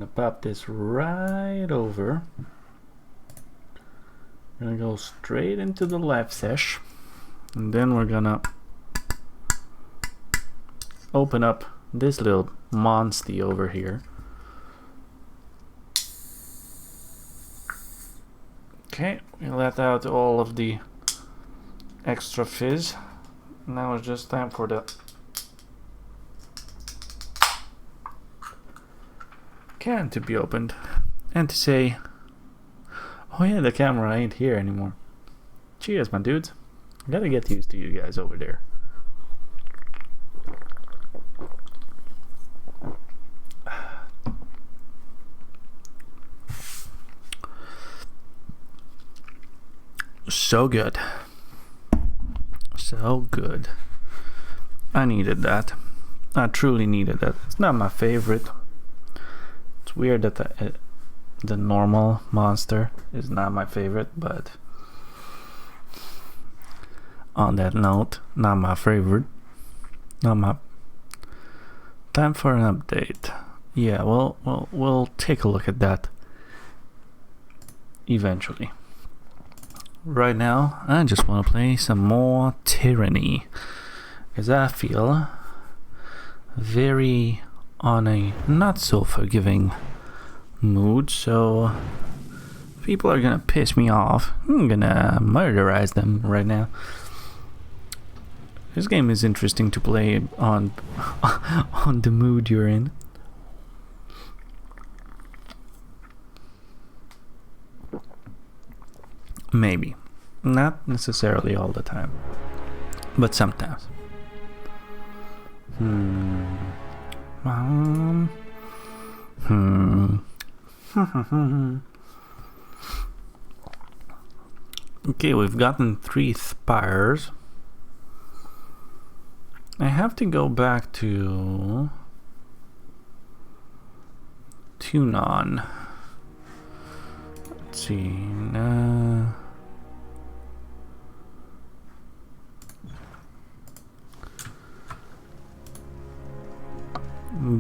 Gonna pop this right over. Gonna go straight into the live sesh, and then we're gonna open up this little monsty over here. Okay, we let out all of the extra fizz. Now it's just time for the can to be opened and to say, oh yeah, the camera ain't here anymore. Cheers, my dudes. I gotta get used to you guys over there. So good. So good. I needed that. I truly needed that. It's not my favorite. It's weird that the normal monster is not my favorite, but on that note, not my favorite. Not my. Time for an update. Yeah, we'll take a look at that eventually. Right now, I just want to play some more Tyranny, because I feel very on a not so forgiving mood, so people are gonna piss me off. I'm gonna murderize them right now. This game is interesting to play on on the mood you're in. Maybe. Not necessarily all the time, but sometimes. Okay, we've gotten 3 spires. I have to go back to Tunon. Let's see.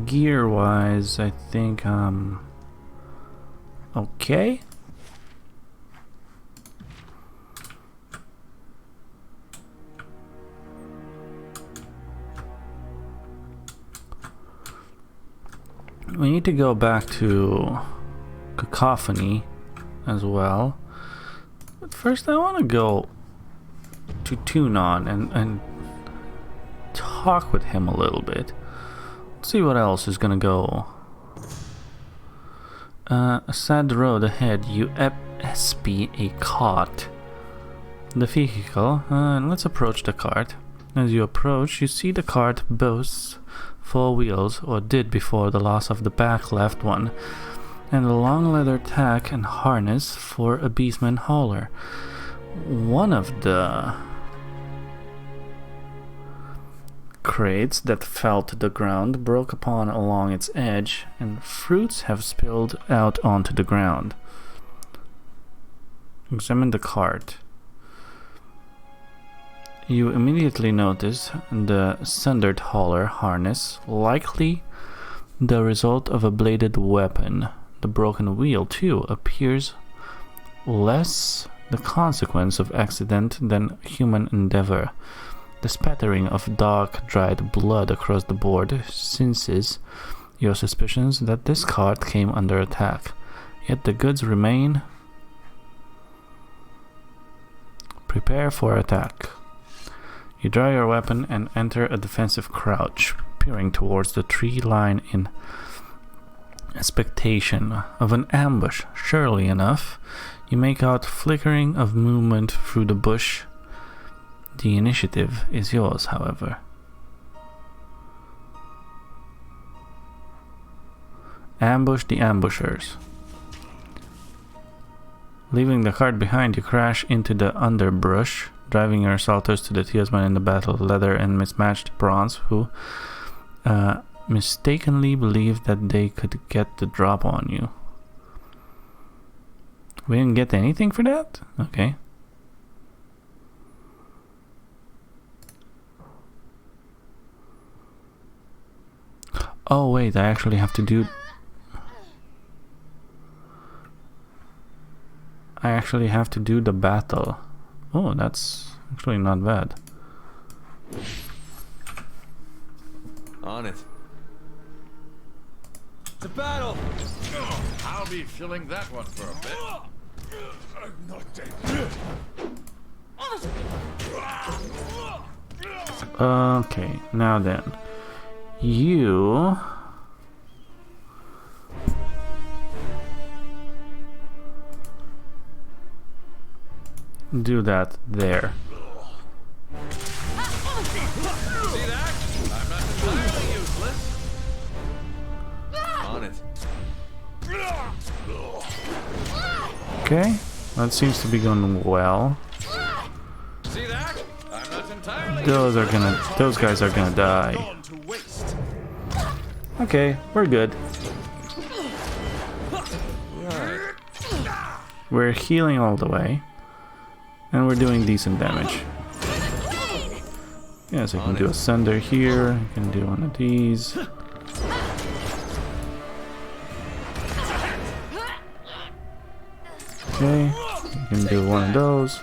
Gear wise, I think okay. We need to go back to Cacophony as well. But first I want to go to Tunon and talk with him a little bit. See what else is gonna go. A sad road ahead. You espy a cart. The vehicle. Let's approach the cart. As you approach, you see the cart boasts 4 wheels, or did before the loss of the back left one, and a long leather tack and harness for a beastman hauler. One of the crates that fell to the ground broke upon along its edge, and fruits have spilled out onto the ground. Examine the cart. You immediately notice the sundered hauler harness, likely the result of a bladed weapon. The broken wheel, too, appears less the consequence of accident than human endeavor. The spattering of dark, dried blood across the board cinches your suspicions that this cart came under attack. Yet the goods remain. Prepare for attack. You draw your weapon and enter a defensive crouch, peering towards the tree line in expectation of an ambush. Surely enough, you make out flickering of movement through the bush. The initiative is yours, however. Ambush the ambushers. Leaving the cart behind, you crash into the underbrush, driving your assaulters to the tiersman in the battle, leather and mismatched bronze, who mistakenly believed that they could get the drop on you. We didn't get anything for that? Okay. Oh wait, I actually have to do I actually have to do the battle. Oh, that's actually not bad. On it. To battle! I'll be filling that one for a bit. I'm not dead. Okay, now then. You... do that there. See that? I'm not entirely useless. On it. Okay, that seems to be going well. See that? I'm not entirely Those guys are gonna die. Gone to waste. Okay, we're good. Right. We're healing all the way. And we're doing decent damage. Yes, I can do a Sunder here. I can do one of these. Okay, I can do one of those.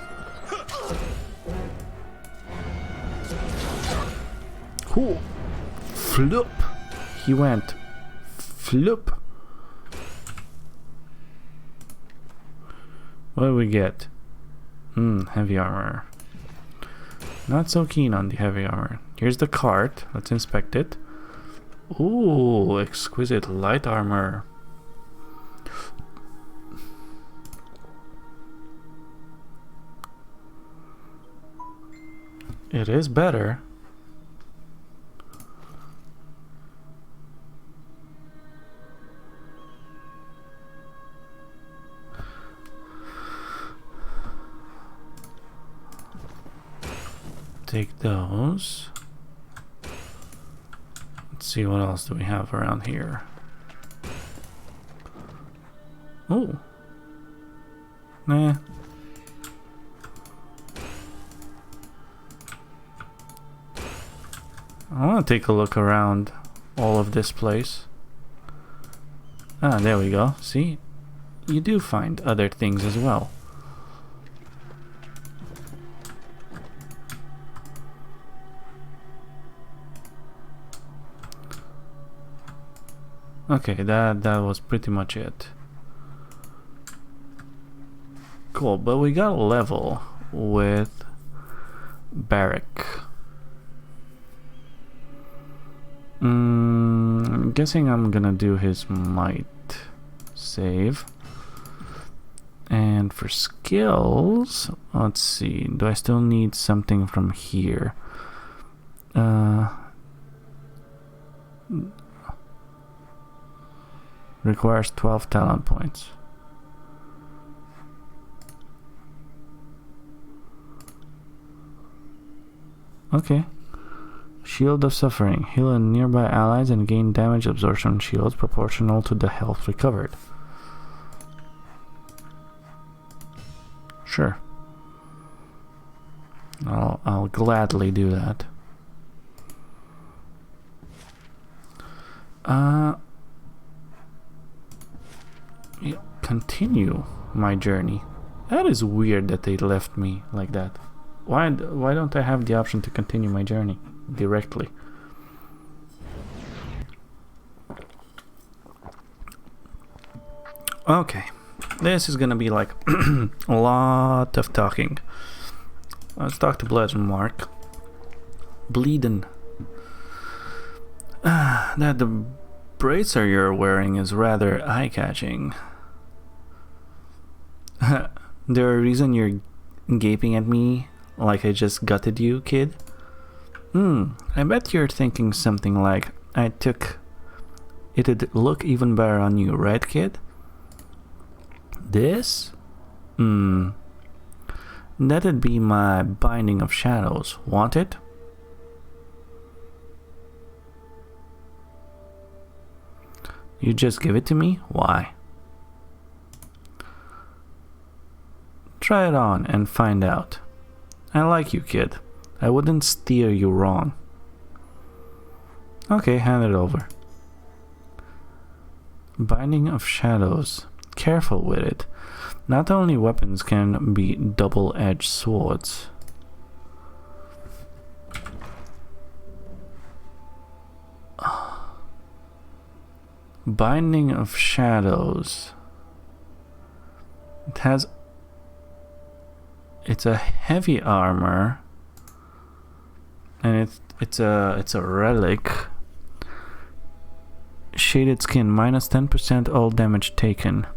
Cool. Floop. He went. Floop. What do we get? Heavy armor. Not so keen on the heavy armor. Here's the cart. Let's inspect it. Ooh, exquisite light armor. It is better. Take those. Let's see what else do we have around here. Oh. Nah. I want to take a look around all of this place. Ah, there we go. See? You do find other things as well. Okay, that was pretty much it. Cool, but we got a level with Barrack. I'm guessing I'm gonna do his might save. And for skills, let's see, do I still need something from here? Requires 12 talent points. Okay. Shield of Suffering. Heal nearby allies and gain damage absorption shields proportional to the health recovered. Sure. I'll gladly do that. Continue my journey. That is weird that they left me like that. Why don't I have the option to continue my journey directly? Okay, this is gonna be like a lot of talking. Let's talk to Mark. Bleeding. That the bracer you're wearing is rather eye-catching. There a reason you're gaping at me like I just gutted you, kid? I bet you're thinking something like, I took... It'd look even better on you, right, kid? This? That'd be my Binding of Shadows. Want it? You just give it to me? Why? Try it on and find out. I like you, kid. I wouldn't steer you wrong. Okay, hand it over. Binding of Shadows. careful with it. Not only weapons can be double-edged swords. Binding of Shadows. It's a heavy armor, and it's a relic. Shaded skin, minus 10% all damage taken.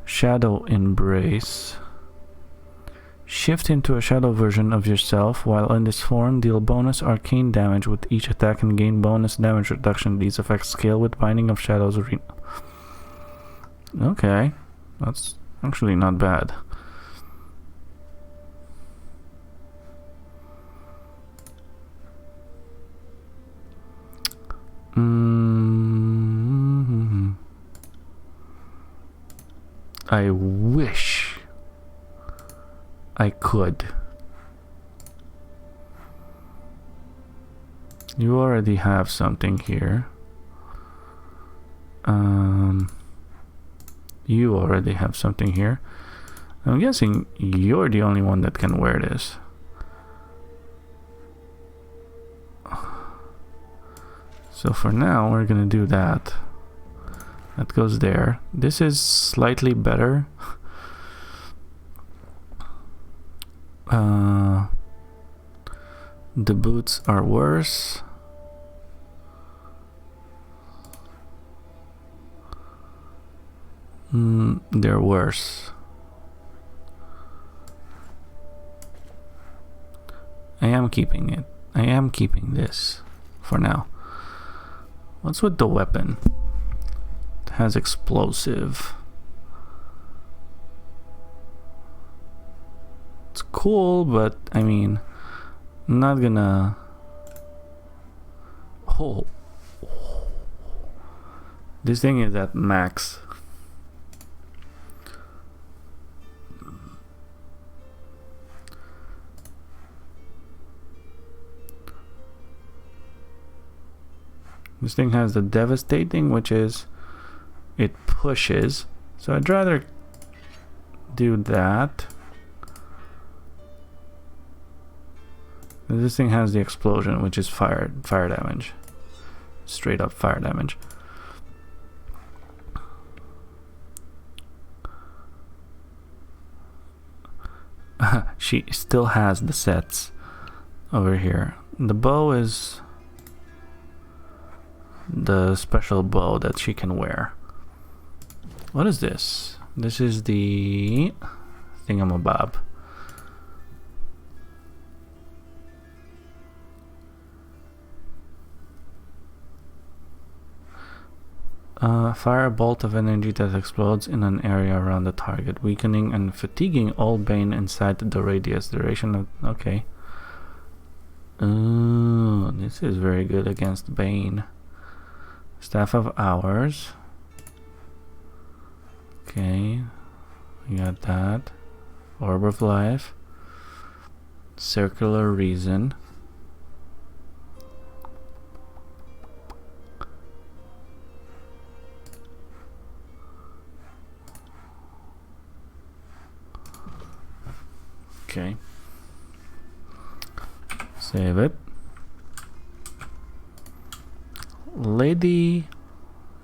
Shadow Embrace. Shift into a shadow version of yourself. While in this form, deal bonus arcane damage with each attack and gain bonus damage reduction. These effects scale with Binding of Shadows. Okay, that's actually not bad. I wish I could. You already have something here. You already have something here. I'm guessing you're the only one that can wear this. So for now, we're gonna do that. That goes there. This is slightly better. The boots are worse. They're worse. I am keeping it. I am keeping this for now. What's with the weapon? It has explosive. It's cool, but I mean, I'm not gonna. Oh, this thing is at max. This thing has the devastating, which is it pushes. So I'd rather do that. This thing has the explosion, which is fire damage. Straight up fire damage. She still has the sets over here. The bow is the special bow that she can wear. What is this? This is the thingamabob. Fire a bolt of energy that explodes in an area around the target, weakening and fatiguing all bane inside the radius. Duration of... okay. Oh, this is very good against bane. Staff of Hours. Okay, we got that. Orb of Life. Circular Reason. Okay. Save it. Lady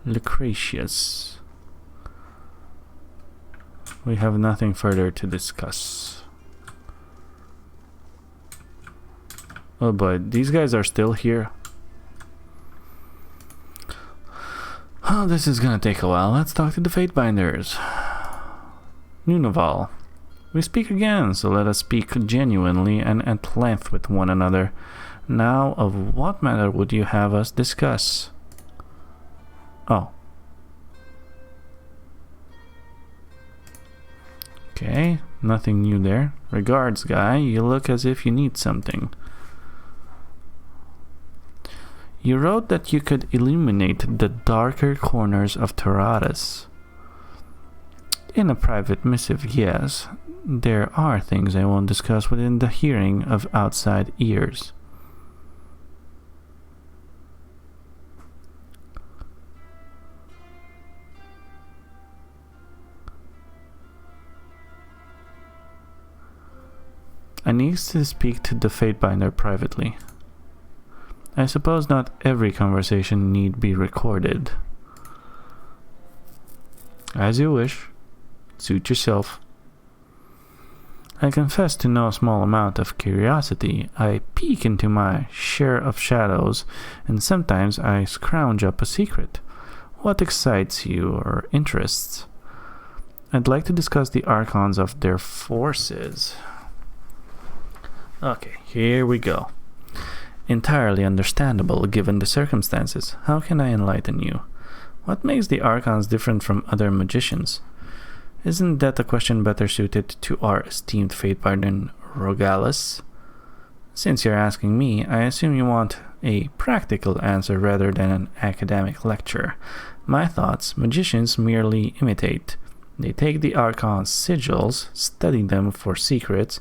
Lucretius. We have nothing further to discuss. Oh boy, these guys are still here. Oh, this is gonna take a while. Let's talk to the Fatebinders. Nunaval. We speak again, so let us speak genuinely and at length with one another. Now, of what matter would you have us discuss? Oh. Okay, nothing new there. Regards, guy. You look as if you need something. You wrote that you could illuminate the darker corners of Tyranny. In a private missive, yes. There are things I won't discuss within the hearing of outside ears. I need to speak to the Fatebinder privately. I suppose not every conversation need be recorded. As you wish. Suit yourself. I confess to no small amount of curiosity. I peek into my share of shadows, and sometimes I scrounge up a secret. What excites you or interests? I'd like to discuss the archons of their forces. Okay, here we go. Entirely understandable given the circumstances. How can I enlighten you? What makes the archons different from other magicians? Isn't that a question better suited to our esteemed Fatebinder Rogalus? Since you're asking me, I assume you want a practical answer rather than an academic lecture. My thoughts: magicians merely imitate. They take the archon's sigils, study them for secrets,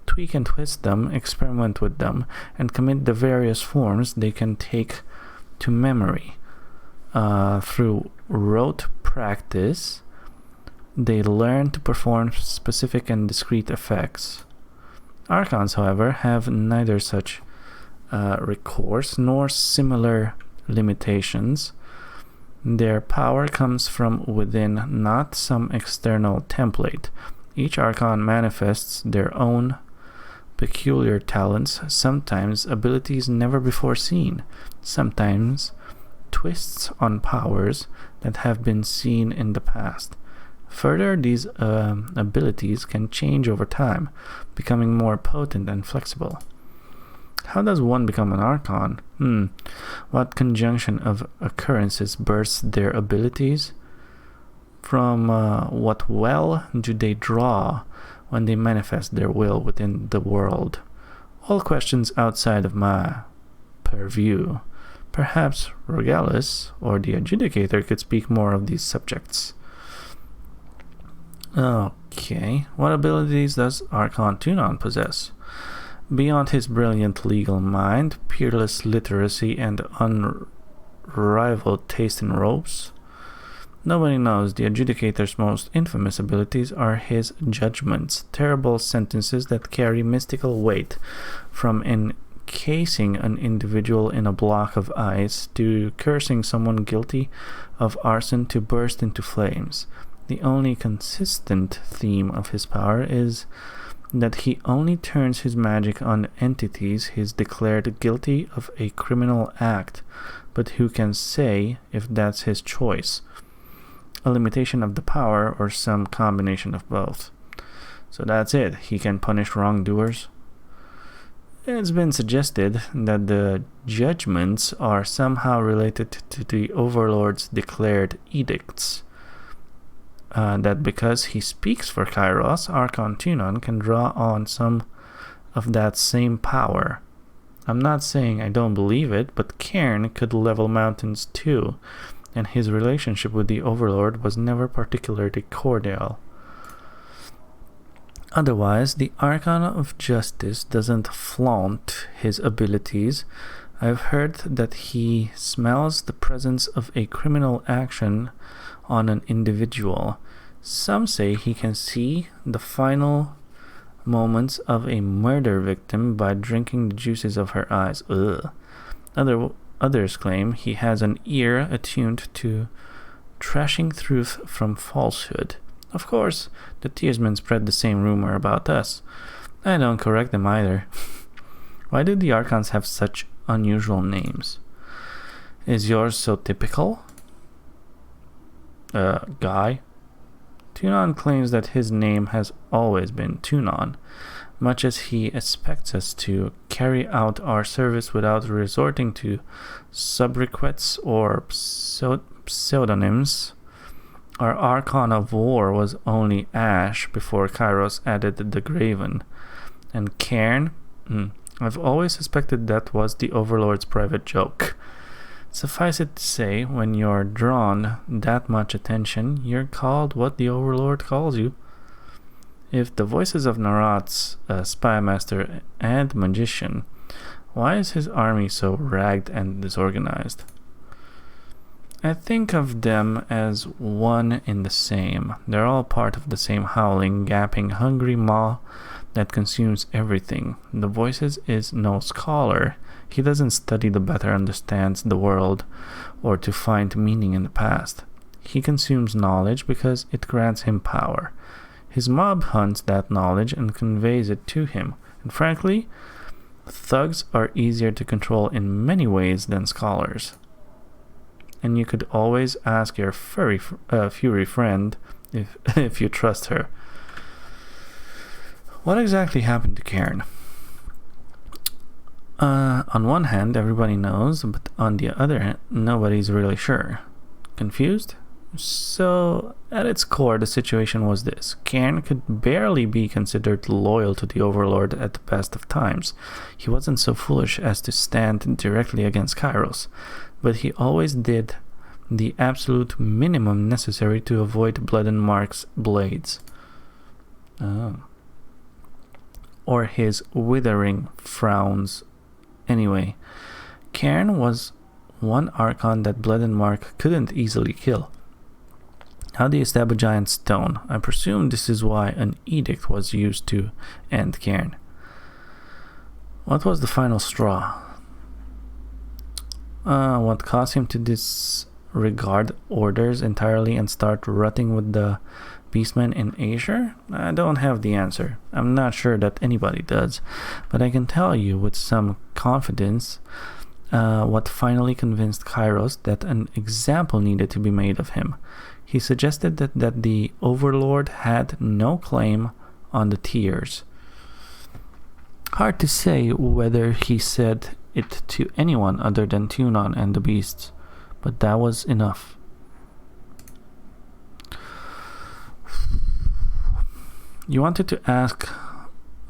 tweak and twist them, experiment with them, and commit the various forms they can take to memory. Through rote practice, they learn to perform specific and discrete effects. Archons, however, have neither such recourse nor similar limitations. Their power comes from within, not some external template. Each archon manifests their own peculiar talents, sometimes abilities never before seen, sometimes twists on powers that have been seen in the past. Further, these abilities can change over time, becoming more potent and flexible. How does one become an archon? What conjunction of occurrences bursts their abilities? From what well do they draw when they manifest their will within the world? All questions outside of my purview. Perhaps Rogalus or the Adjudicator could speak more of these subjects. Okay, what abilities does Archon Tunon possess? Beyond his brilliant legal mind, peerless literacy, and unrivaled taste in robes, nobody knows. The Adjudicator's most infamous abilities are his judgments, terrible sentences that carry mystical weight, from encasing an individual in a block of ice to cursing someone guilty of arson to burst into flames. The only consistent theme of his power is that he only turns his magic on entities he's declared guilty of a criminal act, but who can say if that's his choice? A limitation of the power or some combination of both. So that's it. He can punish wrongdoers. It's been suggested that the judgments are somehow related to the Overlord's declared edicts. That because he speaks for Kairos, Archon Tunon can draw on some of that same power. I'm not saying I don't believe it, but Cairn could level mountains too, and his relationship with the Overlord was never particularly cordial. Otherwise, the Archon of Justice doesn't flaunt his abilities. I've heard that he smells the presence of a criminal action on an individual. Some say he can see the final moments of a murder victim by drinking the juices of her eyes. Ugh. Others claim he has an ear attuned to trashing truth from falsehood. Of course, the Tearsmen spread the same rumor about us. I don't correct them either. Why do the Archons have such unusual names? Is yours so typical? Guy? Tunon claims that his name has always been Tunon, much as he expects us to carry out our service without resorting to sobriquets or pseudonyms. Our Archon of War was only Ash before Kairos added the Graven. And Cairn? I've always suspected that was the Overlord's private joke. Suffice it to say, when you're drawn that much attention, you're called what the Overlord calls you. If the voices of Narat's spymaster and magician, why is his army so ragged and disorganized? I think of them as one in the same. They're all part of the same howling, gaping, hungry maw that consumes everything. The Voices is no scholar. He doesn't study to better understand the world or to find meaning in the past. He consumes knowledge because it grants him power. His mob hunts that knowledge and conveys it to him. And frankly, thugs are easier to control in many ways than scholars. And you could always ask your fury friend if you trust her. What exactly happened to Cairn? On one hand, everybody knows, but on the other hand, nobody's really sure. Confused? So, at its core, the situation was this. Cairn could barely be considered loyal to the Overlord at the best of times. He wasn't so foolish as to stand directly against Kairos, but he always did the absolute minimum necessary to avoid Blood and Mark's blades. Or his withering frowns. Anyway, Cairn was one Archon that Blood and Mark couldn't easily kill. How do you stab a giant stone? I presume this is why an edict was used to end Cairn. What was the final straw? What caused him to disregard orders entirely and start rutting with the beastmen in Asia? I don't have the answer. I'm not sure that anybody does, but I can tell you with some confidence what finally convinced Kairos that an example needed to be made of him. He suggested that the Overlord had no claim on the tears. Hard to say whether he said it to anyone other than Tunon and the beasts, but that was enough. You wanted to ask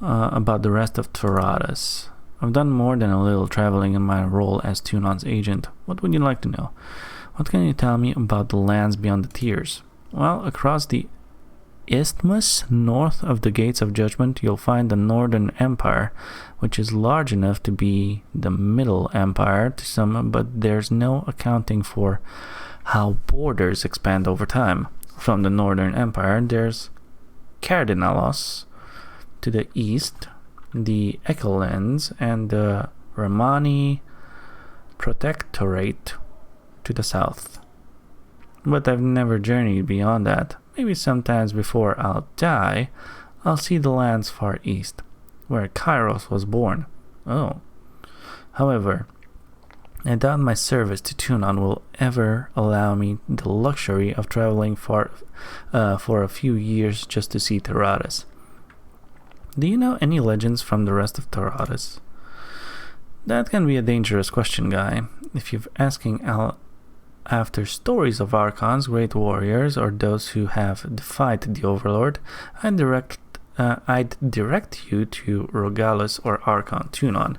about the rest of Taradas. I've done more than a little traveling in my role as Tunon's agent. What would you like to know? What can you tell me about the lands beyond the Tears? Well, across the isthmus north of the Gates of Judgment, you'll find the Northern Empire, which is large enough to be the Middle Empire to some, but there's no accounting for how borders expand over time. From the Northern Empire, there's Cardinalos to the east, the Echolands, and the Romani Protectorate to the south. But I've never journeyed beyond that. Maybe sometimes before I'll die, I'll see the lands far east, where Kairos was born. Oh. However, I doubt my service to Tunon will ever allow me the luxury of traveling far for a few years just to see Taradas. Do you know any legends from the rest of Taradas? That can be a dangerous question, guy. If you're asking after stories of Archons, great warriors, or those who have defied the Overlord, I'd direct you to Rogalus or Archon Tunon.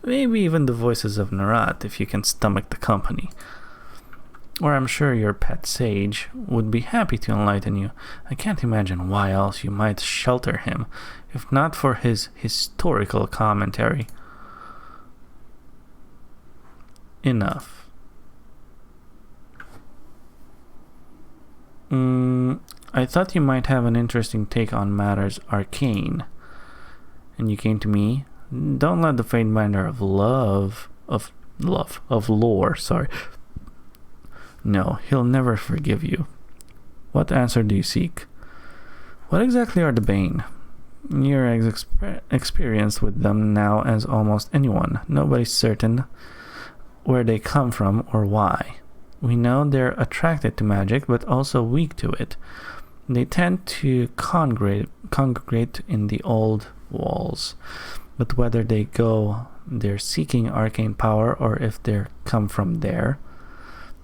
Maybe even the Voices of Narat, if you can stomach the company. Or I'm sure your pet sage would be happy to enlighten you. I can't imagine why else you might shelter him, if not for his historical commentary. Enough. I thought you might have an interesting take on matters arcane. And you came to me? Don't let the Fateminder of lore, sorry. No, he'll never forgive you. What answer do you seek? What exactly are the Bane? You're as experienced with them now as almost anyone. Nobody's certain where they come from or why. We know they're attracted to magic, but also weak to it. They tend to congregate in the old walls. But whether they're seeking arcane power or if they come from there,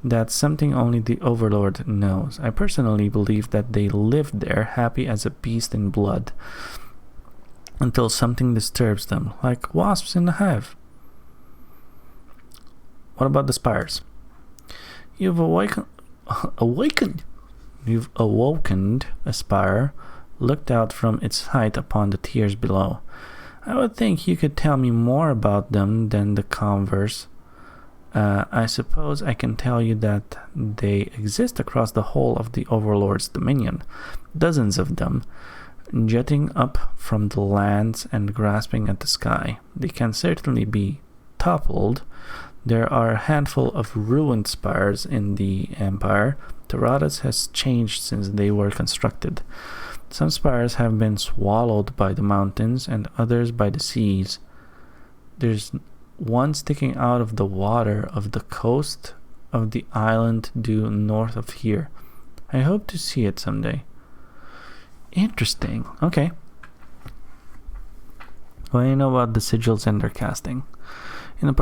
that's something only the Overlord knows. I personally believe that they lived there, happy as a beast in blood, until something disturbs them, like wasps in a hive. What about the spires? You've awokened a spire, looked out from its height upon the tiers below. I would think you could tell me more about them than the converse. I suppose I can tell you that they exist across the whole of the Overlord's dominion. Dozens of them. jutting up from the lands and grasping at the sky. They can certainly be toppled. There are a handful of ruined spires in the Empire. Tyranny has changed since they were constructed. Some spires have been swallowed by the mountains and others by the seas. There's one sticking out of the water of the coast of the island due north of here. I hope to see it someday. Interesting. Okay. What do you know about the sigils and their casting? In a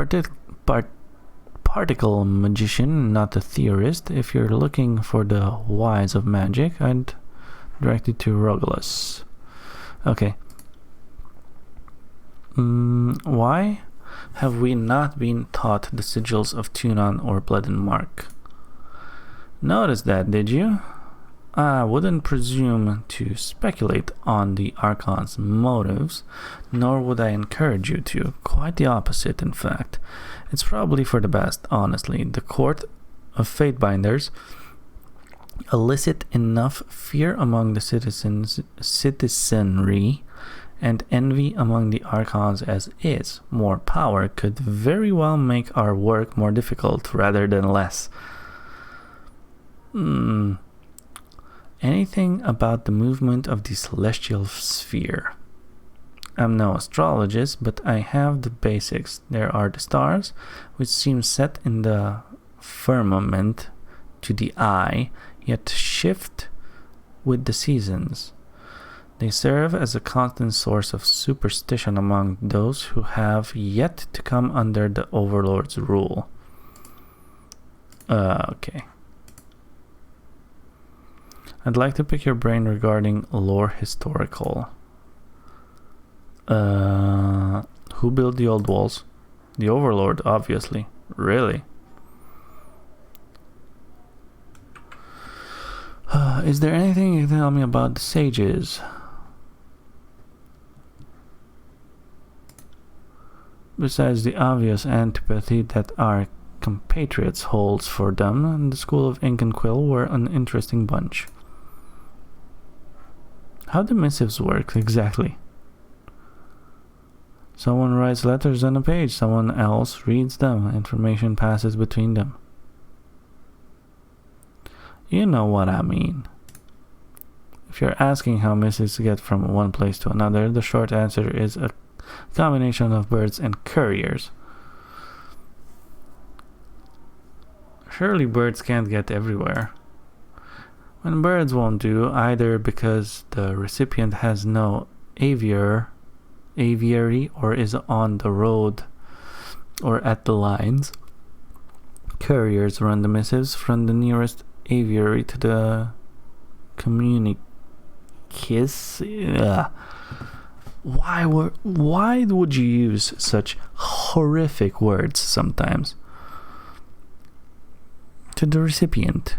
particle magician, not a theorist, if you're looking for the whys of magic, I'd direct you to Rogelus. Okay. Why have we not been taught the sigils of Tunon or Blood and Mark? Notice that, did you? I wouldn't presume to speculate on the Archon's motives, nor would I encourage you to. Quite the opposite, in fact. It's probably for the best, honestly. The court of Fatebinders elicit enough fear among the citizenry and envy among the Archons as is. More power could very well make our work more difficult rather than less. Anything about the movement of the celestial sphere? I'm no astrologist, but I have the basics. There are the stars, which seem set in the firmament to the eye, yet shift with the seasons. They serve as a constant source of superstition among those who have yet to come under the Overlord's rule. Okay. I'd like to pick your brain regarding lore historical. Who built the old walls? The Overlord, obviously. Really? Is there anything you can tell me about the sages? Besides the obvious antipathy that our compatriots holds for them, and the school of Ink and Quill were an interesting bunch. How do missives work exactly? Someone writes letters on a page, someone else reads them, information passes between them. You know what I mean. If you're asking how missives get from one place to another, the short answer is a combination of birds and couriers. Surely birds can't get everywhere. When birds won't do, either because the recipient has no aviary or is on the road or at the lines, couriers run the missives from the nearest aviary to the communicus. Why would you use such horrific words sometimes? To the recipient.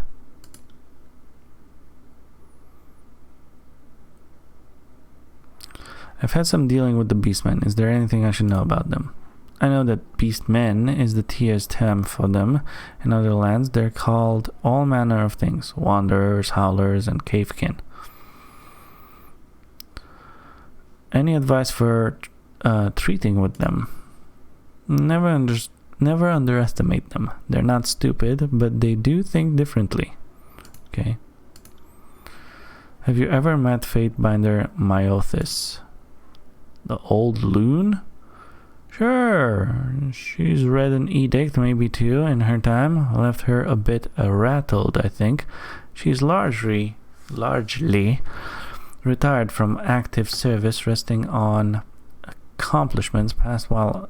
I've had some dealing with the Beastmen. Is there anything I should know about them? I know that Beastmen is the TS term for them. In other lands, they're called all manner of things. Wanderers, howlers, and cavekin. Any advice for treating with them? Never underestimate them. They're not stupid, but they do think differently. Okay. Have you ever met Fatebinder Myothis? The old loon? Sure. She's read an edict, maybe two, in her time. Left her a bit rattled, I think. She's largely retired from active service, resting on accomplishments past while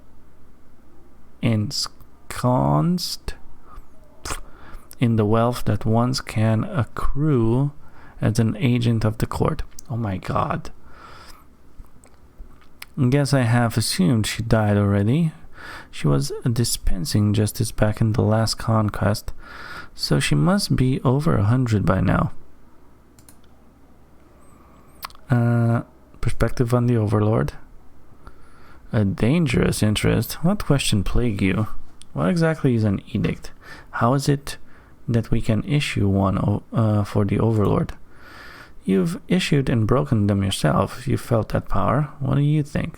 ensconced in the wealth that once can accrue as an agent of the court. Oh my god. Guess I have assumed she died already. She was dispensing justice back in the last conquest, so she must be over 100 by now. Perspective on the Overlord. A dangerous interest. What question plague you? What exactly is an edict? How is it that we can issue one for the Overlord? You've issued and broken them yourself. You felt that power. What do you think?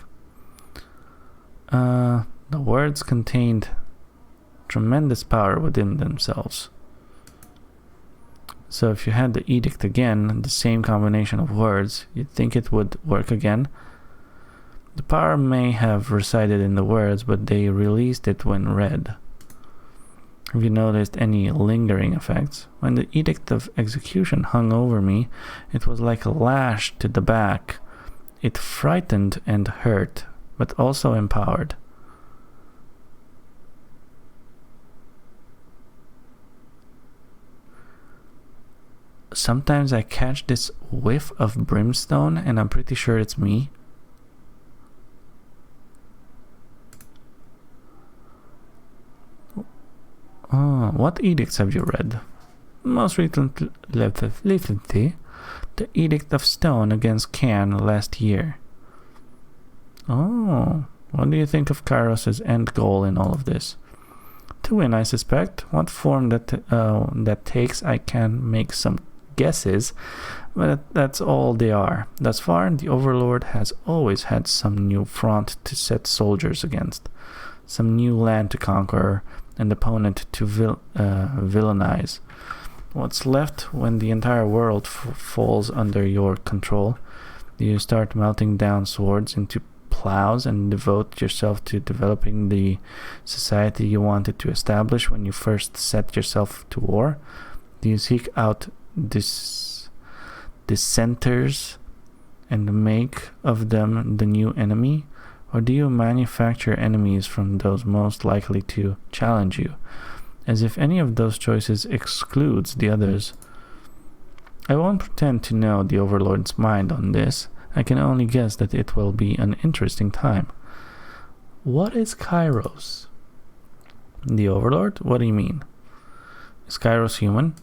The words contained tremendous power within themselves. So if you had the edict again, the same combination of words, you'd think it would work again. The power may have resided in the words, but they released it when read. Have you noticed any lingering effects? When the edict of execution hung over me, it was like a lash to the back. It frightened and hurt, but also empowered. Sometimes I catch this whiff of brimstone and I'm pretty sure it's me. Oh, what edicts have you read? Most recently, the Edict of Stone against Can last year. Oh, what do you think of Kairos' end goal in all of this? To win, I suspect. What form that takes, I can make some guesses, but that's all they are. Thus far, the Overlord has always had some new front to set soldiers against, some new land to conquer, an opponent to villainize. What's left when the entire world falls under your control? Do you start melting down swords into plows and devote yourself to developing the society you wanted to establish when you first set yourself to war? Do you seek out dissenters and make of them the new enemy? Or do you manufacture enemies from those most likely to challenge you, as if any of those choices excludes the others? I won't pretend to know the Overlord's mind on this. I can only guess that it will be an interesting time. What is Kairos? The Overlord? What do you mean? Is Kairos human?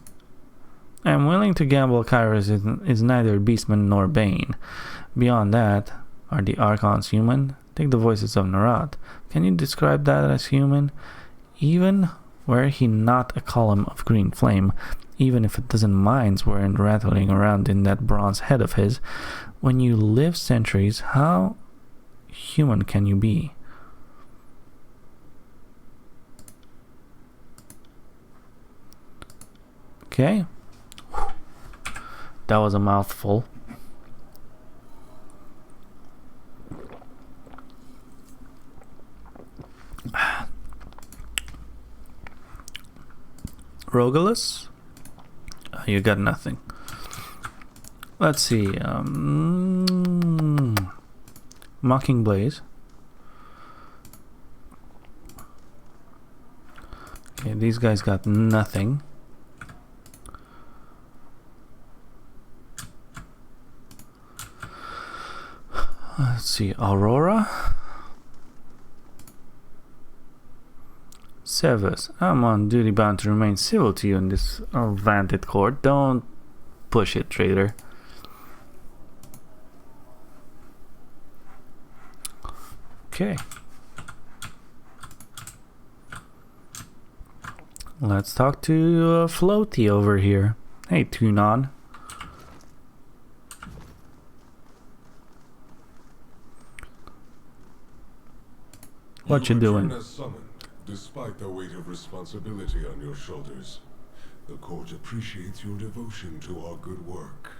I'm willing to gamble Kairos is neither Beastman nor Bane. Beyond that, are the Archons human? Take the voices of Nerat. Can you describe that as human? Even were he not a column of green flame, even if a dozen minds weren't rattling around in that bronze head of his, when you live centuries, how human can you be? Okay. That was a mouthful. Rogalus? You got nothing. Let's see. Mocking Blaze. Okay, these guys got nothing. Let's see. Aurora. Severus, I'm on duty bound to remain civil to you in this vanted court. Don't push it, traitor. Okay. Let's talk to Floaty over here. Hey, Tunon. What you doing? Despite the weight of responsibility on your shoulders, the court appreciates your devotion to our good work.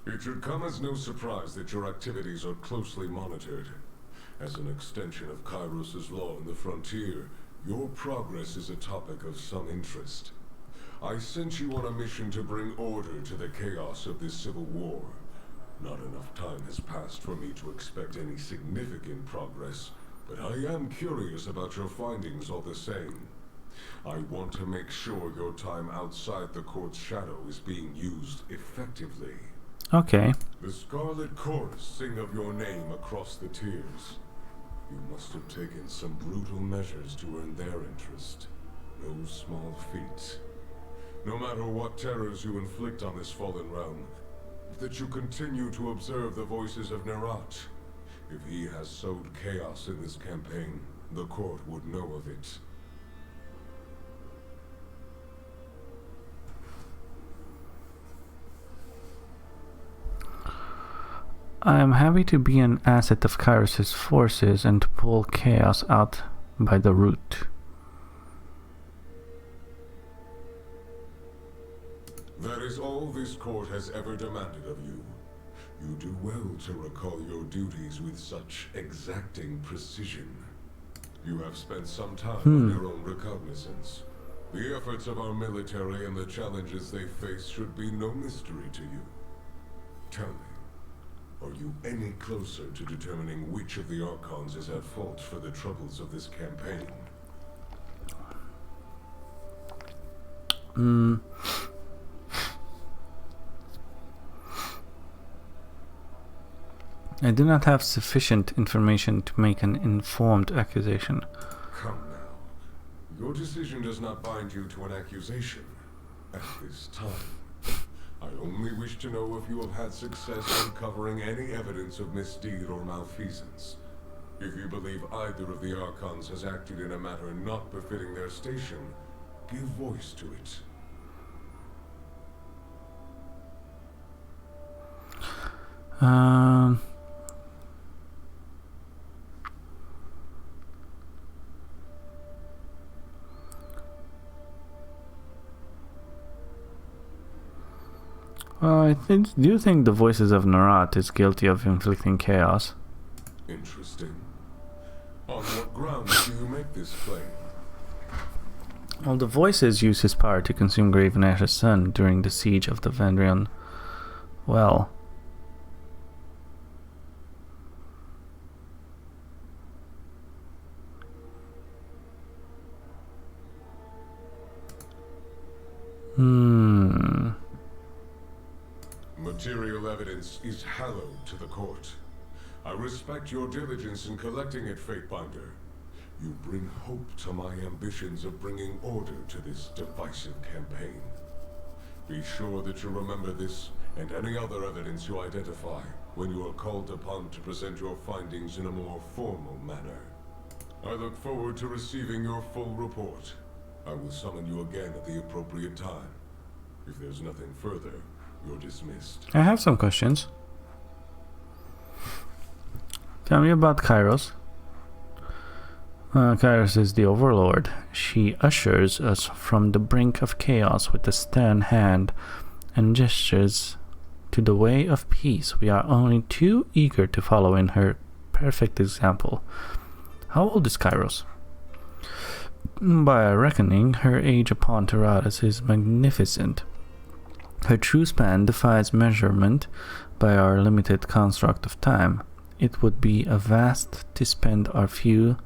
It should come as no surprise that your activities are closely monitored. As an extension of Kairos' law in the frontier, your progress is a topic of some interest. I sent you on a mission to bring order to the chaos of this civil war. Not enough time has passed for me to expect any significant progress, but I am curious about your findings all the same. I want to make sure your time outside the court's shadow is being used effectively. Okay. The Scarlet Chorus sing of your name across the tiers. You must have taken some brutal measures to earn their interest. No small feat. No matter what terrors you inflict on this fallen realm, that you continue to observe the voices of Nerat. If he has sowed chaos in this campaign, the court would know of it. I am happy to be an asset of Kairos' forces and to pull chaos out by the root. That is all this court has ever demanded of you. You do well to recall your duties with such exacting precision. You have spent some time on your own recognizance. The efforts of our military and the challenges they face should be no mystery to you. Tell me, are you any closer to determining which of the Archons is at fault for the troubles of this campaign? I do not have sufficient information to make an informed accusation. Come now. Your decision does not bind you to an accusation at this time. I only wish to know if you have had success uncovering any evidence of misdeed or malfeasance. If you believe either of the Archons has acted in a manner not befitting their station, give voice to it. Do think the voices of Narat is guilty of inflicting chaos. Interesting. On what grounds do you make this claim? Well, the voices use his power to consume Graven Ash's son during the siege of the Vendrian well. Material evidence is hallowed to the court. I respect your diligence in collecting it, Fatebinder. You bring hope to my ambitions of bringing order to this divisive campaign. Be sure that you remember this and any other evidence you identify when you are called upon to present your findings in a more formal manner. I look forward to receiving your full report. I will summon you again at the appropriate time. If there's nothing further, you're dismissed. I have some questions. Tell me about Kairos. Kairos is the overlord. She ushers us from the brink of chaos with a stern hand and gestures to the way of peace. We are only too eager to follow in her perfect example. How old is Kairos? By a reckoning, her age upon Taradas is magnificent. Her true span defies measurement by our limited construct of time. It would be a vast to spend our few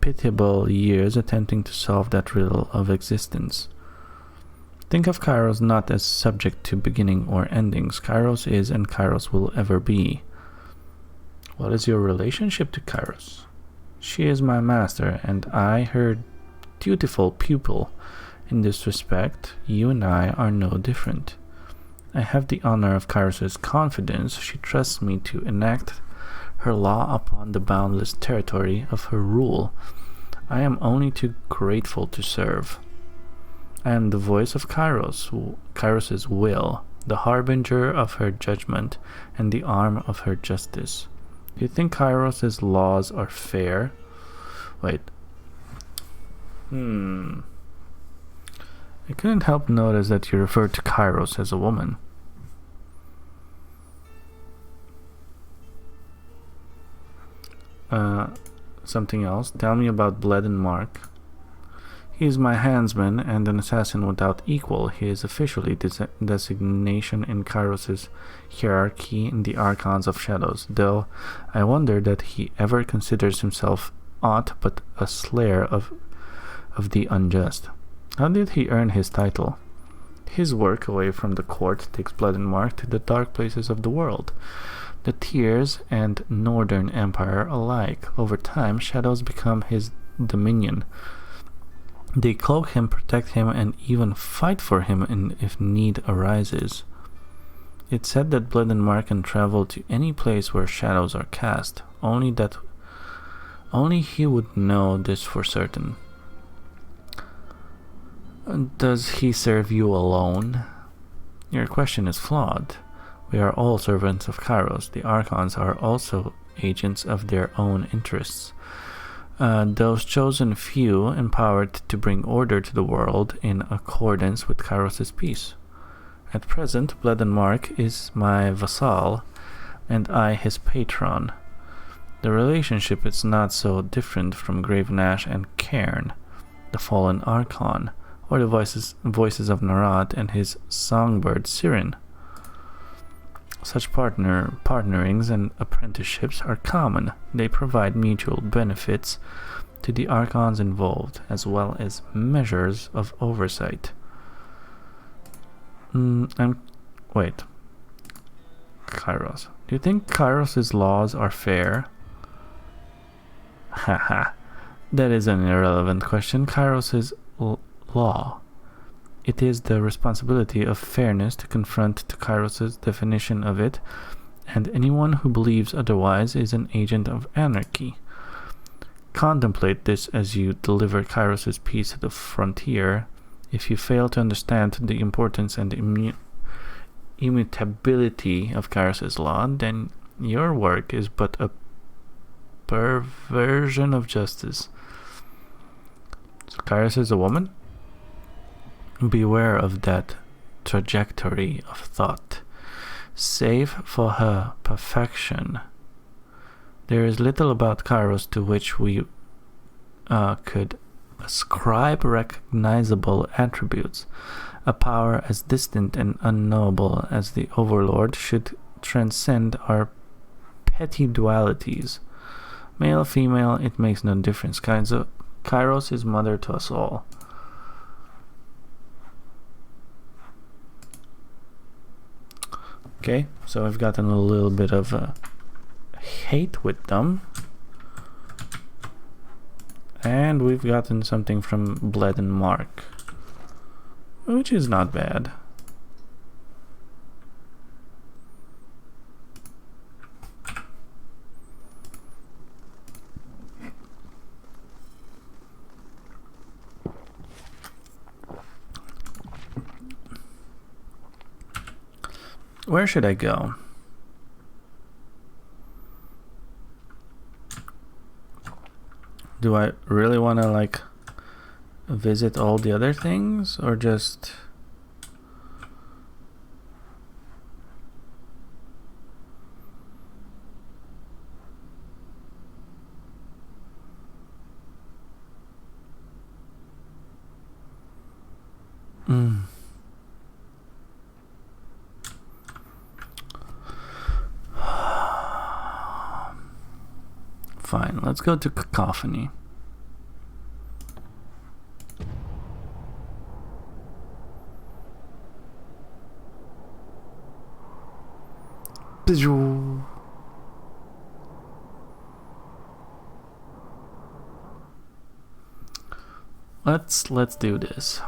pitiable years attempting to solve that riddle of existence. Think of Kairos not as subject to beginning or endings. Kairos is and Kairos will ever be. What is your relationship to Kairos? She is my master, and I her dutiful pupil. In this respect, you and I are no different. I have the honor of Kairos' confidence. She trusts me to enact her law upon the boundless territory of her rule. I am only too grateful to serve. I am the voice of Kairos' will, the harbinger of her judgment, and the arm of her justice. Do you think Kairos' laws are fair? Wait. I couldn't help notice that you referred to Kairos as a woman. Something else. Tell me about Bled and Mark. He is my handsman and an assassin without equal. He is officially designation in Kairos' hierarchy in the Archons of Shadows, though I wonder that he ever considers himself aught but a slayer of the unjust. How did he earn his title? His work away from the court takes Blood and Mark to the dark places of the world. The Tears and Northern Empire alike. Over time, shadows become his dominion. They cloak him, protect him, and even fight for him if need arises. It's said that Blood and Mark can travel to any place where shadows are cast. Only he would know this for certain. Does he serve you alone? Your question is flawed. We are all servants of Kairos. The Archons are also agents of their own interests. Those chosen few empowered to bring order to the world in accordance with Kairos' peace. At present, Blood and Mark is my vassal, and I his patron. The relationship is not so different from Grave Nash and Cairn, the fallen Archon, or the voices of Narat and his songbird Sirin. Such partnerings and apprenticeships are common. They provide mutual benefits to the Archons involved, as well as measures of oversight. Wait. Kairos. Do you think Kairos' laws are fair? Haha. That is an irrelevant question. Kairos' law. It is the responsibility of fairness to confront to Kairos' definition of it, and anyone who believes otherwise is an agent of anarchy. Contemplate this as you deliver Kairos' peace to the frontier. If you fail to understand the importance and immutability of Kairos' law, then your work is but a perversion of justice. So Kairos is a woman? Beware of that trajectory of thought. Save for her perfection. There is little about Kairos to which we could ascribe recognizable attributes. A power as distant and unknowable as the Overlord should transcend our petty dualities. Male, female, it makes no difference. Kairos is mother to us all. Okay, so I've gotten a little bit of hate with them. And we've gotten something from Blood and Mark, which is not bad. Where should I go? Do I really want to like visit all the other things, or just Fine, let's go to Cacophony. Let's do this.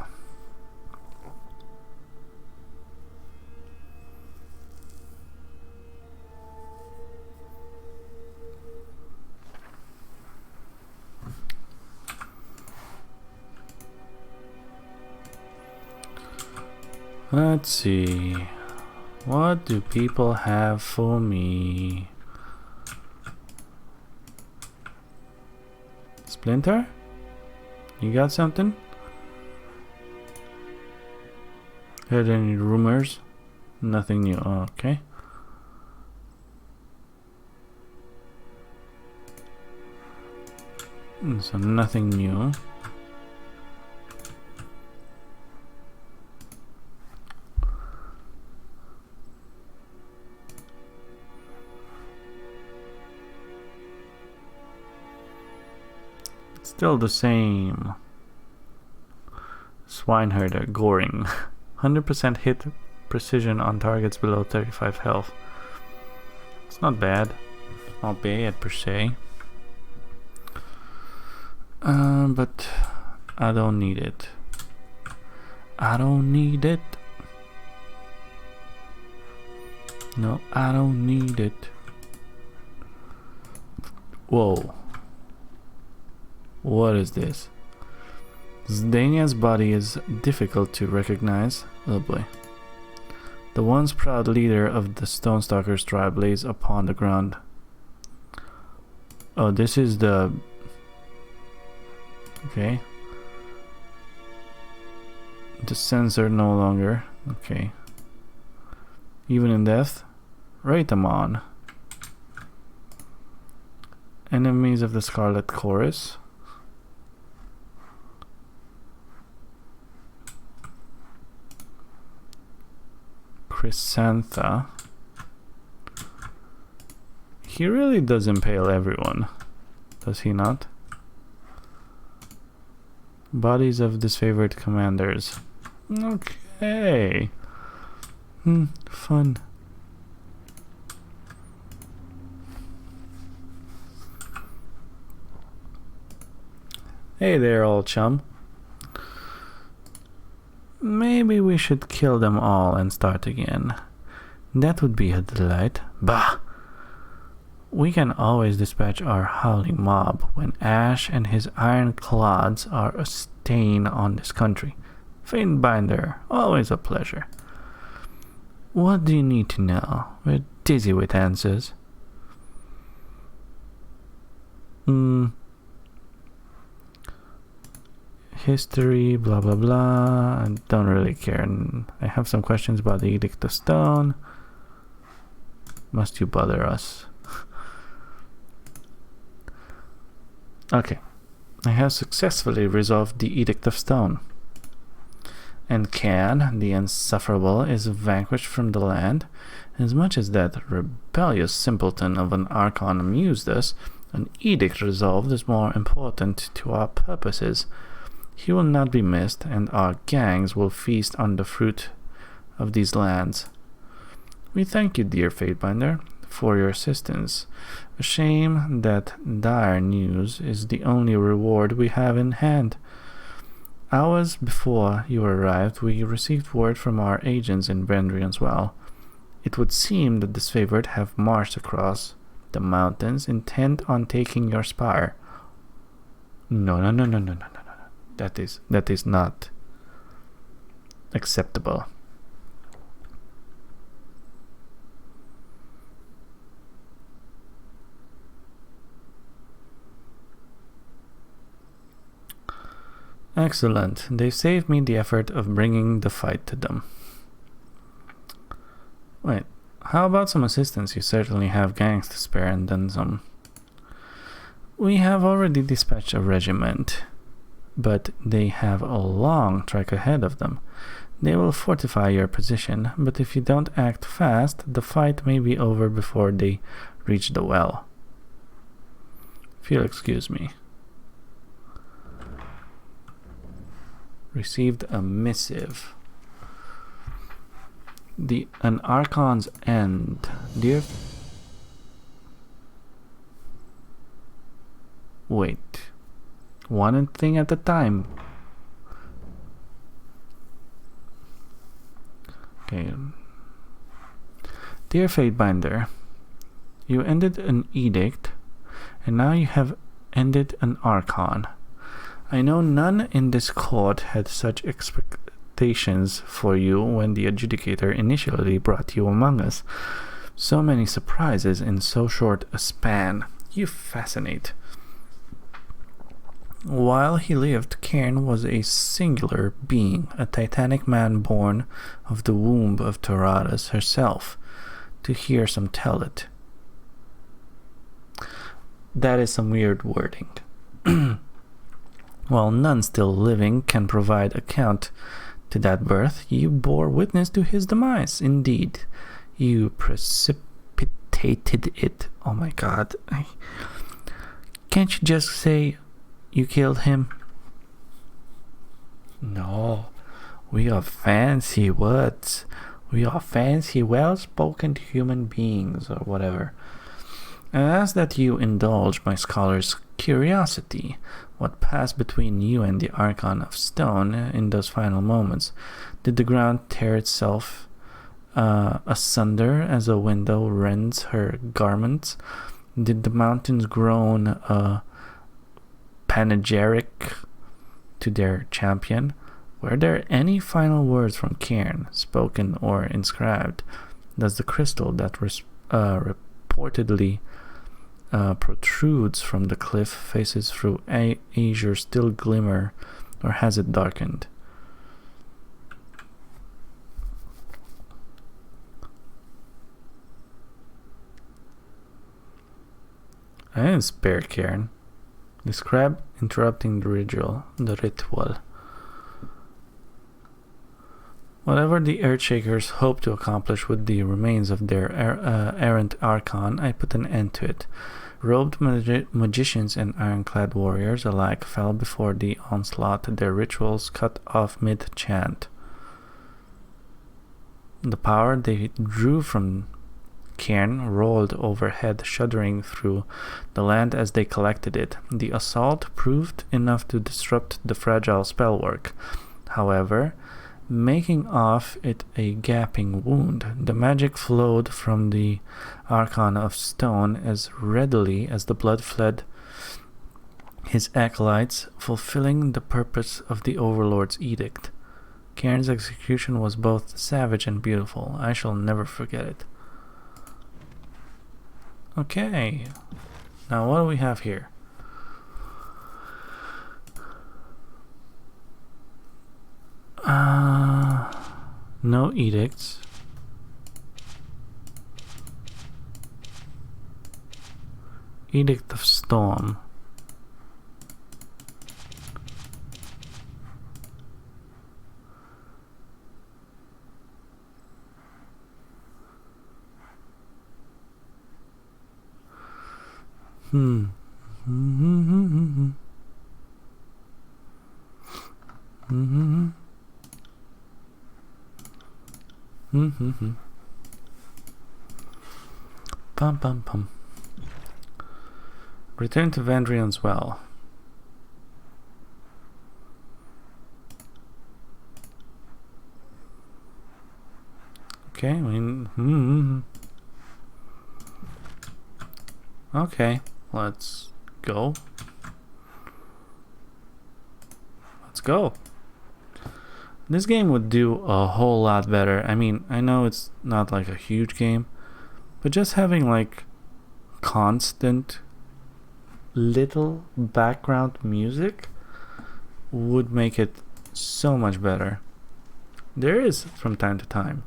Let's see. What do people have for me? Splinter? You got something? Heard any rumors? Nothing new. Oh, okay. So nothing new. Still the same. Swineherder, Goring. 100% hit precision on targets below 35 health. It's not bad. Not bad per se. But I don't need it. I don't need it. No, I don't need it. Whoa. What is this? Zdania's body is difficult to recognize. Oh boy. The once proud leader of the Stonestalkers tribe lays upon the ground. Oh, this is the... Okay. The sensor no longer. Okay. Even in death, rate them on. Enemies of the Scarlet Chorus. Chrysantha. He really does impale everyone, does he not? Bodies of disfavored commanders. Okay. Fun. Hey there, old chum. Maybe we should kill them all and start again. That would be a delight. Bah! We can always dispatch our howling mob when Ash and his iron clods are a stain on this country. Fatebinder, always a pleasure. What do you need to know? We're dizzy with answers. History, blah blah blah. I don't really care. And I have some questions about the Edict of Stone. Must you bother us? Okay. I have successfully resolved the Edict of Stone. And Can, the insufferable, is vanquished from the land. As much as that rebellious simpleton of an Archon amused us, an edict resolved is more important to our purposes. He will not be missed, and our gangs will feast on the fruit of these lands. We thank you, dear Fatebinder, for your assistance. A shame that dire news is the only reward we have in hand. Hours before you arrived, we received word from our agents in Vendry as well. It would seem that the disfavored have marched across the mountains intent on taking your spire. No. That is not acceptable. Excellent. They saved me the effort of bringing the fight to them. Wait, how about some assistance? You certainly have gangs to spare and then some. We have already dispatched a regiment, but they have a long trek ahead of them. They will fortify your position, but if you don't act fast, the fight may be over before they reach the well. If you'll excuse me. Received a missive. An Archon's End. Dear... Wait. One thing at a time. Okay. Dear Fatebinder, you ended an edict, and now you have ended an Archon. I know none in this court had such expectations for you when the adjudicator initially brought you among us. So many surprises in so short a span. You fascinate. While he lived, Cairn was a singular being, a titanic man born of the womb of Taradas herself. To hear some tell it. That is some weird wording. While none still living can provide account to that birth, you bore witness to his demise. Indeed, you precipitated it. Oh my god. Can't you just say you killed him? No. We are fancy words. We are fancy, well-spoken human beings, or whatever. I ask that you indulge my scholar's curiosity. What passed between you and the Archon of Stone in those final moments? Did the ground tear itself asunder as a window rends her garments? Did the mountains groan panegyric to their champion? Were there any final words from Cairn, spoken or inscribed? Does the crystal that reportedly protrudes from the cliff faces through azure still glimmer, or has it darkened? I didn't spare Cairn. Describe interrupting the ritual. Whatever the Earthshakers hope to accomplish with the remains of their errant Archon, I put an end to it. Robed magicians and ironclad warriors alike fell before the onslaught, their rituals cut off mid-chant. The power they drew from Cairn rolled overhead, shuddering through the land as they collected it. The assault proved enough to disrupt the fragile spellwork. However, making off it a gaping wound, the magic flowed from the Archon of Stone as readily as the blood fled his acolytes, fulfilling the purpose of the Overlord's edict. Cairn's execution was both savage and beautiful. I shall never forget it. Okay, now what do we have here? No edicts. Edict of Storm. Pum pum pum. Return to Vendrion's Well. Okay, I mean, okay, let's go. Let's go. This game would do a whole lot better. I mean, I know it's not like a huge game, but just having like constant little background music would make it so much better. There is from time to time,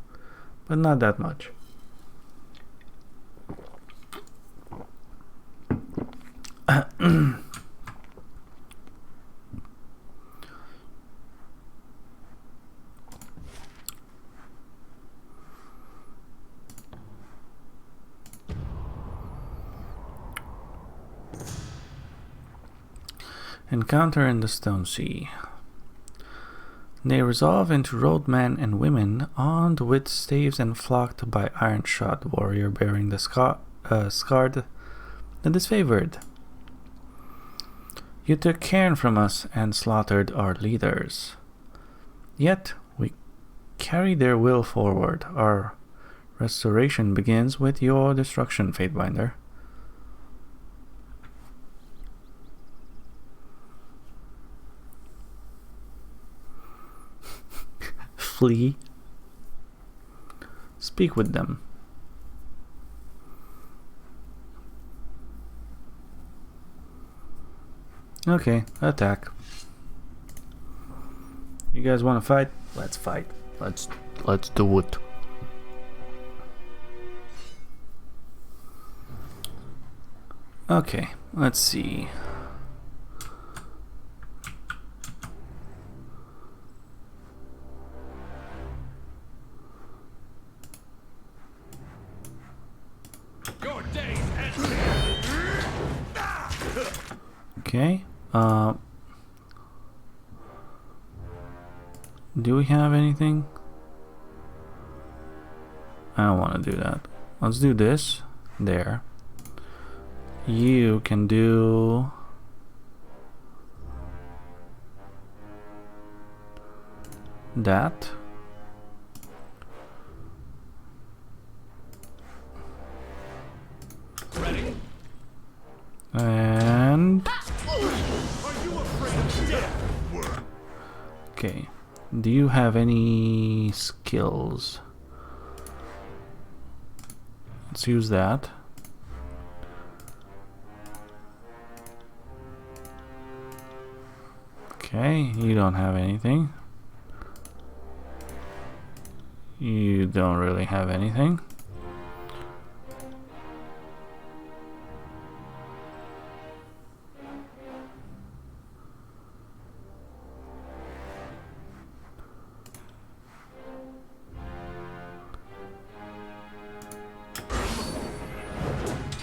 but not that much. Encounter in the Stone Sea. They resolve into roadmen and women, armed with staves and flocked by iron-shod warrior bearing the scarred the disfavored. You took Cairn from us and slaughtered our leaders. Yet we carry their will forward. Our restoration begins with your destruction, Fatebinder. Flee. Speak with them. Okay, attack. You guys want to fight? Let's fight. Let's do it. Okay, let's see. Okay. Do we have anything? I don't want to do that. Let's do this. There. You can do... that. Ready? And... okay. Do you have any skills? Let's use that. Okay, you don't have anything. You don't really have anything.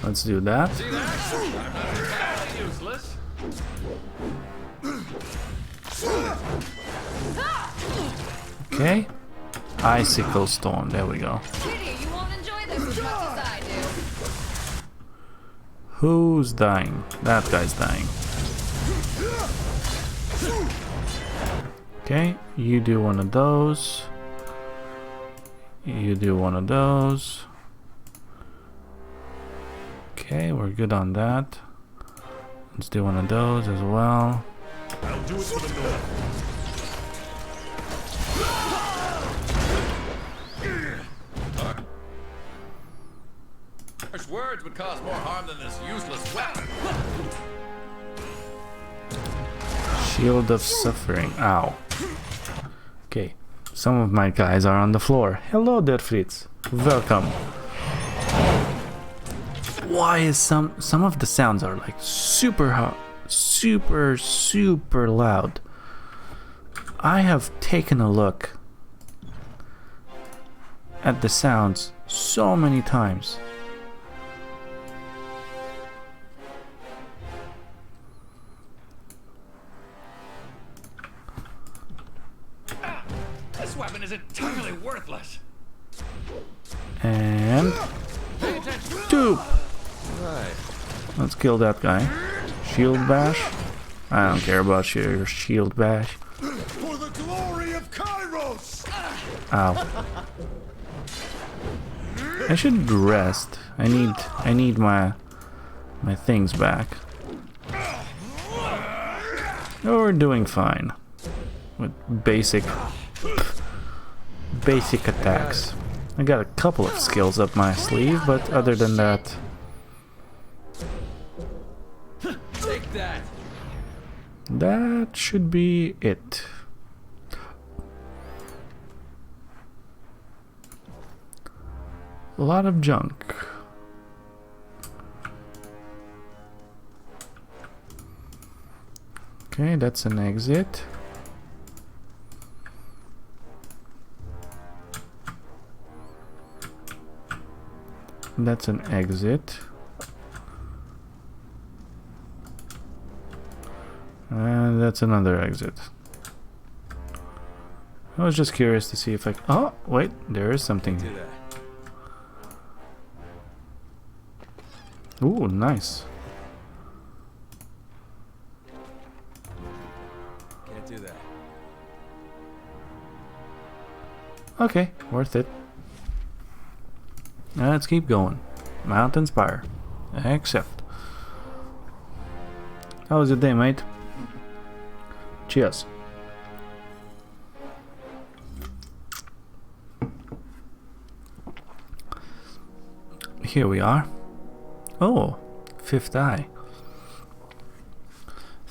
Let's do that. See that? I'm not entirely useless. Okay. Icicle Storm, there we go. Pity you won't enjoy this as much as I do. Who's dying? That guy's dying. Okay, you do one of those. You do one of those. Okay, we're good on that. Let's do one of those as well. I'll do it for the North. Harsh words would cause more harm than this useless weapon. Shield of Suffering. Ow. Okay, some of my guys are on the floor. Hello there, Fritz. Welcome. Why is some of the sounds are like super loud? I have taken a look at the sounds so many times. This weapon is entirely worthless. And dupe. Right. Let's kill that guy. Shield bash. I don't care about your shield bash. For the glory of Kairos! Ow. I should rest. I need my things back. Oh, we're doing fine with basic attacks. I got a couple of skills up my sleeve, but other than that, Take that. that should be it. A lot of junk. Okay, that's an exit. That's an exit. And that's another exit. I was just curious to see if I... Oh, wait, there is something. Do that. Ooh, nice. Can't do that. Okay, worth it. Let's keep going. Mountain Spire. Accept. How was your day, mate? Cheers. Here we are. Oh, fifth eye.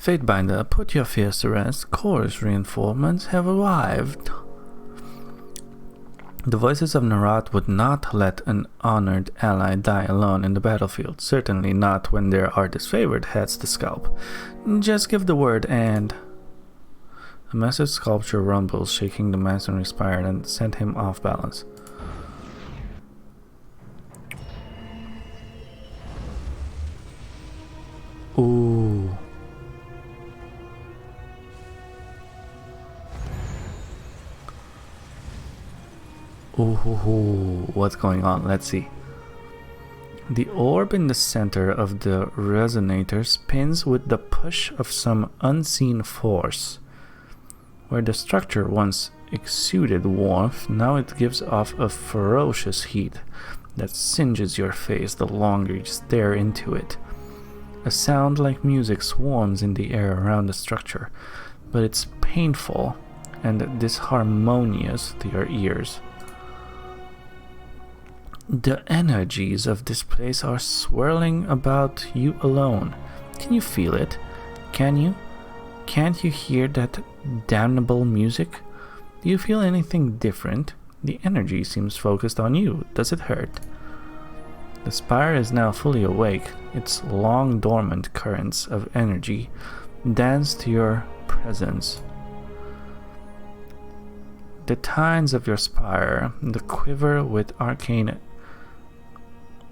Fatebinder, put your fears to rest. Chorus reinforcements have arrived. The voices of Narat would not let an honored ally die alone in the battlefield, certainly not when their artist's favorite heads the scalp. Just give the word and... A massive sculpture rumbles, shaking the masonry spire and sent him off balance. Ooh. Ooh, what's going on? Let's see. The orb in the center of the resonator spins with the push of some unseen force. Where the structure once exuded warmth, now it gives off a ferocious heat that singes your face the longer you stare into it. A sound like music swarms in the air around the structure, but it's painful, and disharmonious to your ears. The energies of this place are swirling about you alone. Can you feel it? Can you? Can't you hear that damnable music? Do you feel anything different? The energy seems focused on you. Does it hurt? The spire is now fully awake. Its long dormant currents of energy dance to your presence. The tines of your spire, the quiver with arcane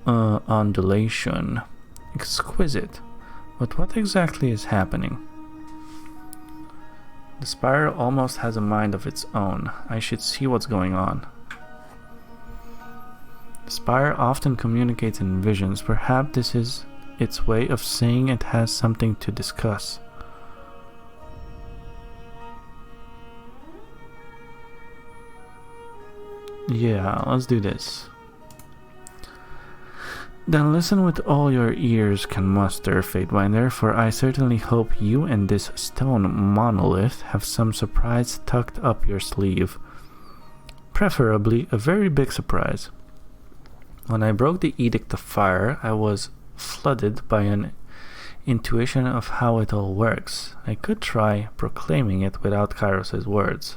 undulation. Exquisite. But what exactly is happening? The spire almost has a mind of its own. I should see what's going on. The spire often communicates in visions. Perhaps this is its way of saying it has something to discuss. Yeah, let's do this. Then listen with all your ears can muster, Fatebinder, for I certainly hope you and this stone monolith have some surprise tucked up your sleeve. Preferably a very big surprise. When I broke the Edict of Fire, I was flooded by an intuition of how it all works. I could try proclaiming it without Kairos' words.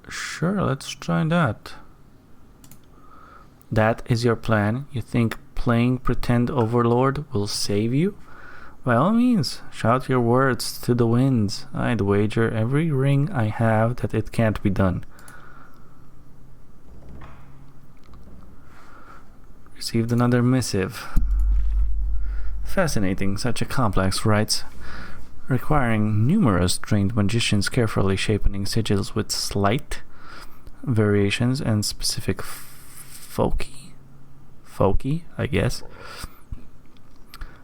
Sure, let's try that. That is your plan? You think playing Pretend Overlord will save you? By all means, shout your words to the winds. I'd wager every ring I have that it can't be done. Received another missive. Fascinating, such a complex rites, requiring numerous trained magicians carefully shaping sigils with slight variations and specific folky, I guess,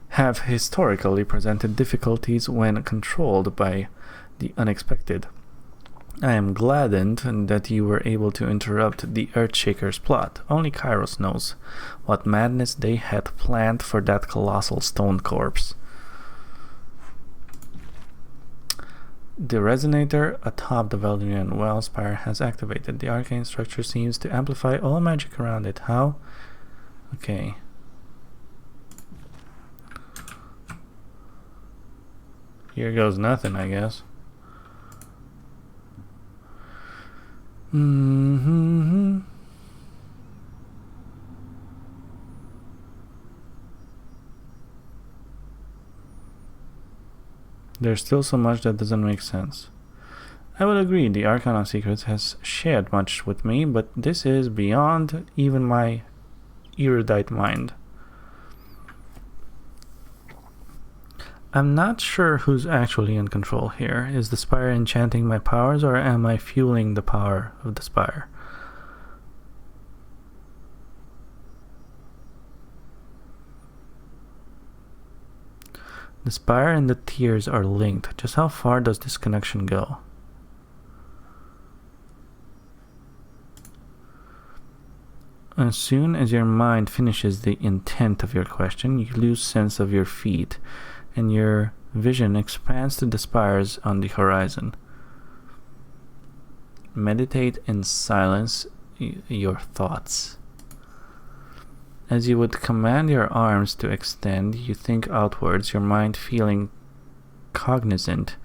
have historically presented difficulties when controlled by the unexpected. I am gladdened that you were able to interrupt the Earthshaker's plot. Only Kairos knows what madness they had planned for that colossal stone corpse. The resonator atop the Veldrian well spire has activated. The arcane structure seems to amplify all magic around it. How? Okay. Here goes nothing, I guess. There's still so much that doesn't make sense. I would agree, the Archon of Secrets has shared much with me, but this is beyond even my erudite mind. I'm not sure who's actually in control here. Is the spire enchanting my powers, or am I fueling the power of the spire? The spire and the tears are linked. Just how far does this connection go? As soon as your mind finishes the intent of your question, you lose sense of your feet, and your vision expands to the spires on the horizon. Meditate in silence your thoughts. As you would command your arms to extend, you think outwards, your mind feeling cognizant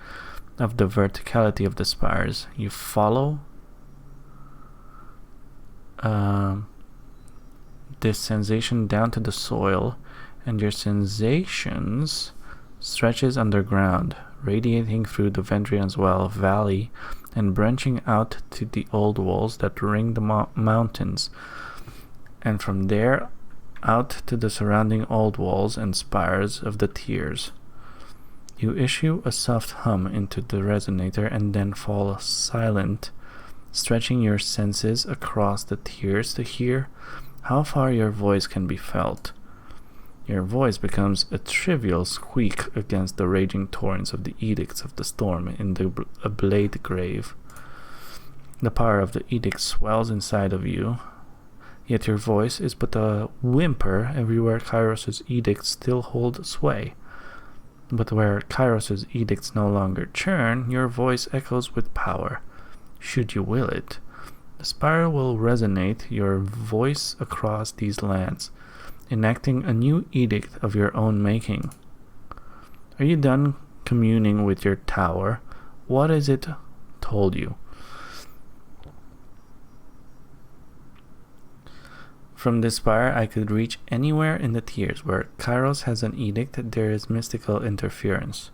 of the verticality of the spires. You follow this sensation down to the soil, and your sensations stretches underground, radiating through the Vendrian's Well valley and branching out to the old walls that ring the mountains, and from there out to the surrounding old walls and spires of the tiers. You issue a soft hum into the resonator and then fall silent, stretching your senses across the tiers to hear how far your voice can be felt. Your voice becomes a trivial squeak against the raging torrents of the edicts of the storm in the Blade Grave. The power of the edict swells inside of you, yet your voice is but a whimper everywhere Kairos' edicts still hold sway. But where Kairos' edicts no longer churn, your voice echoes with power, should you will it. The spire will resonate your voice across these lands, enacting a new edict of your own making. Are you done communing with your tower? What has it told you? From this spire I could reach anywhere in the tiers. Where Kairos has an edict, there is mystical interference.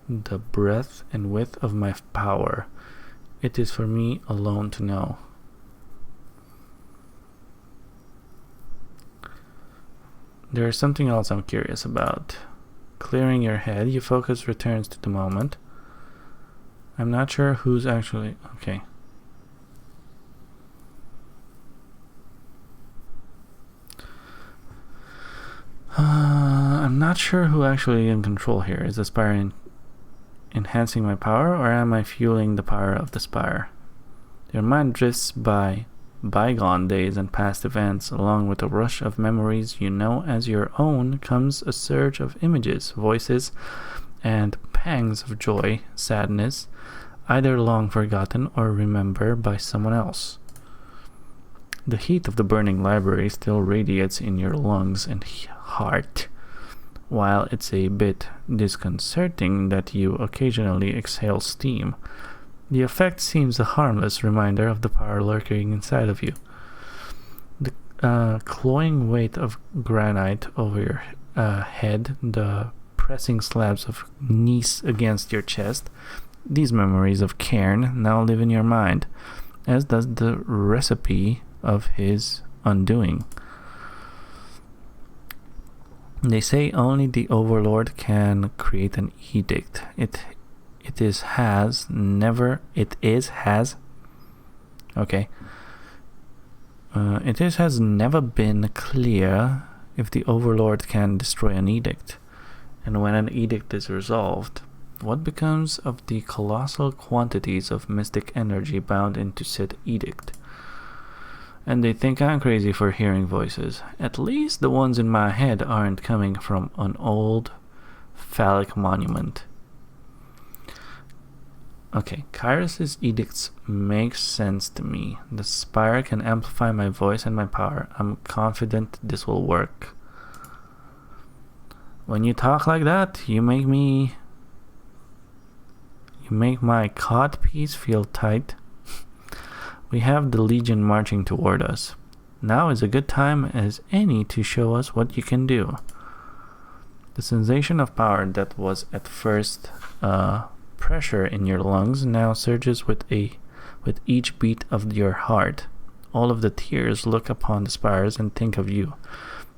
The breadth and width of my power, it is for me alone to know. There is something else I'm curious about. Clearing your head, your focus returns to the moment. I'm not sure who's actually... Okay. I'm not sure who actually in control here. Is the spire enhancing my power, or am I fueling the power of the spire? Your mind drifts by bygone days and past events. Along with a rush of memories you know as your own comes a surge of images, voices, and pangs of joy, sadness, either long forgotten or remembered by someone else. The heat of the burning library still radiates in your lungs and heart. While it's a bit disconcerting that you occasionally exhale steam, the effect seems a harmless reminder of the power lurking inside of you. The cloying weight of granite over your head, the pressing slabs of gneiss against your chest, these memories of Cairn now live in your mind, as does the recipe of his undoing. They say only the Overlord can create an edict. It has never been clear if the Overlord can destroy an edict. And when an edict is resolved, what becomes of the colossal quantities of mystic energy bound into said edict? And they think I'm crazy for hearing voices. At least the ones in my head aren't coming from an old phallic monument. Okay, Kairos' edicts make sense to me. The spire can amplify my voice and my power. I'm confident this will work. When you talk like that, you make my codpiece feel tight. We have the Legion marching toward us. Now is a good time as any to show us what you can do. The sensation of power that was at first pressure in your lungs now surges with each beat of your heart. All of the tiers look upon the spires and think of you.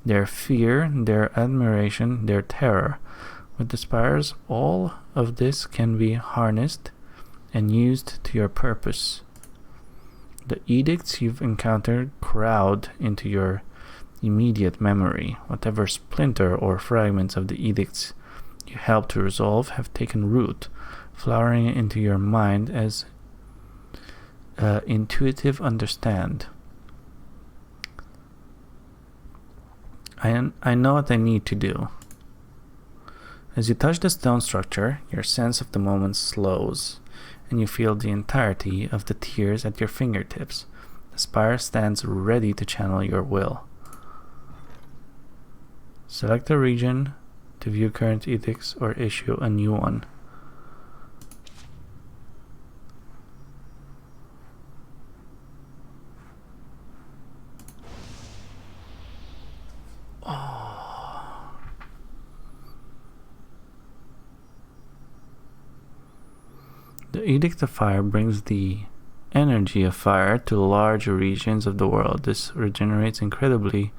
Their fear, their admiration, their terror. With the spires, all of this can be harnessed and used to your purpose. The edicts you've encountered crowd into your immediate memory. Whatever splinter or fragments of the edicts you helped to resolve have taken root, flowering into your mind as intuitive understand. I know what I need to do. As you touch the stone structure, your sense of the moment slows, and you feel the entirety of the tiers at your fingertips. The spire stands ready to channel your will. Select a region to view current edicts or issue a new one. The Edict of Fire brings the energy of fire to large regions of the world. This regenerates incredible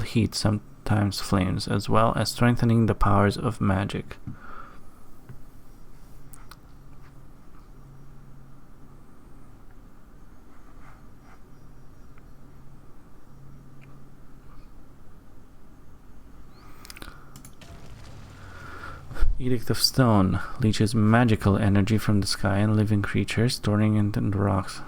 heat, sometimes flames, as well as strengthening the powers of magic. Edict of Stone leeches magical energy from the sky and living creatures, storing it in the rocks.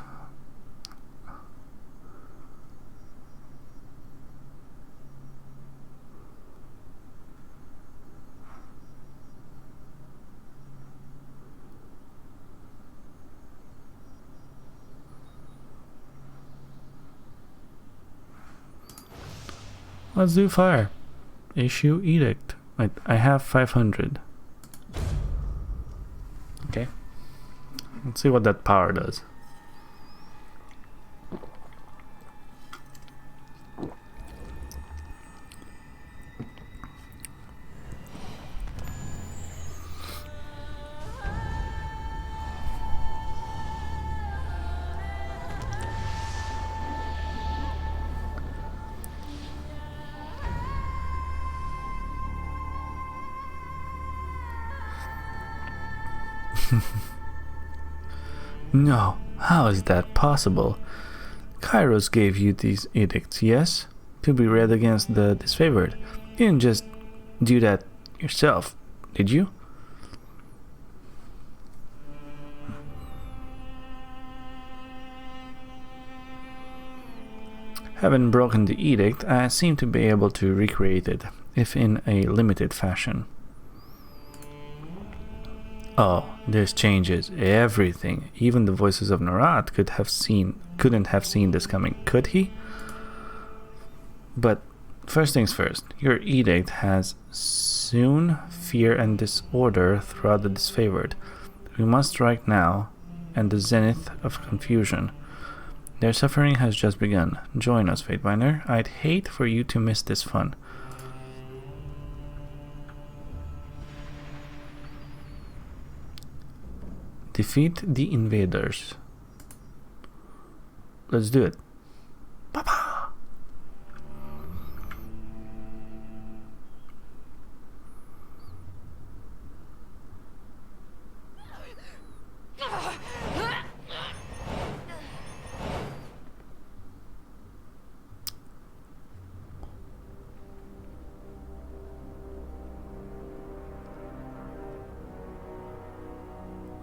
Let's do fire. Issue edict. I have 500. Okay. Let's see what that power does. No, how is that possible? Kairos gave you these edicts, yes? To be read against the disfavored. You didn't just do that yourself, did you? Having broken the edict, I seem to be able to recreate it, if in a limited fashion. Oh, this changes everything. Even the voices of Narat couldn't have seen this coming, could he? But first things first, your edict has soon fear and disorder throughout the disfavored. We must strike now, and the zenith of confusion. Their suffering has just begun. Join us, Fatebinder. I'd hate for you to miss this fun. Defeat the invaders. Let's do it. Papa!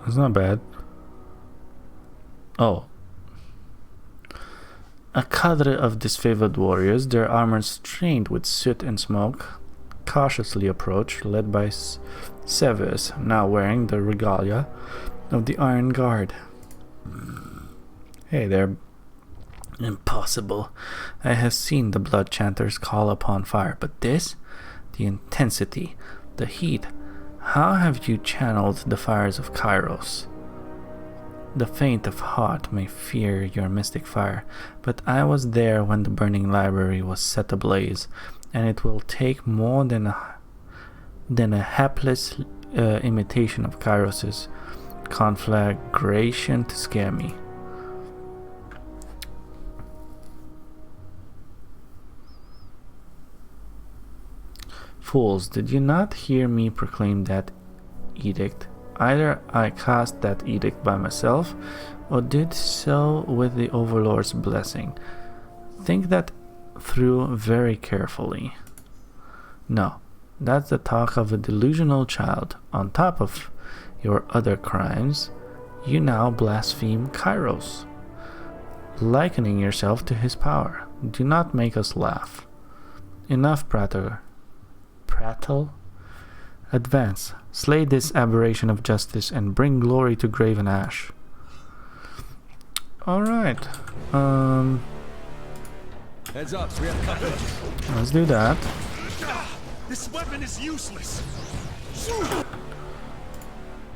That's not bad. Oh. A cadre of disfavored warriors, their armor stained with soot and smoke, cautiously approach, led by Severus, now wearing the regalia of the Iron Guard. Hey there. Impossible. I have seen the blood chanters call upon fire, but this? The intensity, the heat. How have you channeled the fires of Kairos? The faint of heart may fear your mystic fire, but I was there when the burning library was set ablaze, and it will take more than a hapless imitation of Kairos' conflagration to scare me. Fools, did you not hear me proclaim that edict? Either I cast that edict by myself, or did so with the Overlord's blessing. Think that through very carefully. No, that's the talk of a delusional child. On top of your other crimes, you now blaspheme Kairos, likening yourself to his power. Do not make us laugh. Enough prattle. Advance, slay this aberration of justice, and bring glory to Graven Ash. Alright. Heads up, we have company. Let's do that. This weapon is useless.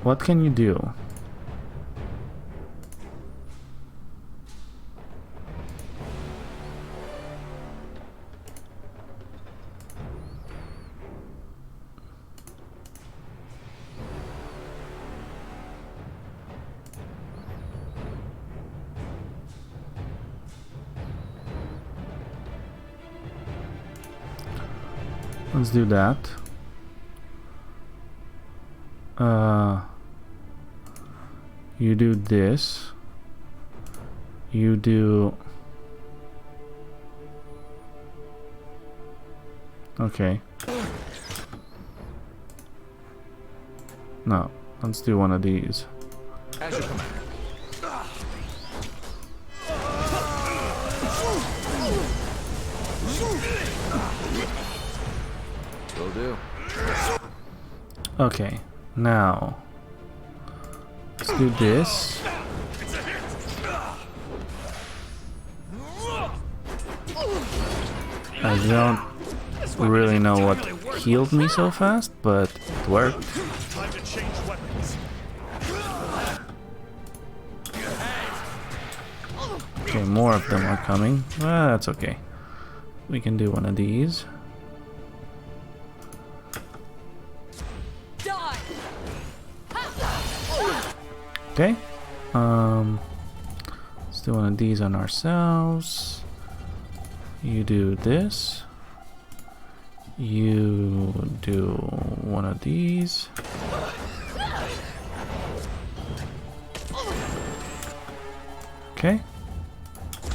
What can you do? Let's do that. You do this. You do... Okay. No, let's do one of these. As you command. Will do. Okay, now let's do this. I don't really know what healed me so fast, but it worked. Time to change weapons. Okay, more of them are coming. Well, that's okay. We can do one of these. Die. Okay. Let's do one of these on ourselves. You do this. You do one of these. Okay.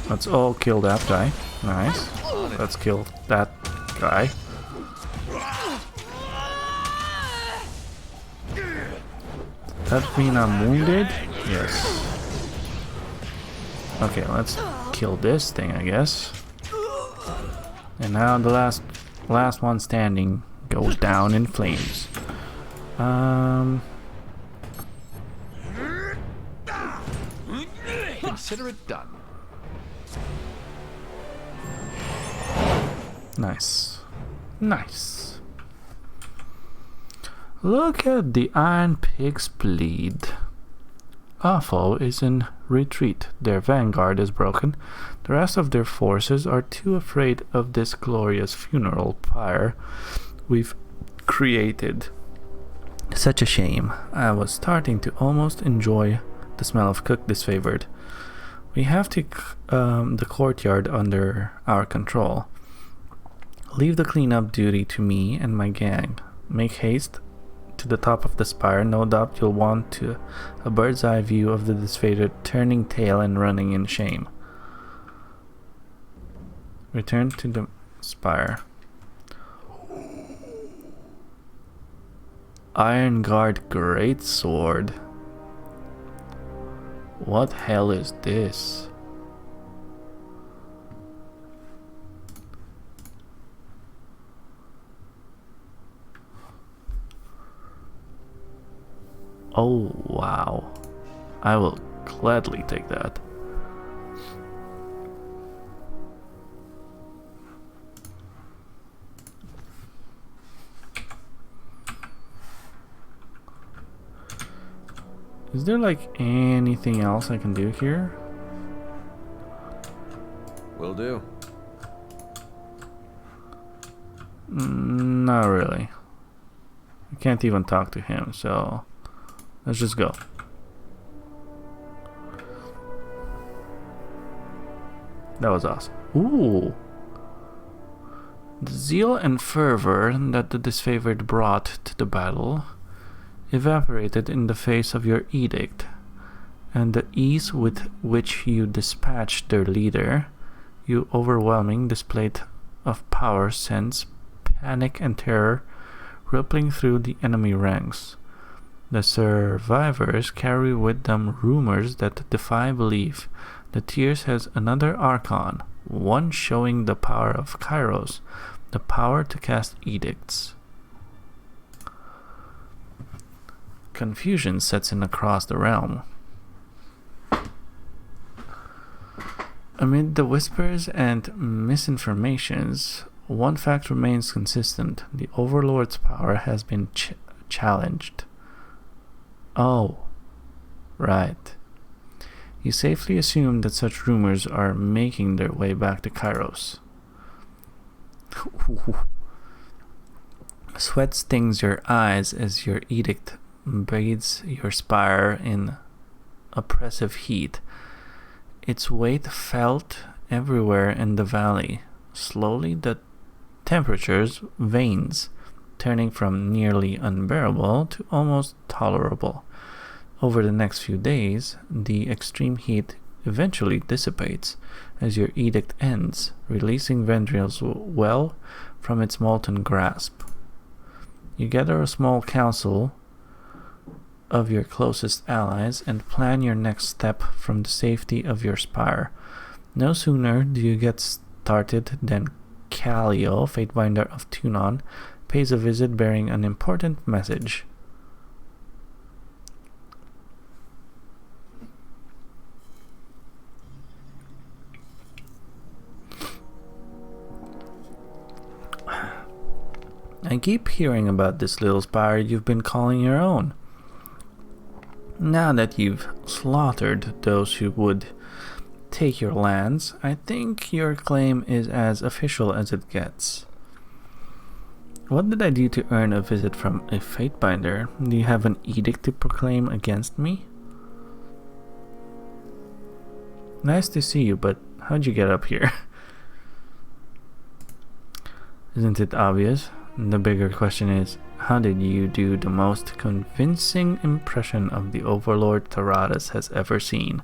Let's all kill that guy. Nice. Let's kill that guy. That mean I'm wounded? Yes. Okay, let's kill this thing, I guess. And now the last one standing goes down in flames. Consider it done. Nice. Nice. Look at the Iron Pigs bleed. Afo is in retreat. Their vanguard is broken. The rest of their forces are too afraid of this glorious funeral pyre we've created. Such a shame. I was starting to almost enjoy the smell of cooked disfavored. We have the courtyard under our control. Leave the cleanup duty to me and my gang. Make haste to the top of the spire. No doubt you'll want a bird's eye view of the disfavored turning tail and running in shame. Return to the spire. Iron Guard Great Sword. What hell is this? Oh wow. I will gladly take that. Is there like anything else I can do here? Will do. Not really. I can't even talk to him, so let's just go. That was awesome. Ooh! The zeal and fervor that the disfavored brought to the battle evaporated in the face of your edict, and the ease with which you dispatched their leader, your overwhelming display of power sends panic and terror rippling through the enemy ranks. The survivors carry with them rumors that defy belief. The Tears has another archon, one showing the power of Kairos, the power to cast edicts. Confusion sets in across the realm. Amid the whispers and misinformations, one fact remains consistent. The Overlord's power has been challenged. Oh, right. You safely assume that such rumors are making their way back to Kairos. Sweat stings your eyes as your edict bathes your spire in oppressive heat. Its weight felt everywhere in the valley. Slowly the temperatures wanes, turning from nearly unbearable to almost tolerable. Over the next few days, the extreme heat eventually dissipates as your edict ends, releasing Vendriel's well from its molten grasp. You gather a small council of your closest allies and plan your next step from the safety of your spire. No sooner do you get started than Callio, Fatebinder of Tunon, pays a visit bearing an important message. I keep hearing about this little spire you've been calling your own. Now that you've slaughtered those who would take your lands, I think your claim is as official as it gets. What did I do to earn a visit from a Fatebinder? Do you have an edict to proclaim against me? Nice to see you, but how'd you get up here? Isn't it obvious? The bigger question is, how did you do the most convincing impression of the Overlord Taradas has ever seen?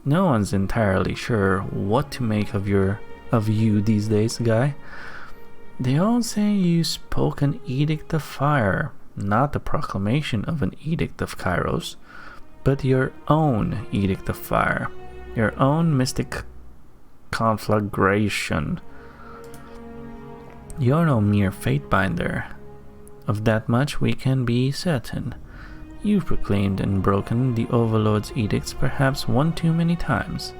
No one's entirely sure what to make of you these days, guy. They all say you spoke an edict of fire, not the proclamation of an edict of Kairos, but your own edict of fire, your own mystic conflagration. You're no mere Fatebinder. Of that much we can be certain. You've proclaimed and broken the Overlord's edicts perhaps one too many times.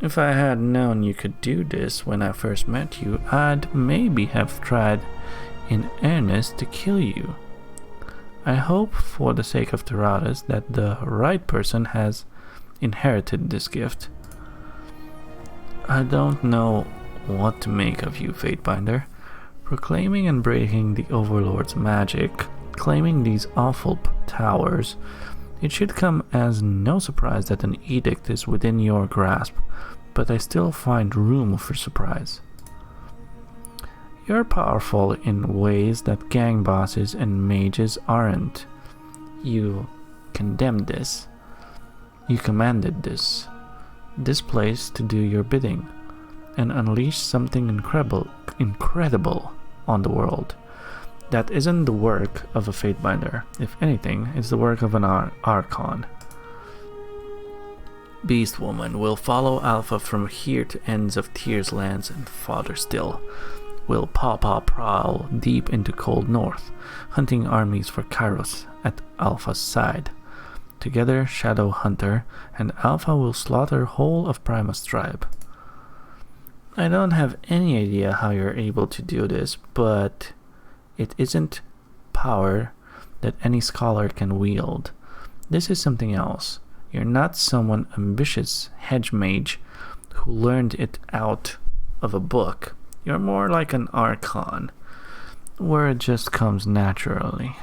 If I had known you could do this when I first met you, I'd maybe have tried in earnest to kill you. I hope, for the sake of Taradas, that the right person has inherited this gift. I don't know what to make of you, Fatebinder. Proclaiming and breaking the Overlord's magic, claiming these awful towers, it should come as no surprise that an edict is within your grasp, but I still find room for surprise. You're powerful in ways that gang bosses and mages aren't. You condemned this. You commanded this place to do your bidding, and unleash something incredible on the world. That isn't the work of a Fatebinder. If anything, it's the work of an Archon. Beastwoman will follow Alpha from here to ends of Tyr's lands and farther still. Will Pawpaw prowl deep into cold north, hunting armies for Kairos at Alpha's side. Together, Shadow Hunter and Alpha will slaughter whole of Primus tribe. I don't have any idea how you're able to do this, but it isn't power that any scholar can wield. This is something else. You're not someone ambitious hedge mage who learned it out of a book. You're more like an Archon, where it just comes naturally.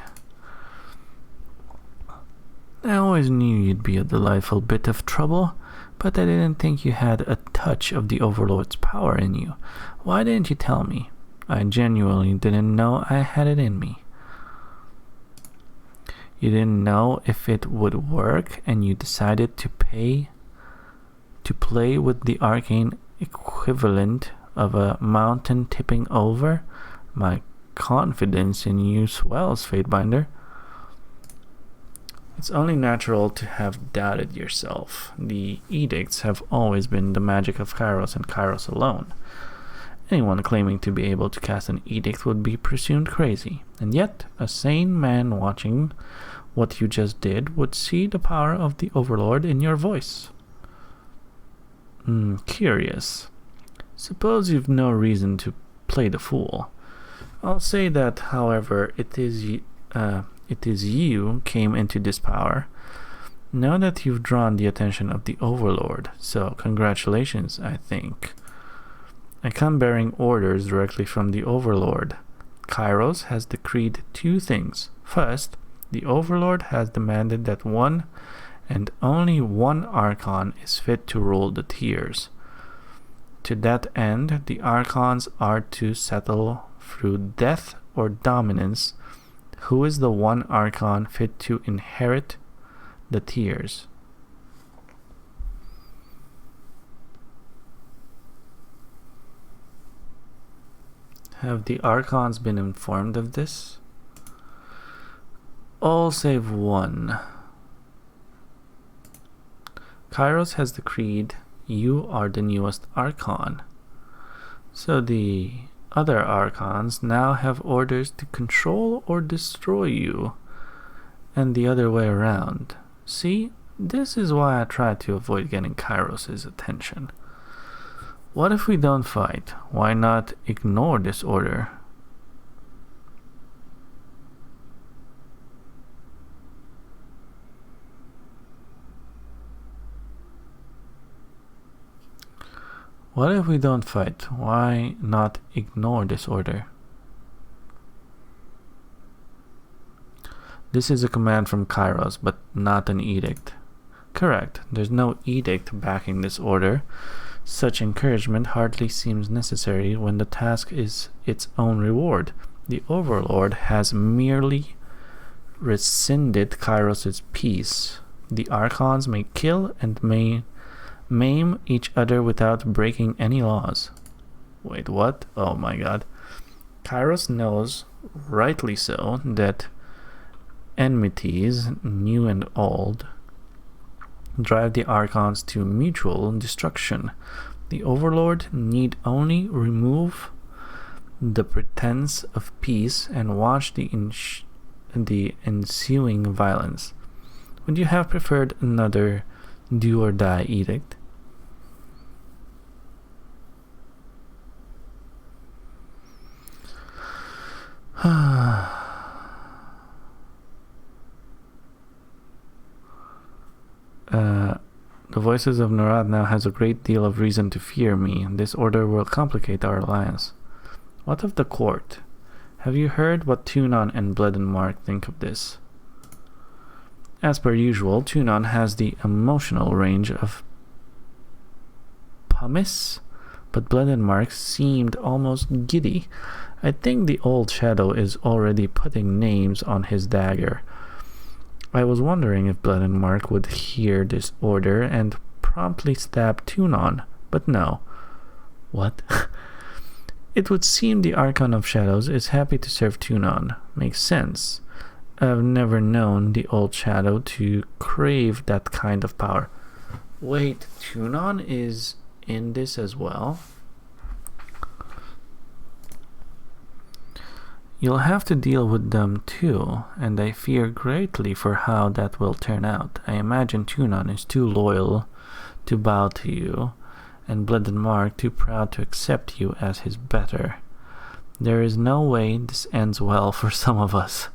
I always knew you'd be a delightful bit of trouble, but I didn't think you had a touch of the Overlord's power in you. Why didn't you tell me? I genuinely didn't know I had it in me. You didn't know if it would work, and you decided to play with the arcane equivalent of a mountain tipping over? My confidence in you swells, Fatebinder. It's only natural to have doubted yourself. The edicts have always been the magic of Kairos and Kairos alone. Anyone claiming to be able to cast an edict would be presumed crazy, and yet a sane man watching what you just did would see the power of the Overlord in your voice. Curious. Suppose you've no reason to play the fool. I'll say that, however, it is you came into this power. Know that you've drawn the attention of the Overlord, so congratulations, I think. I come bearing orders directly from the Overlord. Kairos has decreed two things. First, the Overlord has demanded that one and only one Archon is fit to rule the Tiers. To that end, the Archons are to settle through death or dominance who is the one Archon fit to inherit the Tiers. Have the Archons been informed of this? All save one. Kairos has decreed you are the newest Archon. So the other Archons now have orders to control or destroy you, and the other way around. See, this is why I try to avoid getting Kairos' attention. What if we don't fight? Why not ignore this order? What if we don't fight? Why not ignore this order? This is a command from Kairos, but not an edict. Correct, there's no edict backing this order. Such encouragement hardly seems necessary when the task is its own reward. The Overlord has merely rescinded Kairos' peace. The Archons may kill and may maim each other without breaking any laws. Wait, what? Oh my god. Kairos knows, rightly so, that enmities, new and old, drive the Archons to mutual destruction. The Overlord need only remove the pretense of peace and watch the ensuing violence. Would you have preferred another do or die edict? The voices of Narad now has a great deal of reason to fear me. This order will complicate our alliance. What of the court? Have you heard what Tunon and Blood and Mark think of this? As per usual, Tunon has the emotional range of pumice, but Blood and Mark seemed almost giddy. I think the old shadow is already putting names on his dagger. I was wondering if Blood and Mark would hear this order and promptly stab Tunon, but no. What? It would seem the Archon of Shadows is happy to serve Tunon. Makes sense. I've never known the old shadow to crave that kind of power. Wait, Tunon is in this as well? You'll have to deal with them too, and I fear greatly for how that will turn out. I imagine Tunon is too loyal to bow to you, and Blood and Mark too proud to accept you as his better. There is no way this ends well for some of us.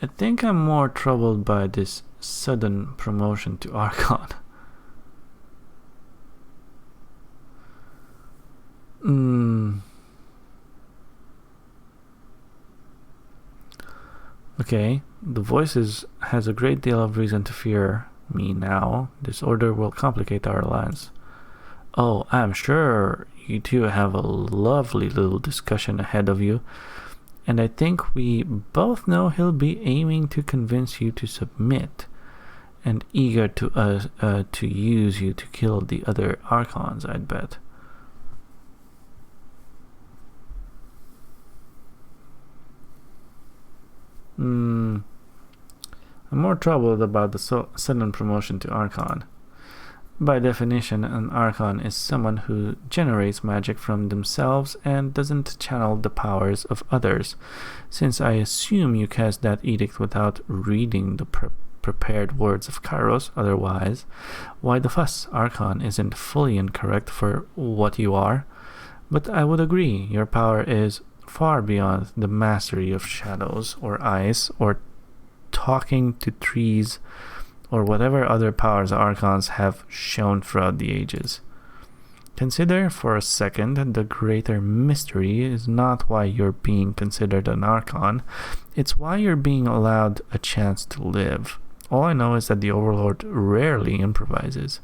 I think I'm more troubled by this sudden promotion to Archon. Okay, the voices has a great deal of reason to fear me now. This order will complicate our alliance. Oh, I'm sure you two have a lovely little discussion ahead of you, and I think we both know he'll be aiming to convince you to submit, and eager to use you to kill the other Archons, I'd bet. I'm more troubled about the sudden promotion to Archon. By definition, an Archon is someone who generates magic from themselves and doesn't channel the powers of others. Since I assume you cast that edict without reading the prepared words of Kairos, otherwise, why the fuss? Archon isn't fully incorrect for what you are, but I would agree your power is far beyond the mastery of shadows or ice or talking to trees or whatever other powers Archons have shown throughout the ages. Consider for a second the greater mystery is not why you're being considered an Archon, it's why you're being allowed a chance to live. All I know is that the Overlord rarely improvises.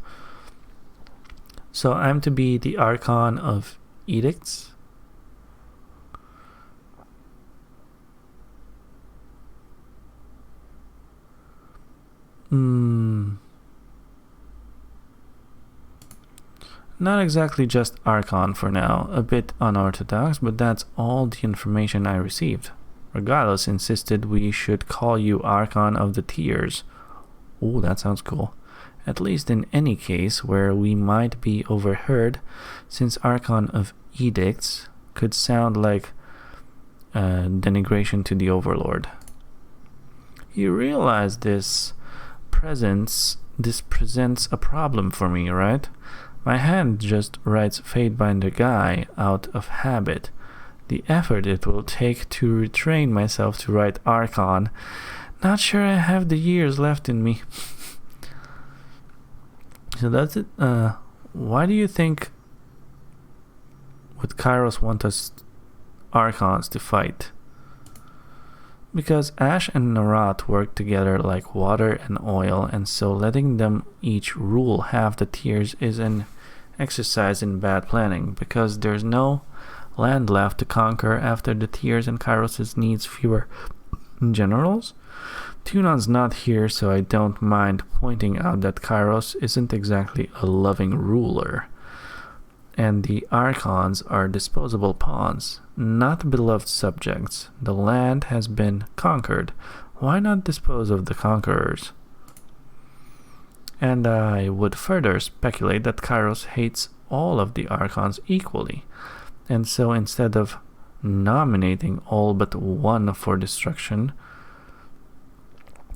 So I'm to be the Archon of edicts? Not exactly just Archon for now, a bit unorthodox, but that's all the information I received. Regalos insisted we should call you Archon of the Tears. Ooh, that sounds cool. At least in any case where we might be overheard, since Archon of Edicts could sound like denigration to the Overlord. You realize this presents a problem for me, right? My hand just writes Fatebinder Guy out of habit. The effort it will take to retrain myself to write Archon, not sure I have the years left in me. So that's it. Why do you think would Kairos want us Archons to fight? Because Ash and Narat work together like water and oil, and so letting them each rule half the tiers is an exercise in bad planning, because there's no land left to conquer after the tiers, and Kairos needs fewer generals. Tunon's not here, so I don't mind pointing out that Kairos isn't exactly a loving ruler, and the Archons are disposable pawns, not beloved subjects. The land has been conquered. Why not dispose of the conquerors? And I would further speculate that Kairos hates all of the Archons equally, and so instead of nominating all but one for destruction,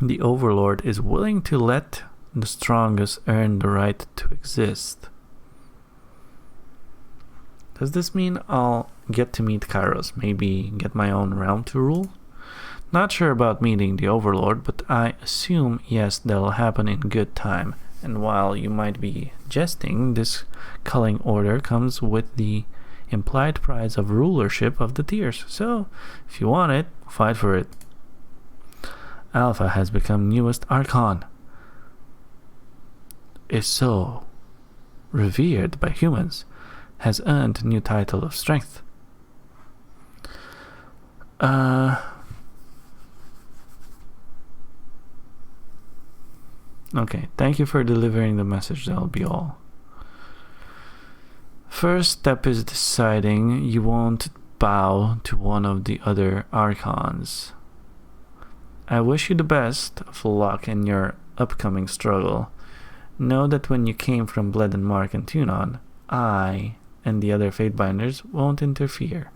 the Overlord is willing to let the strongest earn the right to exist. Does this mean I'll get to meet Kairos, maybe get my own realm to rule? Not sure about meeting the Overlord, but I assume yes, that'll happen in good time. And while you might be jesting, this culling order comes with the implied prize of rulership of the tiers. So, if you want it, fight for it. Alpha has become newest Archon. Is so revered by humans. Has earned new title of strength. Okay, thank you for delivering the message, that'll be all. First step is deciding you won't bow to one of the other Archons. I wish you the best of luck in your upcoming struggle. Know that when you came from Bled and Mark and Tunon, I and the other Fatebinders won't interfere.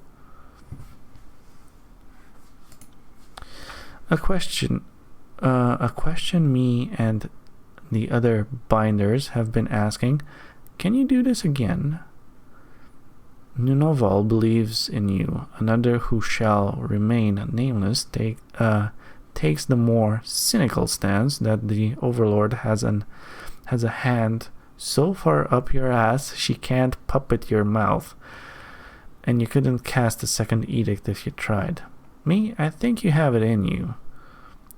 A question me and the other binders have been asking, can you do this again? Nunoval believes in you. Another who shall remain nameless takes the more cynical stance that the Overlord has a hand so far up your ass she can't puppet your mouth, and you couldn't cast a second edict if you tried. Me, I think you have it in you.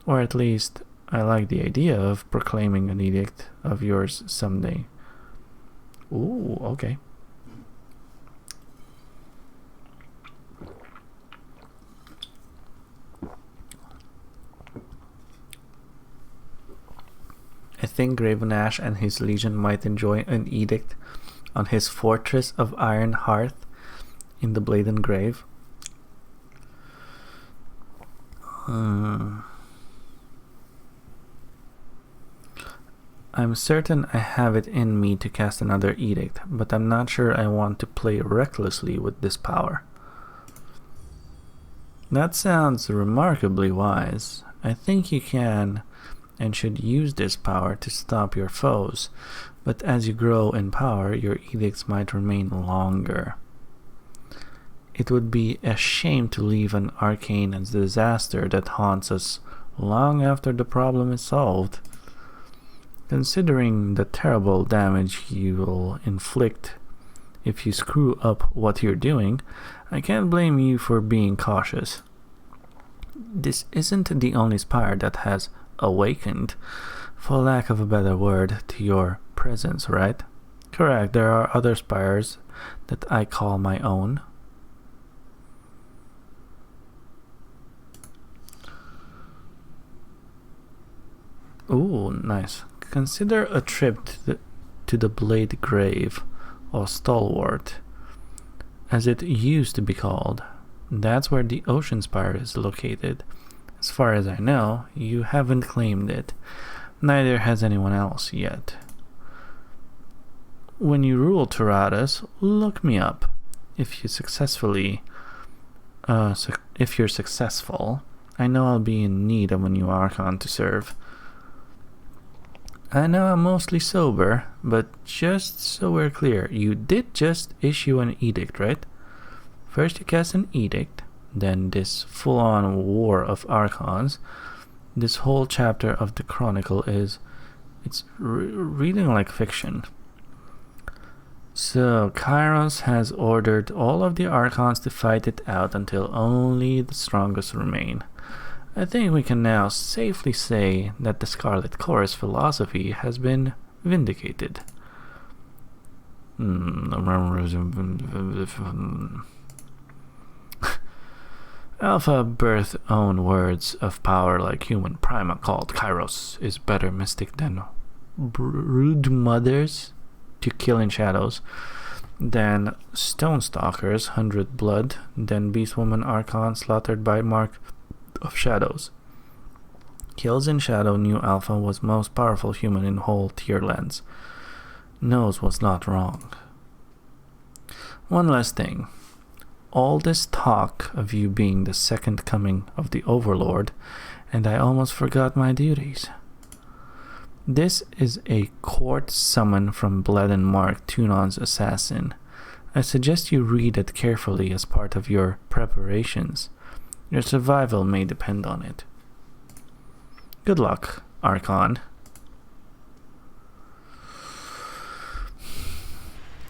Or at least, I like the idea of proclaiming an edict of yours someday. Ooh, okay. I think Graven Ash and his legion might enjoy an edict on his fortress of Iron Hearth in the Bladen Grave. I'm certain I have it in me to cast another edict, but I'm not sure I want to play recklessly with this power. That sounds remarkably wise. I think you can and should use this power to stop your foes, but as you grow in power, your edicts might remain longer. It would be a shame to leave an arcane disaster that haunts us long after the problem is solved. Considering the terrible damage you will inflict if you screw up what you're doing, I can't blame you for being cautious. This isn't the only spire that has awakened, for lack of a better word, to your presence, right? Correct, there are other spires that I call my own. Ooh, nice. Consider a trip to the Blade Grave. or Stalwart, as it used to be called. That's where the Ocean Spire is located. As far as I know, you haven't claimed it. Neither has anyone else yet. When you rule Tyranny, look me up. If you're successful, I know I'll be in need of a new Archon to serve. I know I'm mostly sober, but just so we're clear, you did just issue an edict, right? First you cast an edict, then this full-on war of Archons. This whole chapter of the Chronicle it's reading like fiction. So, Kairos has ordered all of the Archons to fight it out until only the strongest remain. I think we can now safely say that the Scarlet Chorus philosophy has been vindicated. Alpha birth own words of power like human prima called Kairos is better mystic than brood mothers to kill in shadows, than Stone Stalkers 100 blood, than Beastwoman Archon slaughtered by Mark of Shadows. Kills in Shadow knew Alpha was most powerful human in whole Tierlands. Knows was not wrong. One last thing. All this talk of you being the second coming of the Overlord, and I almost forgot my duties. This is a court summon from Blood and Mark, Tunon's assassin. I suggest you read it carefully as part of your preparations. Your survival may depend on it. Good luck, Archon.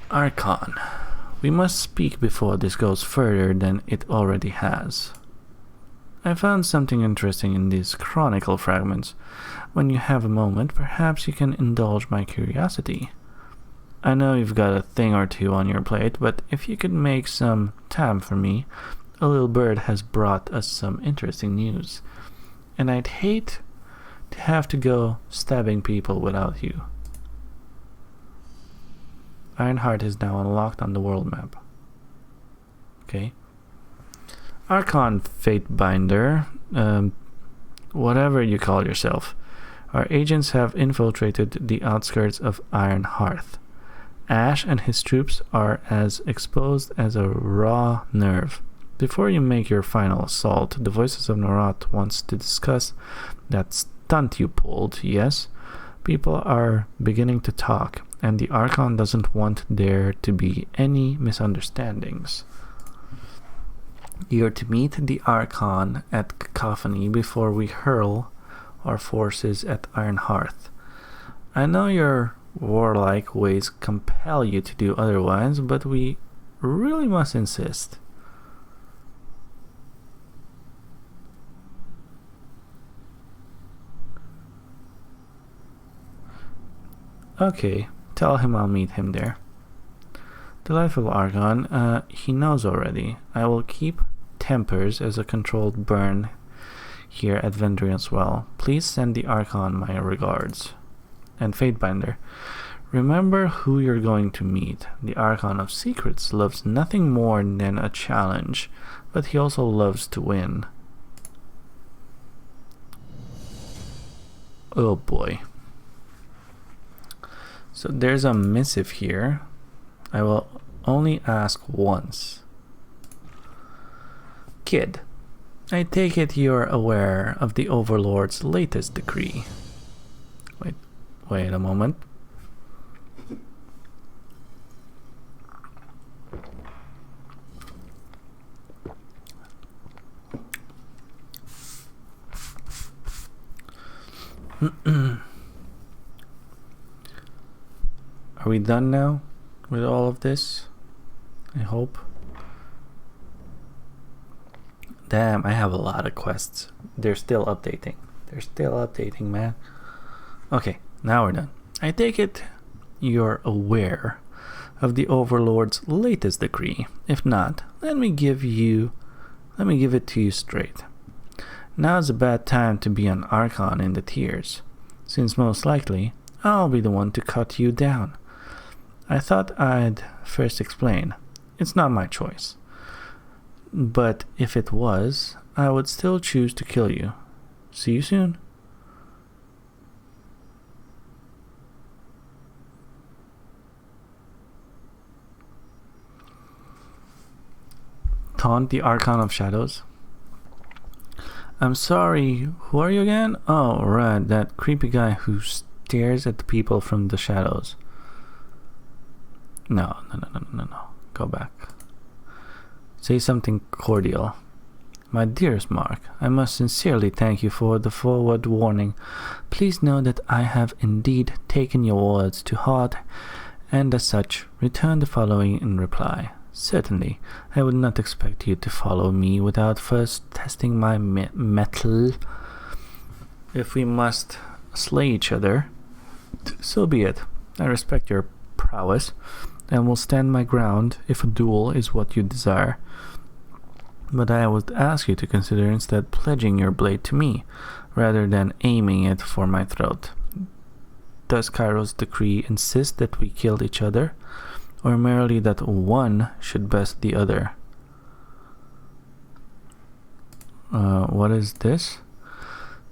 Archon. We must speak before this goes further than it already has. I found something interesting in these chronicle fragments. When you have a moment, perhaps you can indulge my curiosity. I know you've got a thing or two on your plate, but if you could make some time for me, a little bird has brought us some interesting news, and I'd hate to have to go stabbing people without you. Ironheart is now unlocked on the world map. Okay. Archon Fatebinder, whatever you call yourself, our agents have infiltrated the outskirts of Ironhearth. Ash and his troops are as exposed as a raw nerve. Before you make your final assault, the Voices of Norat wants to discuss that stunt you pulled, yes? People are beginning to talk, and the Archon doesn't want there to be any misunderstandings. You're to meet the Archon at Cacophony before we hurl our forces at Ironhearth. I know your warlike ways compel you to do otherwise, but we really must insist. Okay, tell him I'll meet him there. Delightful Archon, he knows already. I will keep tempers as a controlled burn here at Vendrian's Well. Please send the Archon my regards. And Fatebinder, remember who you're going to meet. The Archon of Secrets loves nothing more than a challenge, but he also loves to win. Oh boy. So there's a missive here. I will only ask once. Kid, I take it you're aware of the Overlord's latest decree. Wait a moment. Are we done now with all of this? I hope. Damn, I have a lot of quests. They're still updating. Man. Okay, now we're done. I take it you're aware of the Overlord's latest decree. If not, let me give it to you straight. Now's a bad time to be an Archon in the tiers, since most likely I'll be the one to cut you down. I thought I'd first explain. It's not my choice. But if it was, I would still choose to kill you. See you soon. Taunt the Archon of Shadows. I'm sorry, who are you again? Oh, right, that creepy guy who stares at the people from the shadows. No. Go back. Say something cordial. My dearest Mark, I must sincerely thank you for the forward warning. Please know that I have indeed taken your words to heart, and as such, return the following in reply. Certainly, I would not expect you to follow me without first testing my mettle. If we must slay each other, so be it. I respect your prowess, and will stand my ground if a duel is what you desire. But I would ask you to consider instead pledging your blade to me, rather than aiming it for my throat. Does Cairo's decree insist that we kill each other, or merely that one should best the other? What is this?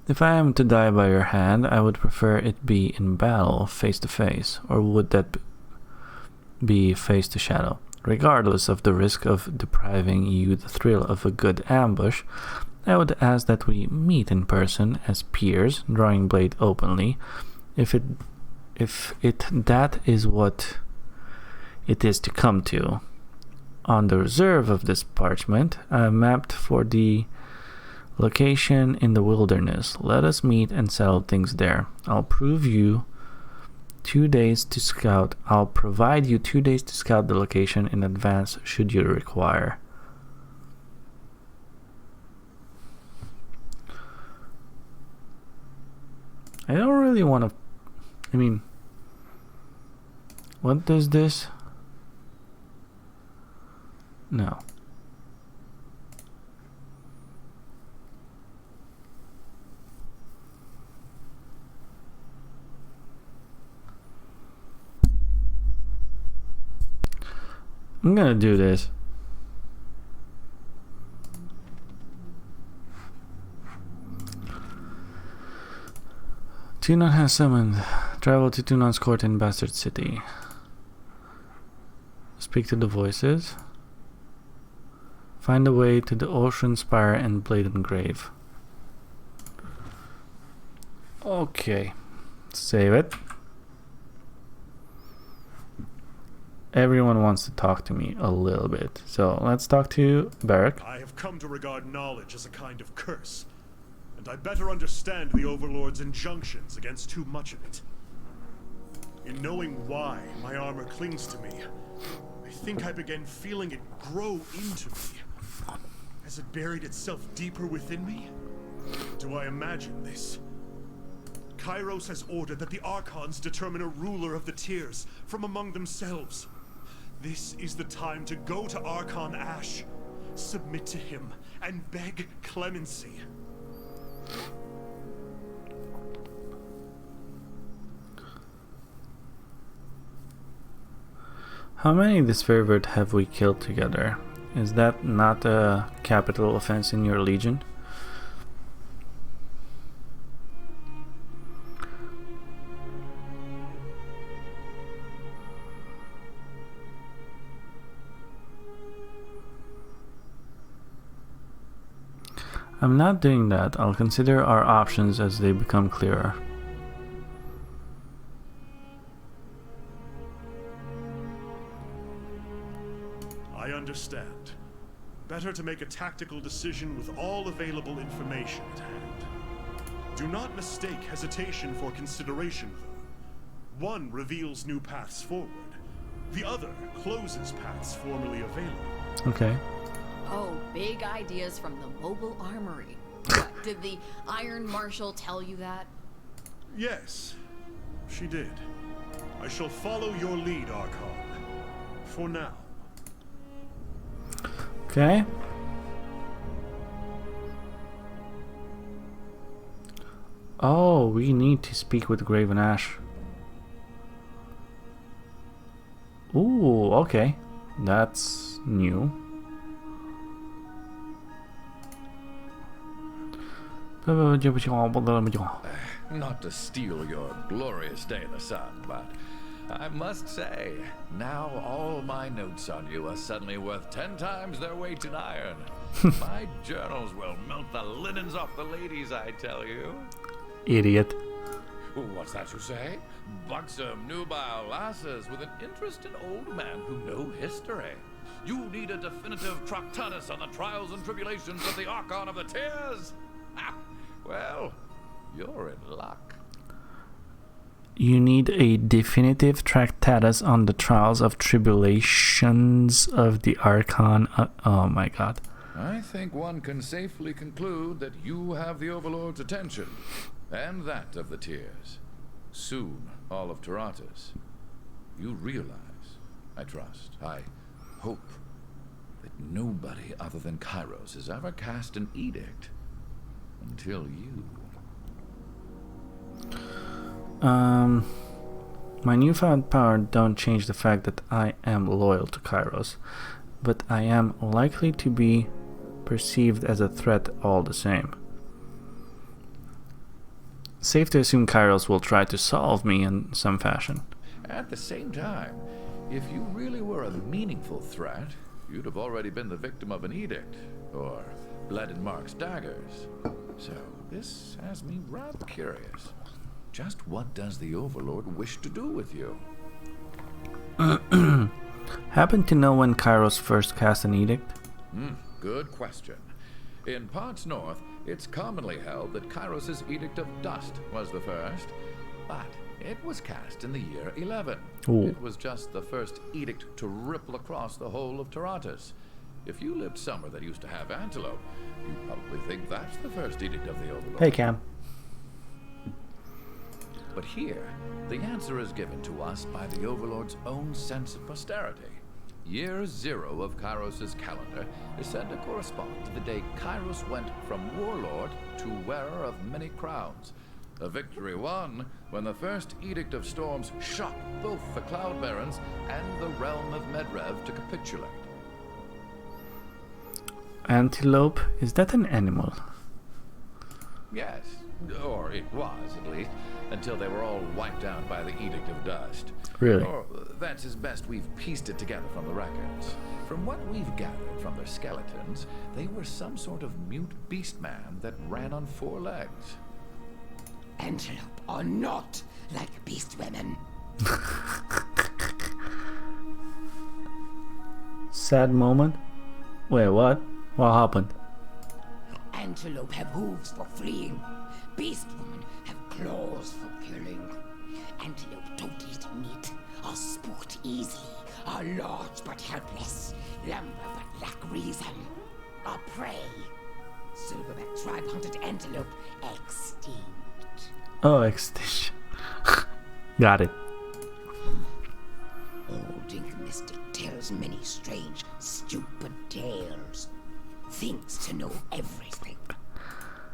If I am to die by your hand, I would prefer it be in battle, face to face, or would that be face to shadow? Regardless of the risk of depriving you the thrill of a good ambush, I would ask that we meet in person as peers, drawing blade openly, if that is what it is to come to. On the reserve of this parchment, I mapped for the location in the wilderness. Let us meet and settle things there. I'll provide you 2 days to scout the location in advance should you require. I don't really want to... I mean... What does this... No. I'm gonna do this. Tunon has summoned. Travel to Tunon's court in Bastard City. Speak to the voices. Find a way to the Ocean Spire and Bladen Grave. Okay. Save it. Everyone wants to talk to me a little bit. So let's talk to Barak. I have come to regard knowledge as a kind of curse, and I better understand the Overlord's injunctions against too much of it. In knowing why my armor clings to me, I think I began feeling it grow into me. Has it buried itself deeper within me? Do I imagine this? Kairos has ordered that the Archons determine a ruler of the tiers from among themselves. This is the time to go to Archon Ash, submit to him, and beg clemency. How many Disfavored have we killed together? Is that not a capital offense in your legion? I'm not doing that. I'll consider our options as they become clearer. I understand. Better to make a tactical decision with all available information at hand. Do not mistake hesitation for consideration, though. One reveals new paths forward. The other closes paths formerly available. Okay. Oh, big ideas from the mobile armory. What, did the Iron Marshal tell you that? Yes, she did. I shall follow your lead, Archon. For now. Okay. Oh, we need to speak with Graven Ash. Oh, okay. That's new. Not to steal your glorious day in the sun, but I must say, now all my notes on you are suddenly worth 10 times their weight in iron. My journals will melt the linens off the ladies, I tell you. Idiot. What's that you say? Buxom, nubile lasses with an interest in old men who know history. You need a definitive tractatus on the trials and tribulations of the Archon of the Tears. Ha! Well, you're in luck. You need a definitive tractatus on the trials of tribulations of the Archon. Oh my god. I think one can safely conclude that you have the Overlord's attention, and that of the Tears. Soon, all of Taratus. You realize, I trust, I hope, that nobody other than Kairos has ever cast an edict until you. My newfound power don't change the fact that I am loyal to Kairos, but I am likely to be perceived as a threat all the same. Safe to assume Kairos will try to solve me in some fashion. At the same time, if you really were a meaningful threat, you'd have already been the victim of an edict, or bled in Mark's daggers. So this has me rather curious. Just what does the Overlord wish to do with you? Happen to know when Kairos first cast an edict? Good question. In parts north, it's commonly held that Kairos' Edict of Dust was the first, but it was cast in the year 11. Ooh. It was just the first edict to ripple across the whole of Taratus. If you lived somewhere that used to have antelope, you probably think that's the first edict of the Overlord. Hey, Cam. But here, the answer is given to us by the Overlord's own sense of posterity. Year 0 of Kairos' calendar is said to correspond to the day Kairos went from warlord to wearer of many crowns. A victory won when the first Edict of Storms shocked both the Cloud Barons and the realm of Medrev to capitulate. Antelope? Is that an animal? Yes, or it was at least, until they were all wiped out by the Edict of Dust. Really? Or that's as best we've pieced it together from the records. From what we've gathered from their skeletons, they were some sort of mute beast man that ran on 4 legs. Antelope are not like beast women. Sad moment? Wait, what? What happened? Antelope have hooves for fleeing. Beast women have claws for killing. Antelope don't eat meat, are spooked easily, are large but helpless, lumber but lack reason, are prey. Silverback tribe hunted antelope extinct. Oh, extinction. Got it. Old Ink Mystic tells many strange, stupid tales. Thinks to know everything.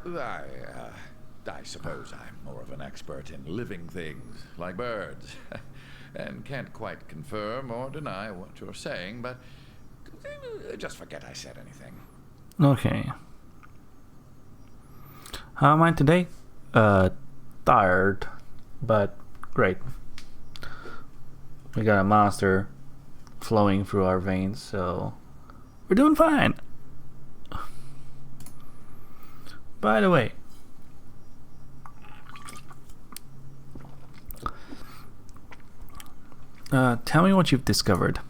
I suppose I'm more of an expert in living things, like birds, and can't quite confirm or deny what you're saying, but just forget I said anything. Okay. How am I today? Tired, but great. We got a monster flowing through our veins, so we're doing fine. By the way, tell me what you've discovered.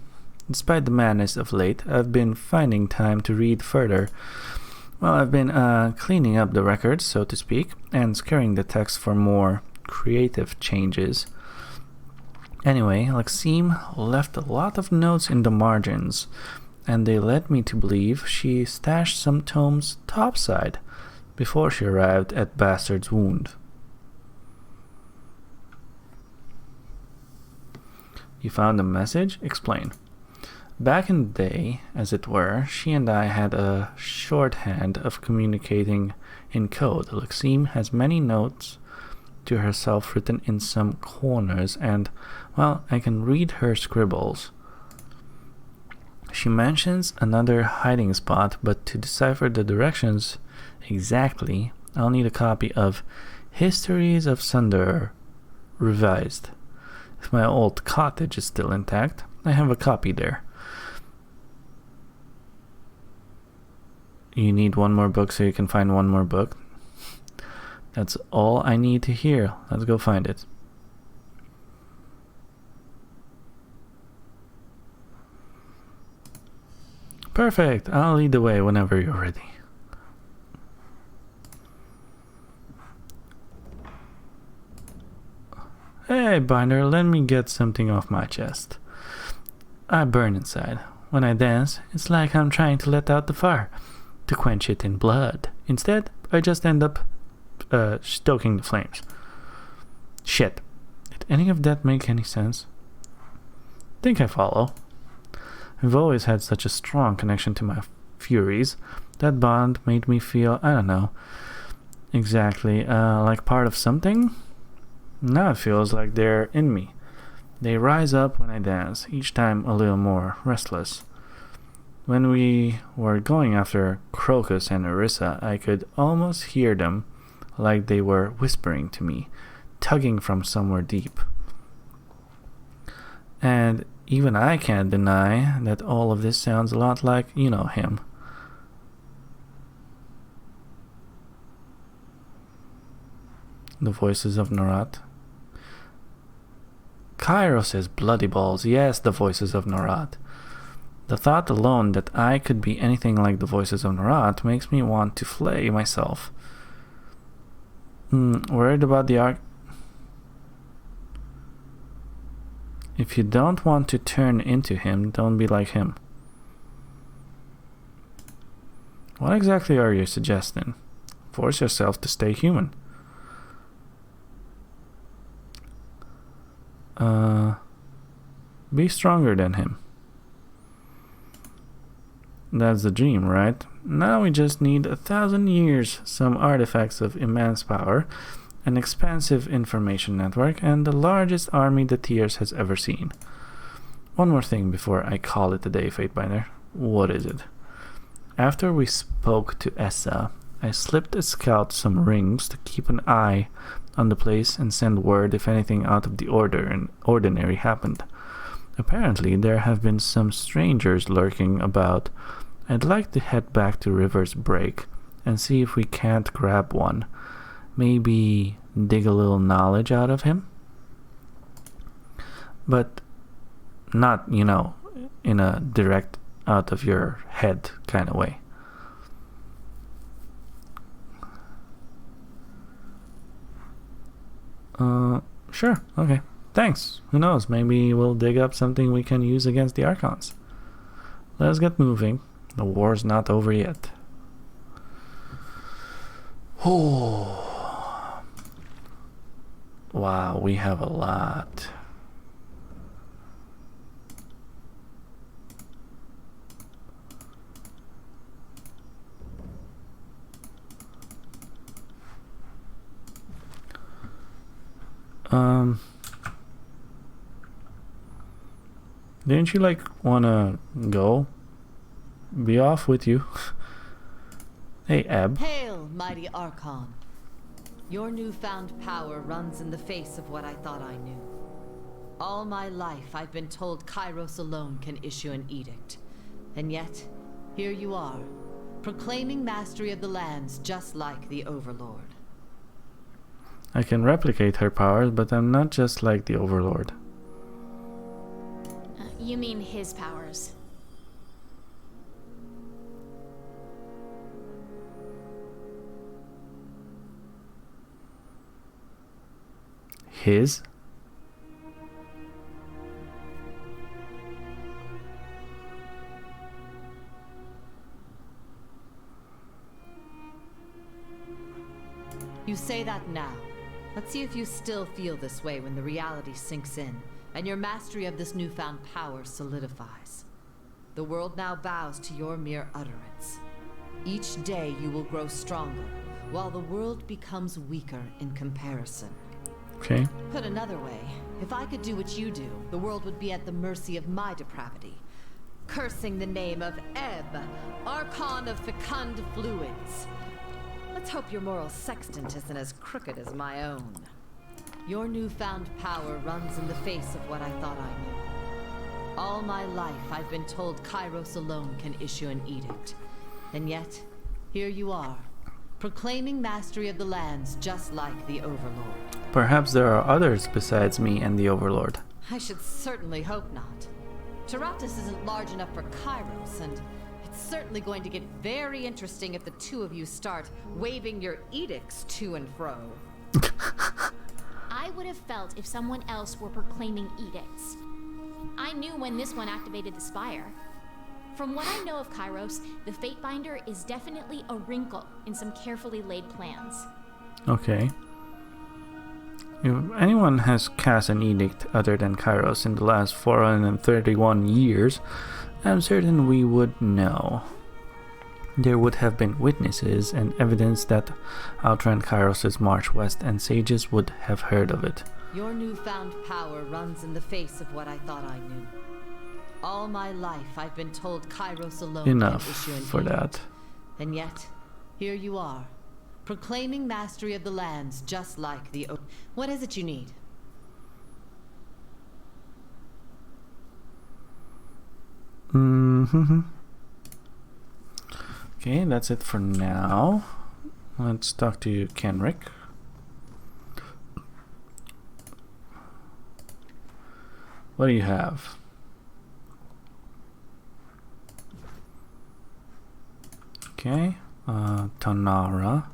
Despite the madness of late, I've been finding time to read further. Well, I've been cleaning up the records, so to speak, and scouring the text for more creative changes. Anyway, Laksim left a lot of notes in the margins, and they led me to believe she stashed some tomes topside before she arrived at Bastard's Wound. You found the message? Explain. Back in the day, as it were, she and I had a shorthand of communicating in code. Laksim has many notes to herself written in some corners, and, well, I can read her scribbles. She mentions another hiding spot, but to decipher the directions exactly, I'll need a copy of Histories of Sunder revised. If my old cottage is still intact, I have a copy there. You need one more book so you can find one more book? That's all I need to hear. Let's go find it. Perfect. I'll lead the way whenever you're ready. Hey, Binder, let me get something off my chest. I burn inside. When I dance, it's like I'm trying to let out the fire, to quench it in blood. Instead, I just end up stoking the flames. Shit. Did any of that make any sense? Think I follow. I've always had such a strong connection to my furies. That bond made me feel, I don't know, exactly, like part of something? Now it feels like they're in me. They rise up when I dance, each time a little more restless. When we were going after Crocus and Orissa, I could almost hear them, like they were whispering to me, tugging from somewhere deep. And even I can't deny that all of this sounds a lot like, you know, him. The voices of Norat. Cairo says bloody balls. Yes, the voices of Norat. The thought alone that I could be anything like the voices of Norat makes me want to flay myself. Worried about the arc? If you don't want to turn into him, don't be like him. What exactly are you suggesting? Force yourself to stay human. Be stronger than him. That's the dream, right? Now we just need 1,000 years, some artifacts of immense power, an expansive information network, and the largest army the Tears has ever seen. One more thing before I call it a day, Fatebinder. What is it? After we spoke to Essa, I slipped a scout some rings to keep an eye on the place and send word if anything out of the ordinary happened. Apparently, there have been some strangers lurking about. I'd like to head back to River's Break and see if we can't grab one. Maybe dig a little knowledge out of him? But not, you know, in a direct out of your head kind of way. Sure, okay. Thanks. Who knows, maybe we'll dig up something we can use against the Archons. Let's get moving. The war's not over yet. Oh. Wow, we have a lot. Didn't you wanna go? Be off with you. Hey, Ebb. Hail, mighty Archon. Your newfound power runs in the face of what I thought I knew. All my life I've been told Kairos alone can issue an edict. And yet, here you are, proclaiming mastery of the lands just like the Overlord. I can replicate her powers, but I'm not just like the Overlord. You mean his powers? His? You say that now. Let's see if you still feel this way when the reality sinks in, and your mastery of this newfound power solidifies. The world now bows to your mere utterance. Each day you will grow stronger, while the world becomes weaker in comparison. Okay. Put another way, if I could do what you do, the world would be at the mercy of my depravity. cursing the name of Ebb, Archon of Fecund Fluids. Let's hope your moral sextant isn't as crooked as my own. Your newfound power runs in the face of what I thought I knew. All my life, I've been told Kairos alone can issue an edict. And yet, here you are, proclaiming mastery of the lands just like the Overlord. Perhaps there are others besides me and the Overlord. I should certainly hope not. Taratus isn't large enough for Kairos, and it's certainly going to get very interesting if the two of you start waving your edicts to and fro. I would have felt if someone else were proclaiming edicts. I knew when this one activated the spire. From what I know of Kairos, the Fatebinder is definitely a wrinkle in some carefully laid plans. Okay. If anyone has cast an edict other than Kairos in the last 431 years, I'm certain we would know. There would have been witnesses and evidence that outran Kairos' march west, and sages would have heard of it. Your newfound power runs in the face of what I thought I knew. All my life, I've been told Kairos alone Enough can issue an for edict. that. And yet, here you are, proclaiming mastery of the lands just like the... What is it you need? Okay, that's it for now. Let's talk to Kenrick. What do you have? Okay, Tanara.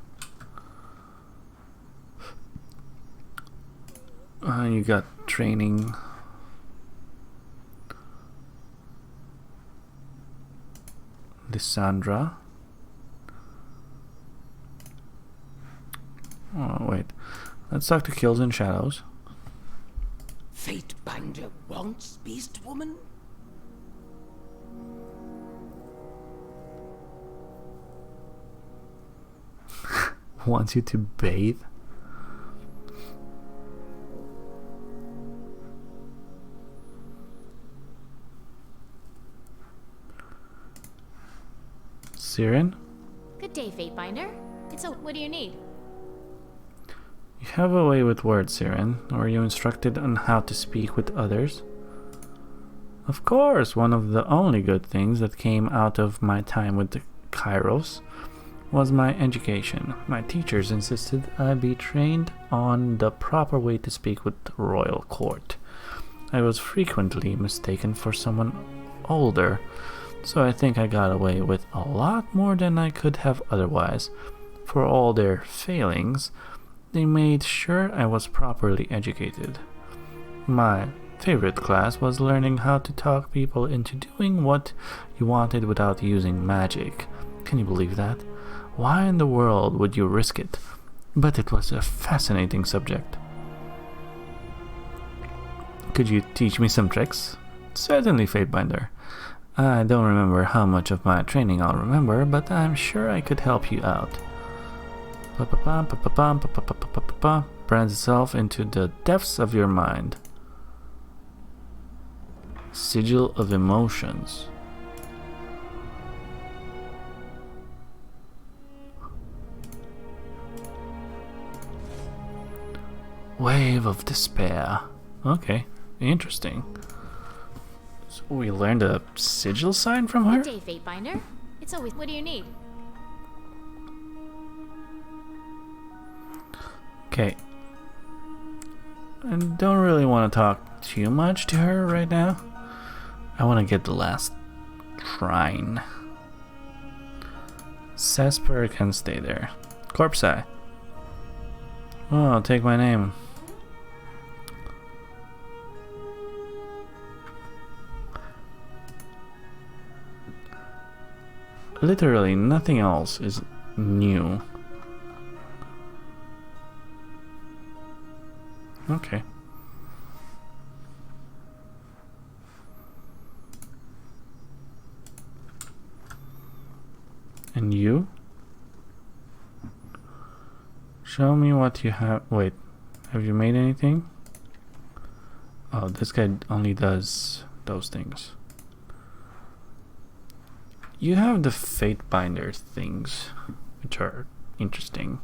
You got training. Lysandra. Oh, wait. Let's talk to Kills and Shadows. Fatebinder wants Beast Woman? Wants you to bathe? Siren? Good day, Fatebinder. What do you need? You have a way with words, Siren. Were you instructed on how to speak with others? Of course, one of the only good things that came out of my time with the Kairos was my education. My teachers insisted I be trained on the proper way to speak with the royal court. I was frequently mistaken for someone older, so I think I got away with a lot more than I could have otherwise. For all their failings, they made sure I was properly educated. My favorite class was learning how to talk people into doing what you wanted without using magic. Can you believe that? Why in the world would you risk it? But it was a fascinating subject. Could you teach me some tricks? Certainly, Fatebinder. I don't remember how much of my training I'll remember, but I'm sure I could help you out. Brands itself into the depths of your mind. Sigil of emotions. Wave of despair. Okay, interesting. So we learned a sigil sign from her? Good day, Fatebinder. What do you need? Okay. I don't really want to talk too much to her right now. I want to get the last shrine. Sesper can stay there. Corpse Eye. Oh, take my name. Literally nothing else is new. Okay. And you? Show me what you have. Wait, have you made anything? Oh, this guy only does those things. You have the Fate Binder things, which are interesting.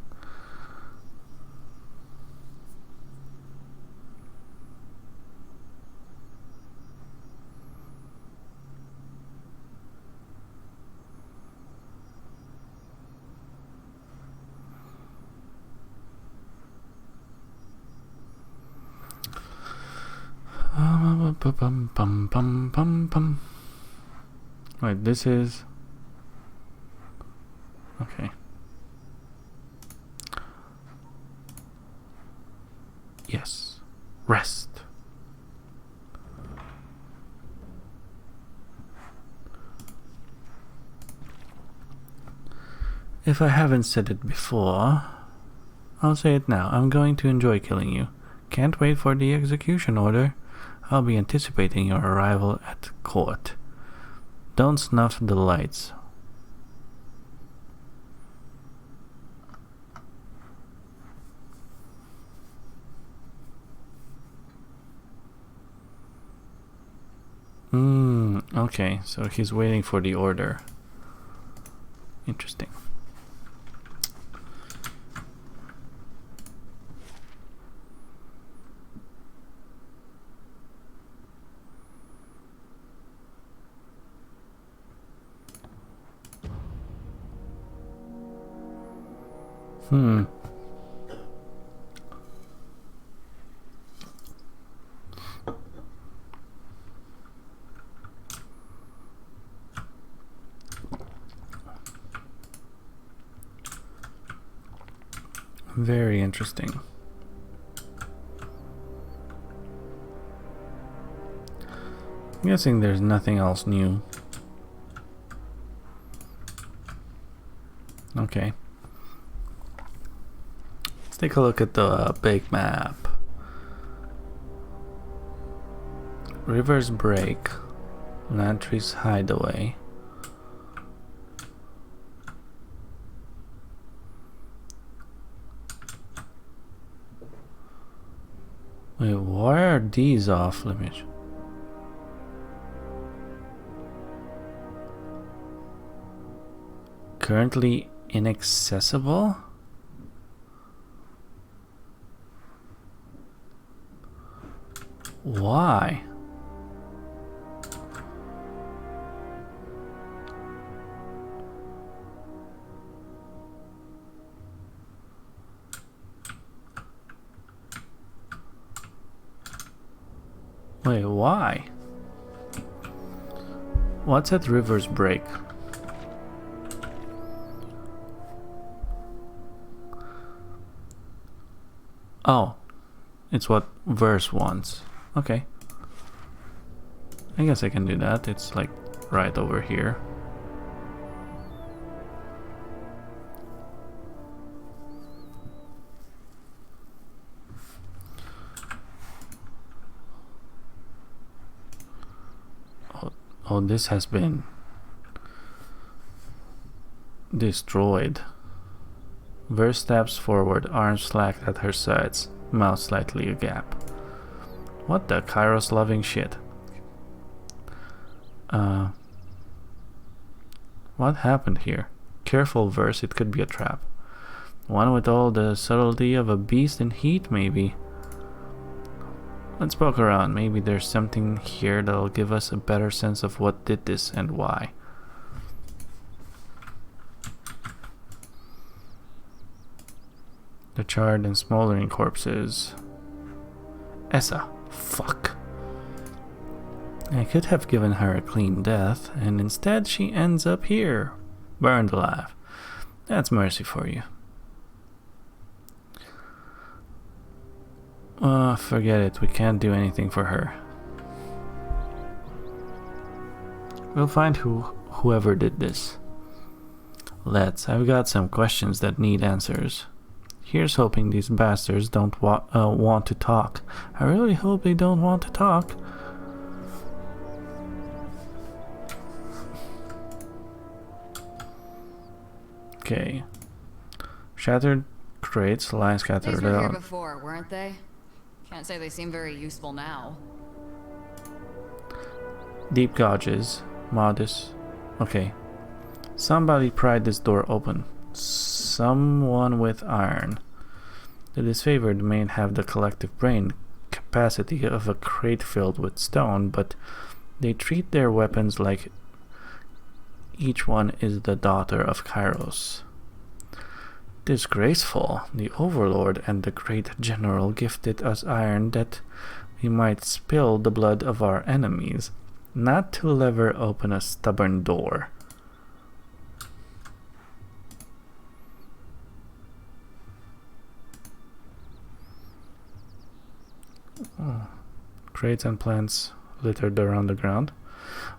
Wait, this is... Okay. Yes. Rest. If I haven't said it before, I'll say it now. I'm going to enjoy killing you. Can't wait for the execution order. I'll be anticipating your arrival at court. Don't snuff the lights. Okay, so he's waiting for the order. Interesting. Very interesting. I'm guessing there's nothing else new. Okay. Let's take a look at the big map. River's Break, Lantry's Hideaway. Wait, why are these off limits? Currently inaccessible? Why? Wait, why? What's at River's Break? Oh, it's what Verse wants. Okay. I guess I can do that. It's like right over here. Oh, this has been destroyed. Verse steps forward, arms slacked at her sides, mouth slightly agape. What the Kairos loving shit? What happened here? Careful, Verse, it could be a trap. One with all the subtlety of a beast in heat, maybe. Let's poke around. Maybe there's something here that'll give us a better sense of what did this and why. The charred and smoldering corpses. Essa. Fuck. I could have given her a clean death, and instead she ends up here, burned alive. That's mercy for you. Forget it. We can't do anything for her. We'll find whoever did this. I've got some questions that need answers. Here's hoping these bastards don't want to talk. I really hope they don't want to talk. Okay. Shattered crates lie scattered These were here out. before, weren't they? Can't say they seem very useful now. Deep gouges. Modest. Okay. Somebody pried this door open. Someone with iron. The disfavored may have the collective brain capacity of a crate filled with stone, but they treat their weapons like each one is the daughter of Kairos. Disgraceful. The Overlord and the Great General gifted us iron that we might spill the blood of our enemies, not to lever open a stubborn door. Oh. Crates and plants littered around the ground.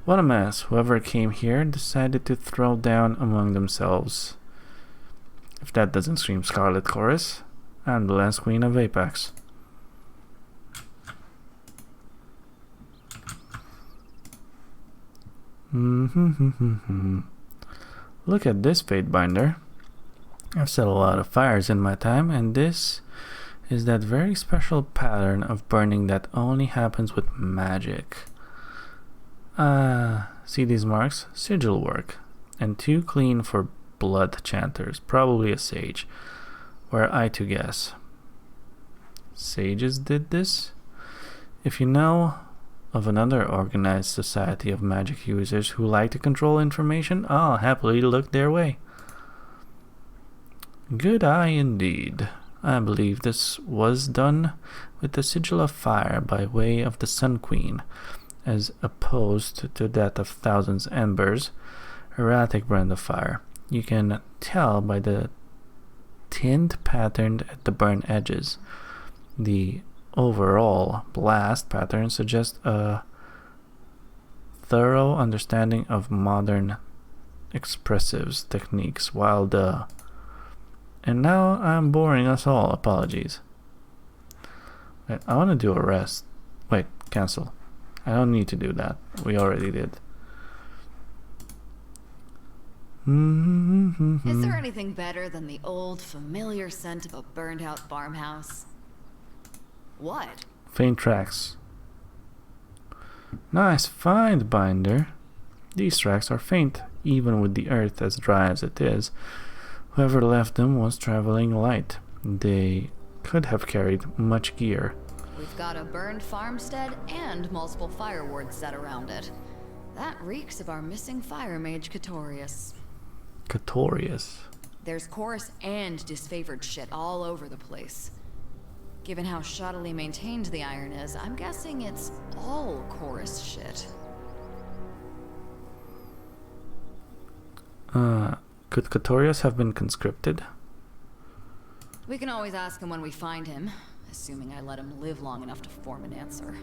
What a mess. Whoever came here decided to throw down among themselves. If that doesn't scream Scarlet Chorus, I'm the last queen of Apex. Look at this fate binder. I've set a lot of fires in my time, and this is that very special pattern of burning that only happens with magic. See these marks? Sigil work. And too clean for blood chanters. Probably a sage. Were I to guess. Sages did this? If you know of another organized society of magic users who like to control information, I'll happily look their way. Good eye indeed. I believe this was done with the sigil of fire by way of the Sun Queen, as opposed to that of Thousands Embers, erratic brand of fire. You can tell by the tint patterned at the burn edges. The overall blast pattern suggests a thorough understanding of modern expressives techniques, while the... And now I'm boring us all. Apologies. Wait, I want to do a rest. Wait, cancel. I don't need to do that. We already did. Is there anything better than the old familiar scent of a burned out farmhouse? What? Faint tracks. Nice find, binder. These tracks are faint, even with the earth as dry as it is. Whoever left them was traveling light. They could have carried much gear. We've got a burned farmstead and multiple fire wards set around it. That reeks of our missing fire mage Catorius. Catorius. There's chorus and disfavored shit all over the place. Given how shoddily maintained the iron is, I'm guessing it's all chorus shit. Could Catorius have been conscripted? We can always ask him when we find him, assuming I let him live long enough to form an answer.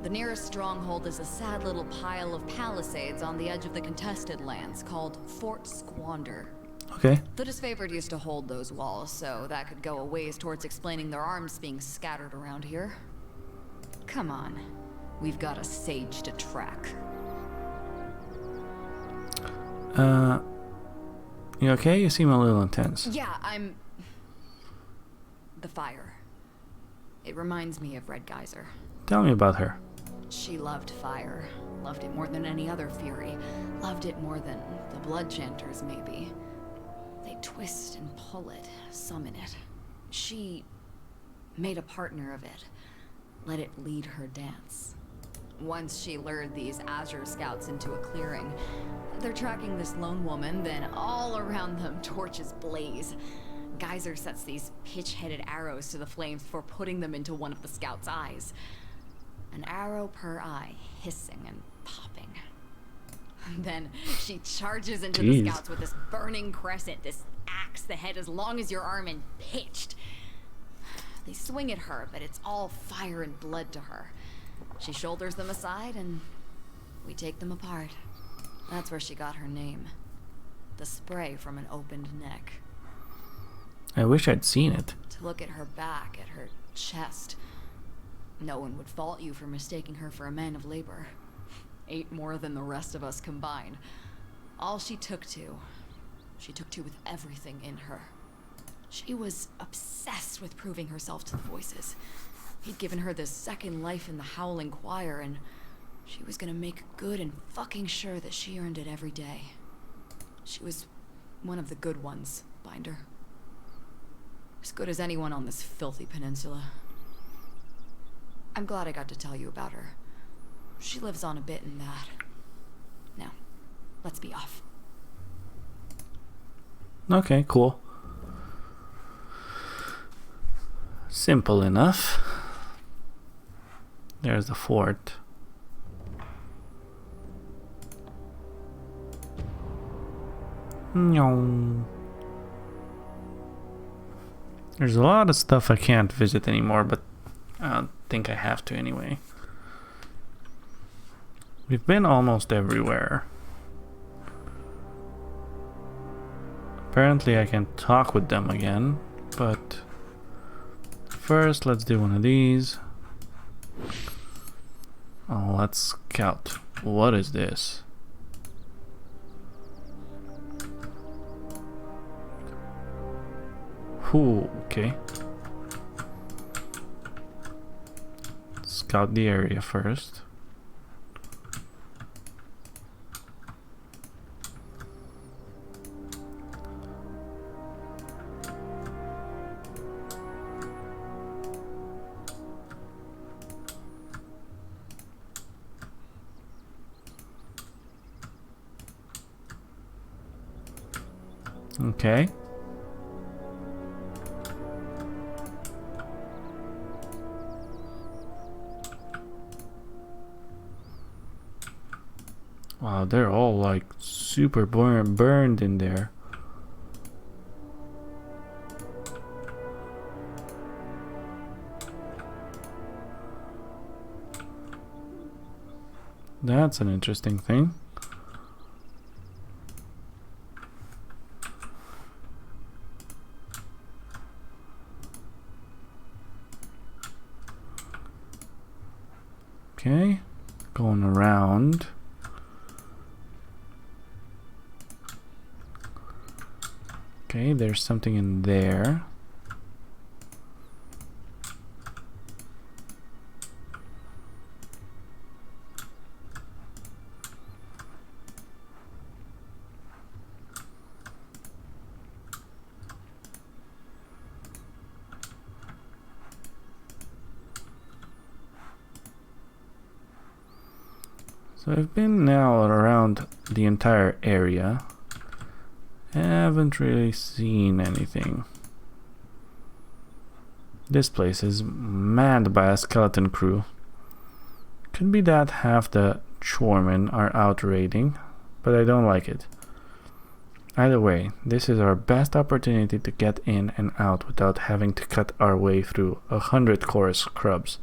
The nearest stronghold is a sad little pile of palisades on the edge of the contested lands called Fort Squander. Okay. The disfavored used to hold those walls, so that could go a ways towards explaining their arms being scattered around here. Come on. We've got a sage to track. You okay? You seem a little intense. Yeah, I'm... The fire. It reminds me of Red Geyser. Tell me about her. She loved fire. Loved it more than any other fury. Loved it more than the blood chanters, maybe. They twist and pull it, summon it. She made a partner of it. Let it lead her dance. Once she lured these Azure scouts into a clearing. They're tracking this lone woman, then all around them torches blaze. Geyser sets these pitch-headed arrows to the flames before putting them into one of the scouts' eyes. An arrow per eye, hissing and popping. Then she charges into the scouts with this burning crescent, this axe, the head as long as your arm and pitched. They swing at her, but it's all fire and blood to her. She shoulders them aside and we take them apart. That's where she got her name. The spray from an opened neck. I wish I'd seen it. To look at her back, at her chest. No one would fault you for mistaking her for a man of labor. 8 more than the rest of us combined. All she took to with everything in her. She was obsessed with proving herself to the voices. He'd given her this second life in the Howling Choir, and she was gonna make good and fucking sure that she earned it every day. She was one of the good ones, Binder. As good as anyone on this filthy peninsula. I'm glad I got to tell you about her. She lives on a bit in that. Now, let's be off. Okay, cool. Simple enough. There's the fort. No. There's a lot of stuff I can't visit anymore, but I don't think I have to anyway. We've been almost everywhere. Apparently I can talk with them again, but first let's do one of these. Oh, let's scout. What is this? Ooh, okay. Scout the area first. Okay. Wow, they're all like super burned in there. That's an interesting thing. Okay, going around. Okay, there's something in there. So I've been now around the entire area. Haven't really seen anything. This place is manned by a skeleton crew. Could be that half the shoremen are out raiding, but I don't like it. Either way, this is our best opportunity to get in and out without having to cut our way through 100 chorus scrubs.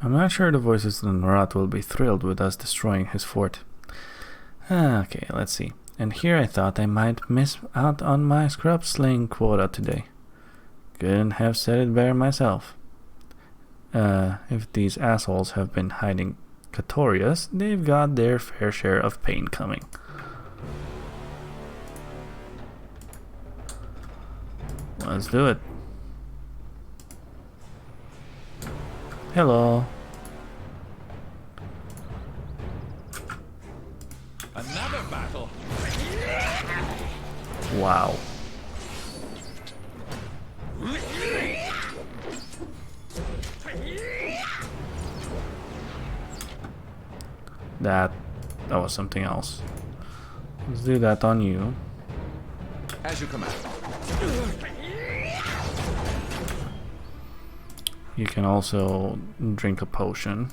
I'm not sure the voices in Norat will be thrilled with us destroying his fort. Okay, let's see. And here I thought I might miss out on my scrub slaying quota today. Couldn't have said it better myself. If these assholes have been hiding Katorias, they've got their fair share of pain coming. Let's do it. Hello. Another battle. Wow. That was something else. Let's do that on you. As you command. You can also drink a potion.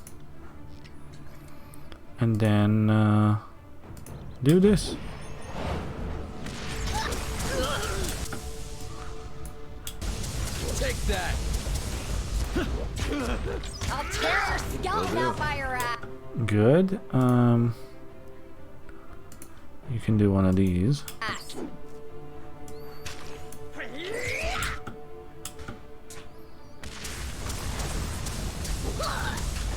And then do this. Take that. I'll tear your skeleton out by your ass. Good. You can do one of these.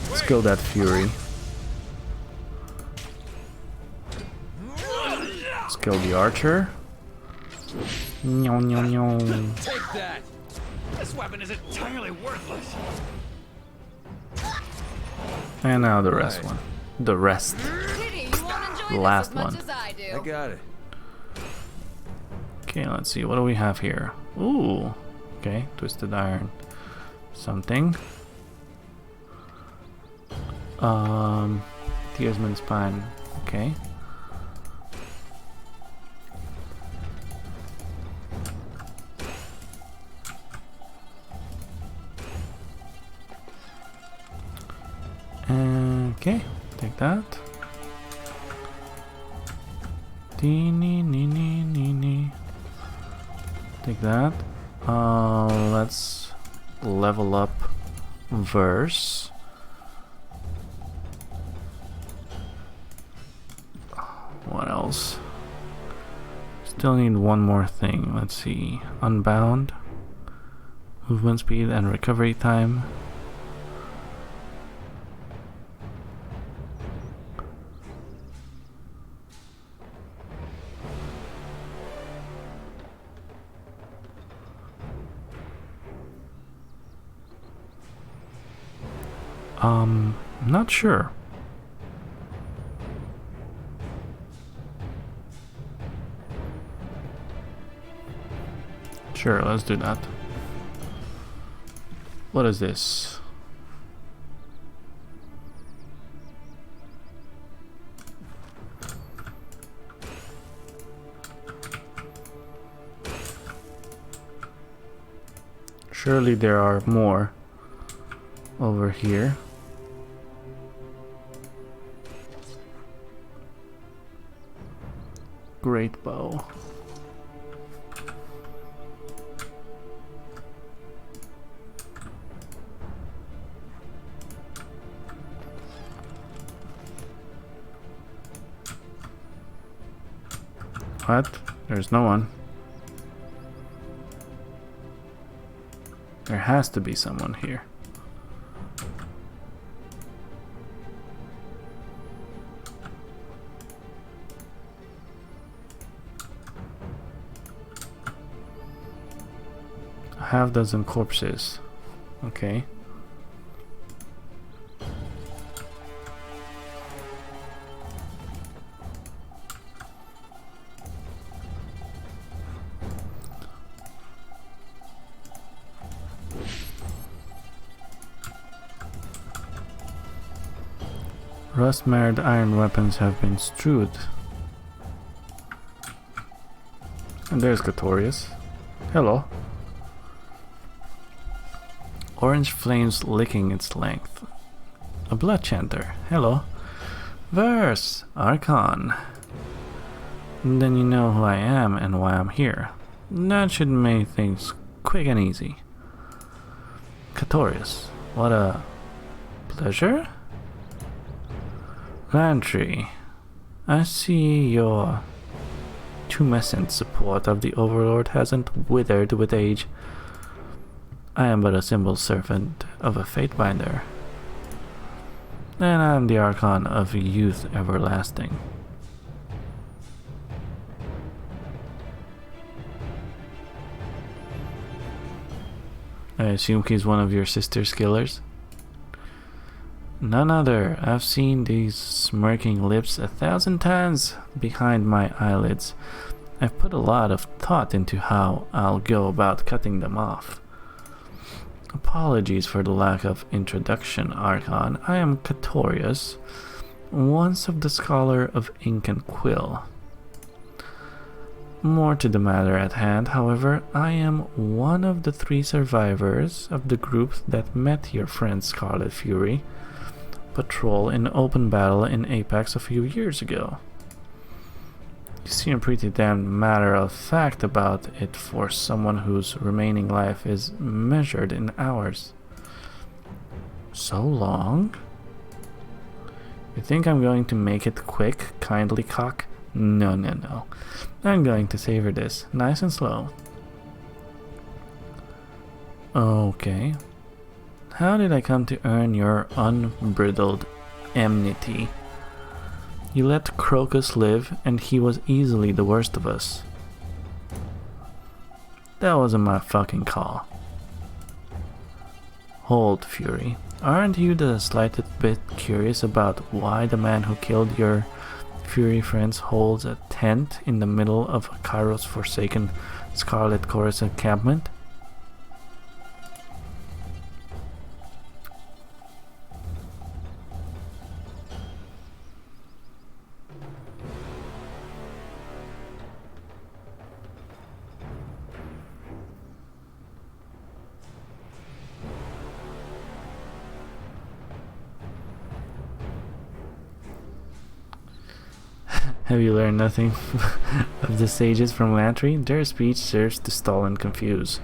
Let's kill that fury. Let's kill the archer. Take that. weapon is entirely worthless. And now the rest one. The rest. Pity you won't enjoy The this last as much one. as I do. I got it. Okay, let's see. What do we have here? Ooh. Okay, twisted iron. Something. Tearsman spine. Okay. Okay, take that. Teeny. Take that. Let's level up verse. What else? Still need one more thing. Let's see. Unbound. Movement speed and recovery time. Not sure. Sure, let's do that. What is this? Surely there are more over here. Great bow. What? There's no one. There has to be someone here. A half dozen corpses. Okay. Rust-marred iron weapons have been strewed. And there's Catorius. Hello. Orange flames licking its length. A blood chanter. Hello. Verse. Archon. And then you know who I am and why I'm here. That should make things quick and easy. Catorius. What a pleasure? Lantry, I see your tumescent support of the Overlord hasn't withered with age. I am but a simple servant of a Fatebinder, and I am the Archon of Youth Everlasting. I assume he's one of your sister's killers? None other. I've seen these smirking lips 1,000 times behind my eyelids. I've put a lot of thought into how I'll go about cutting them off. Apologies for the lack of introduction, Archon. I am Catorius, once of the Scholar of Ink and Quill. More to the matter at hand, however, I am one of the 3 survivors of the group that met your friend Scarlet Fury patrol in open battle in Apex a few years ago. You seem pretty damn matter of fact about it for someone whose remaining life is measured in hours. So long? You think I'm going to make it quick, kindly cock? No. I'm going to savor this, nice and slow. Okay. How did I come to earn your unbridled enmity? You let Crocus live, and he was easily the worst of us. That wasn't my fucking call. Hold, Fury. Aren't you the slightest bit curious about why the man who killed your Fury friends holds a tent in the middle of Kairos' forsaken Scarlet Chorus encampment? Have you learned nothing of the sages from Lantry? Their speech serves to stall and confuse.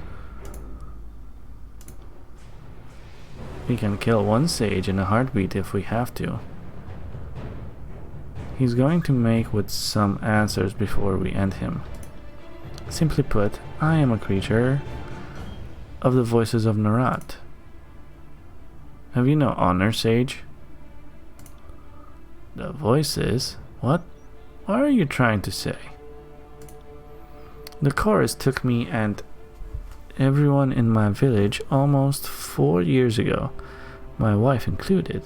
We can kill one sage in a heartbeat if we have to. He's going to make with some answers before we end him. Simply put, I am a creature of the voices of Narat. Have you no honor, sage? The voices? What? What are you trying to say? The chorus took me and everyone in my village almost 4 years ago, my wife included.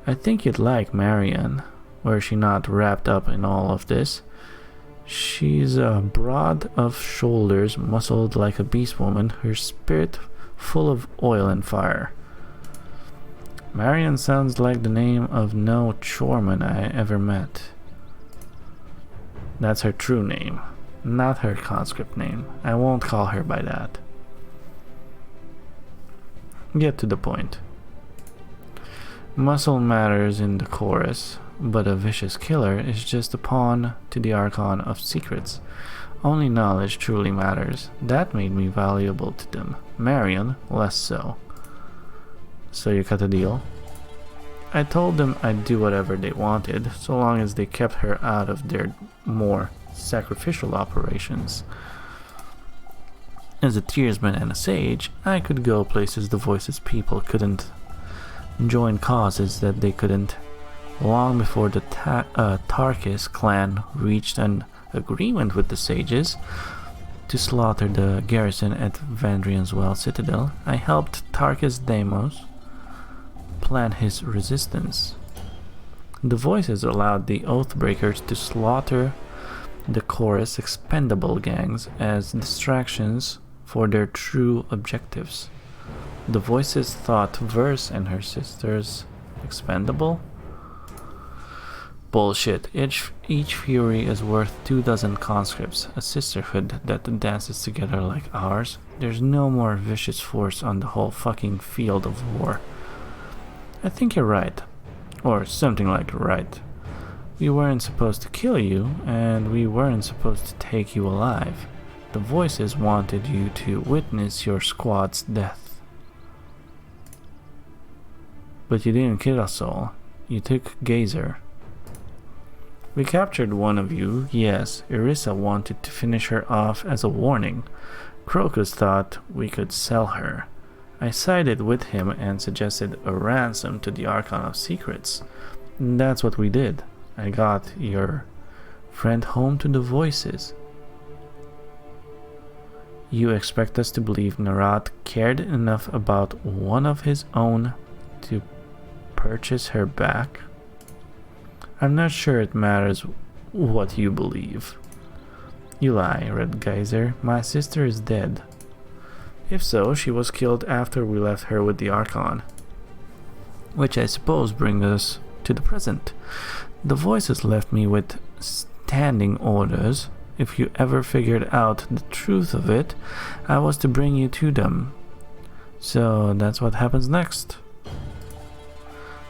I think you'd like Marianne, were she not wrapped up in all of this. She's broad of shoulders, muscled like a beast woman, her spirit full of oil and fire. Marianne sounds like the name of no choreman I ever met. That's her true name, not her conscript name. I won't call her by that. Get to the point. Muscle matters in the chorus, but a vicious killer is just a pawn to the Archon of Secrets. Only knowledge truly matters. That made me valuable to them. Marion, less so. So you cut a deal? I told them I'd do whatever they wanted, so long as they kept her out of their more sacrificial operations. As a tearsman and a sage, I could go places the Voices people couldn't, join causes that they couldn't. Long before the Tarkis clan reached an agreement with the sages to slaughter the garrison at Vandrian's Well Citadel, I helped Tarkis Deimos plan his resistance. The Voices allowed the Oathbreakers to slaughter the Chorus expendable gangs as distractions for their true objectives. The Voices thought Verse and her sisters expendable? Bullshit. Each Fury is worth 24 conscripts, a sisterhood that dances together like ours. There's no more vicious force on the whole fucking field of war. I think you're right. Or something like right. We weren't supposed to kill you, and we weren't supposed to take you alive. The Voices wanted you to witness your squad's death. But you didn't kill us all. You took Gazer. We captured one of you, yes. Irissa wanted to finish her off as a warning. Crocus thought we could sell her. I sided with him and suggested a ransom to the Archon of Secrets. That's what we did. I got your friend home to the Voices. You expect us to believe Narat cared enough about one of his own to purchase her back? I'm not sure it matters what you believe. You lie, Red Geyser. My sister is dead. If so, she was killed after we left her with the Archon. Which I suppose brings us to the present. The Voices left me with standing orders. If you ever figured out the truth of it, I was to bring you to them. So that's what happens next.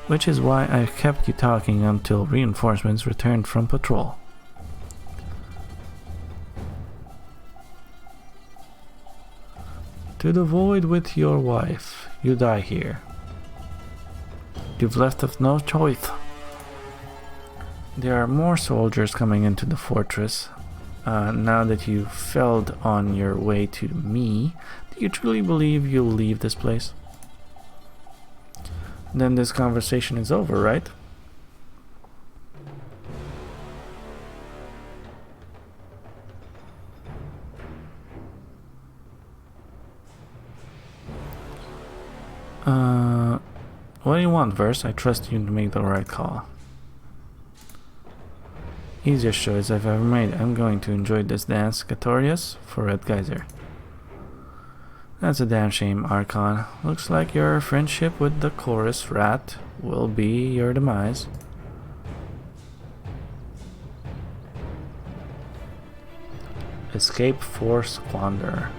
Which is why I kept you talking until reinforcements returned from patrol. To the void with your wife. You die here. You've left us no choice. There are more soldiers coming into the fortress. Now that you failed on your way to me, do you truly believe you'll leave this place? Then this conversation is over, right? What do you want, Verse? I trust you to make the right call. Easiest choice I've ever made. I'm going to enjoy this dance, Catorius, for Red Geyser. That's a damn shame, Archon. Looks like your friendship with the Chorus Rat will be your demise. Escape for Squander.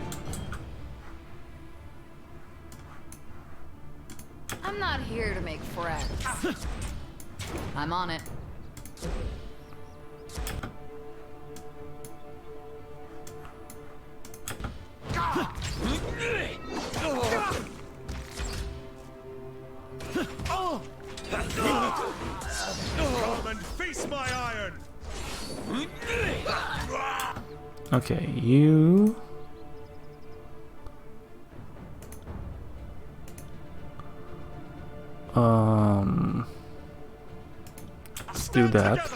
I'm not here to make friends. I'm on it. Come and face my iron! Okay, you... Let's do that.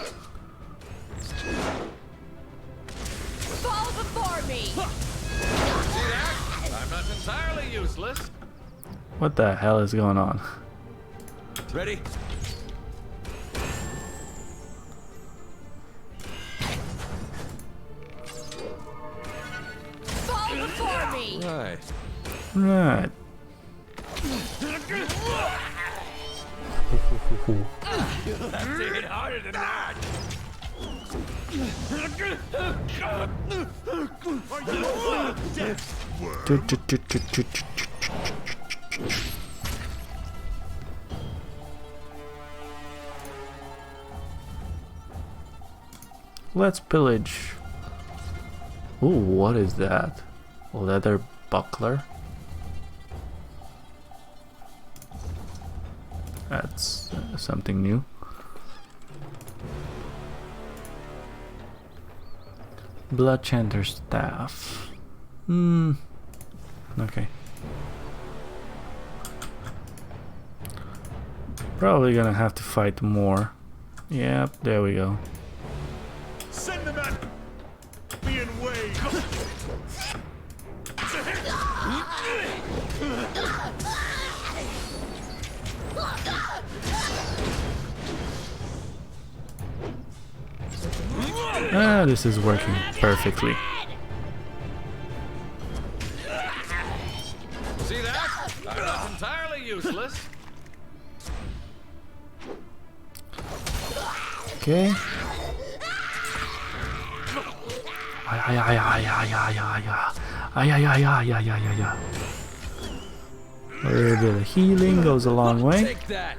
Fall before me! See that? I'm not entirely useless. What the hell is going on? Ready? Fall before me! Right. Right. Have to hit harder than that. Let's pillage. Ooh, what is that? Leather buckler? That's something new. Blood Chanter staff. Okay. Probably gonna have to fight more. Yep, there we go. Send them at me in waves! Ah, this is working perfectly. See that? I'm not entirely useless. Okay. A little bit of healing goes a long way. Take that.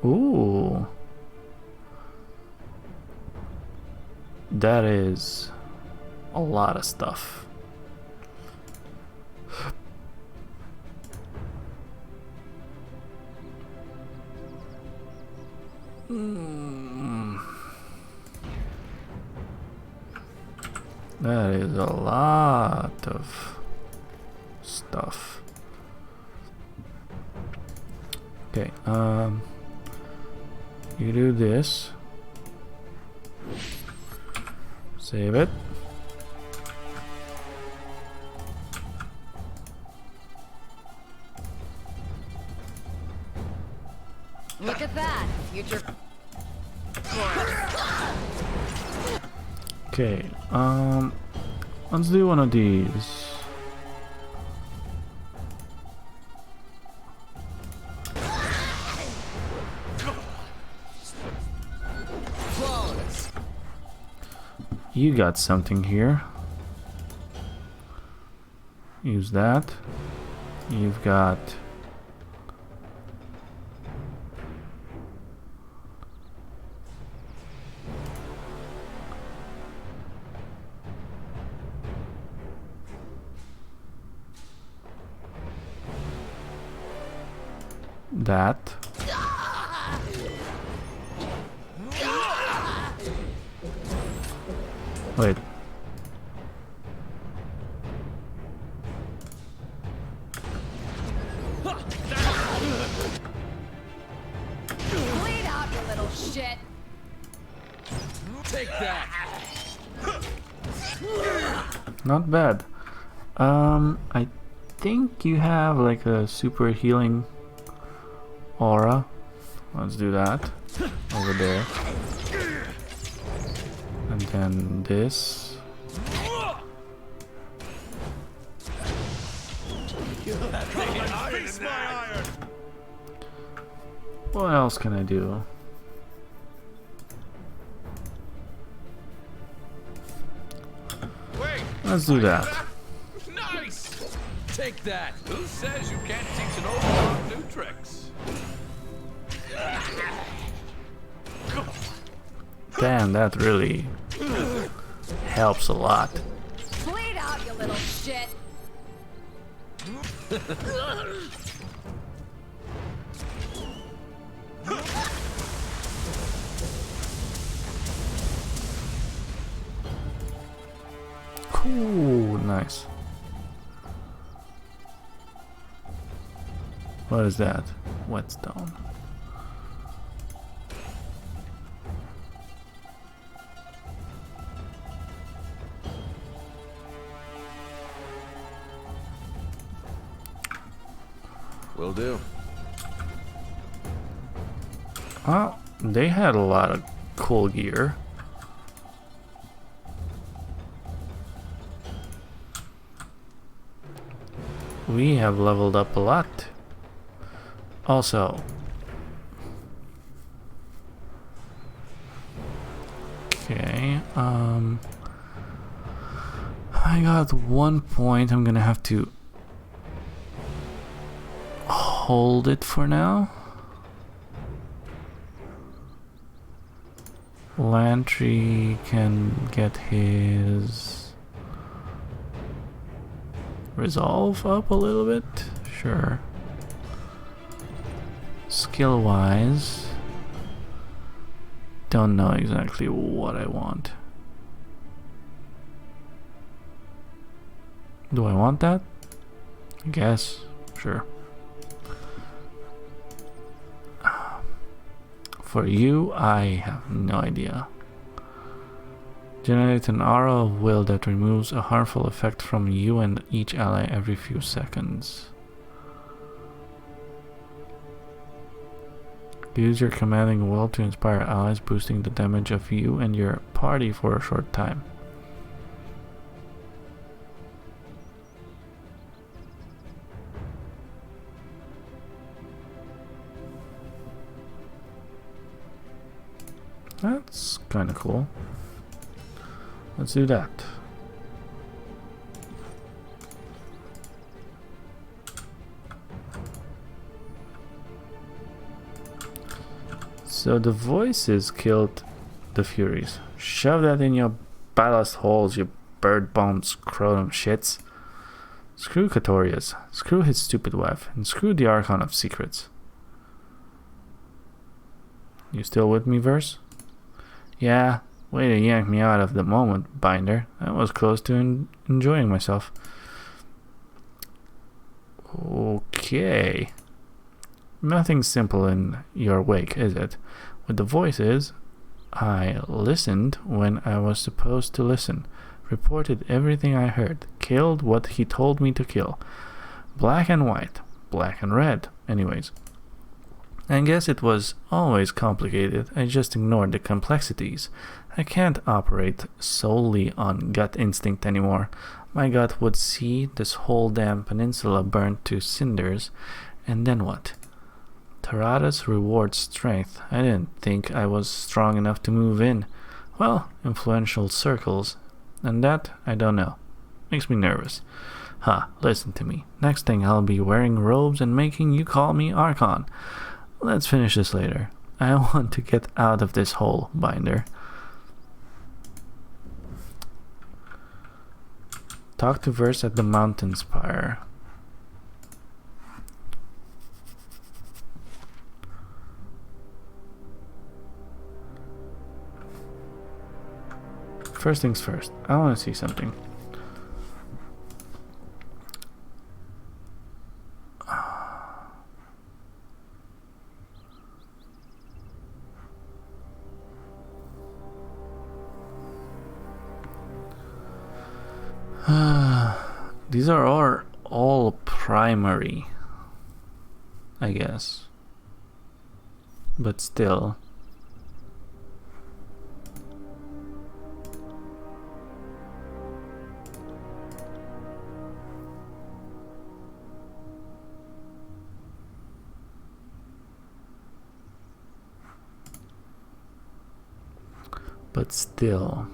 Ooh. That is a lot of stuff. That is a lot of stuff. Okay, you do this. Save it. Look at that, future. Okay, let's do one of these. Flawless. You got something here. Use that. You've got that. Wait. Bleed out, you little shit. Take that. Not bad. I think you have like a super healing aura. Let's do that. Over there. And then this. Face my iron! What else can I do? Wait! Let's do that. Nice! Take that! Who says you can't teach an overlord new tricks? Damn, that really helps a lot. Bleed out, you little shit! Cool, nice. What is that? Whetstone. Will do. Oh, they had a lot of cool gear. We have leveled up a lot. Also, okay, I got 1 point. I'm gonna have to hold it for now. Lantry can get his resolve up a little bit, sure. Skill wise, don't know exactly what I want. Do I want that? I guess, sure. For you, I have no idea. Generate an aura of will that removes a harmful effect from you and each ally every few seconds. Use your commanding will to inspire allies, boosting the damage of you and your party for a short time. That's kind of cool. Let's do that. So the voices killed the Furies. Shove that in your ballast holes, you bird-bombed scrotum shits. Screw Katorius, screw his stupid wife, and screw the Archon of Secrets. You still with me, Verse? Yeah, way to yank me out of the moment, Binder. I was close to enjoying myself. Okay. Nothing simple in your wake, is it? With the voices, I listened when I was supposed to listen, reported everything I heard, killed what he told me to kill. Black and white, black and red, anyways. I guess it was always complicated. I just ignored the complexities. I can't operate solely on gut instinct anymore. My gut would see this whole damn peninsula burnt to cinders, and then what? Taradas rewards strength. I didn't think I was strong enough to move in. Well, influential circles. And that, I don't know. Makes me nervous. Listen to me. Next thing I'll be wearing robes and making you call me Archon. Let's finish this later. I want to get out of this hole, Binder. Talk to Verse at the mountain spire. First things first, I want to see something. These are all primary, I guess. But still. But still.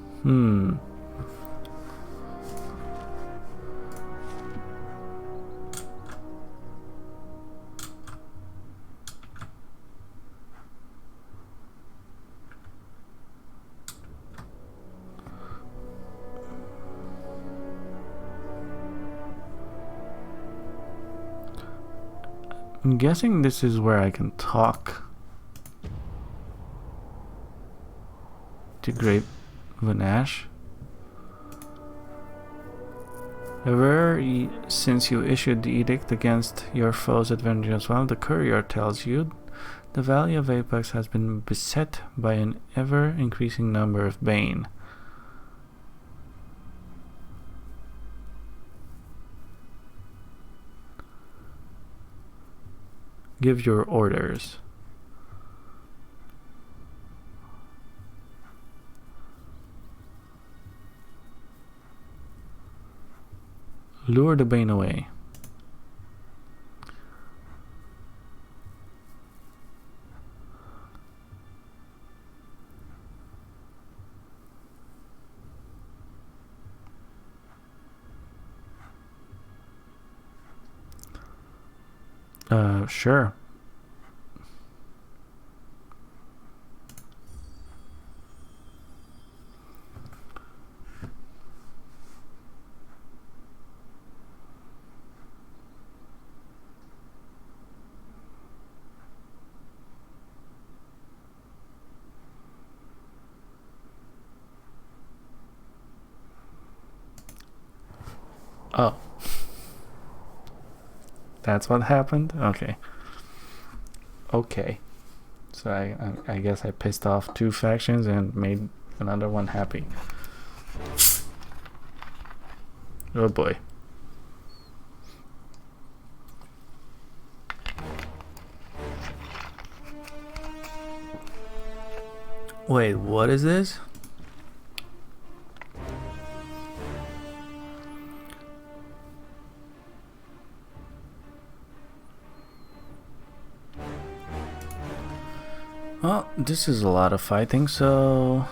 I'm guessing this is where I can talk to Great Vanash. Since you issued the edict against your foes at Vengeance, the courier tells you the Valley of Apex has been beset by an ever-increasing number of Bane. Give your orders. Lure the Bane away. Sure. Oh. That's what happened? Okay. Okay. So I guess I pissed off two factions and made another one happy. Oh boy. Wait, what is this? Well, this is a lot of fighting, so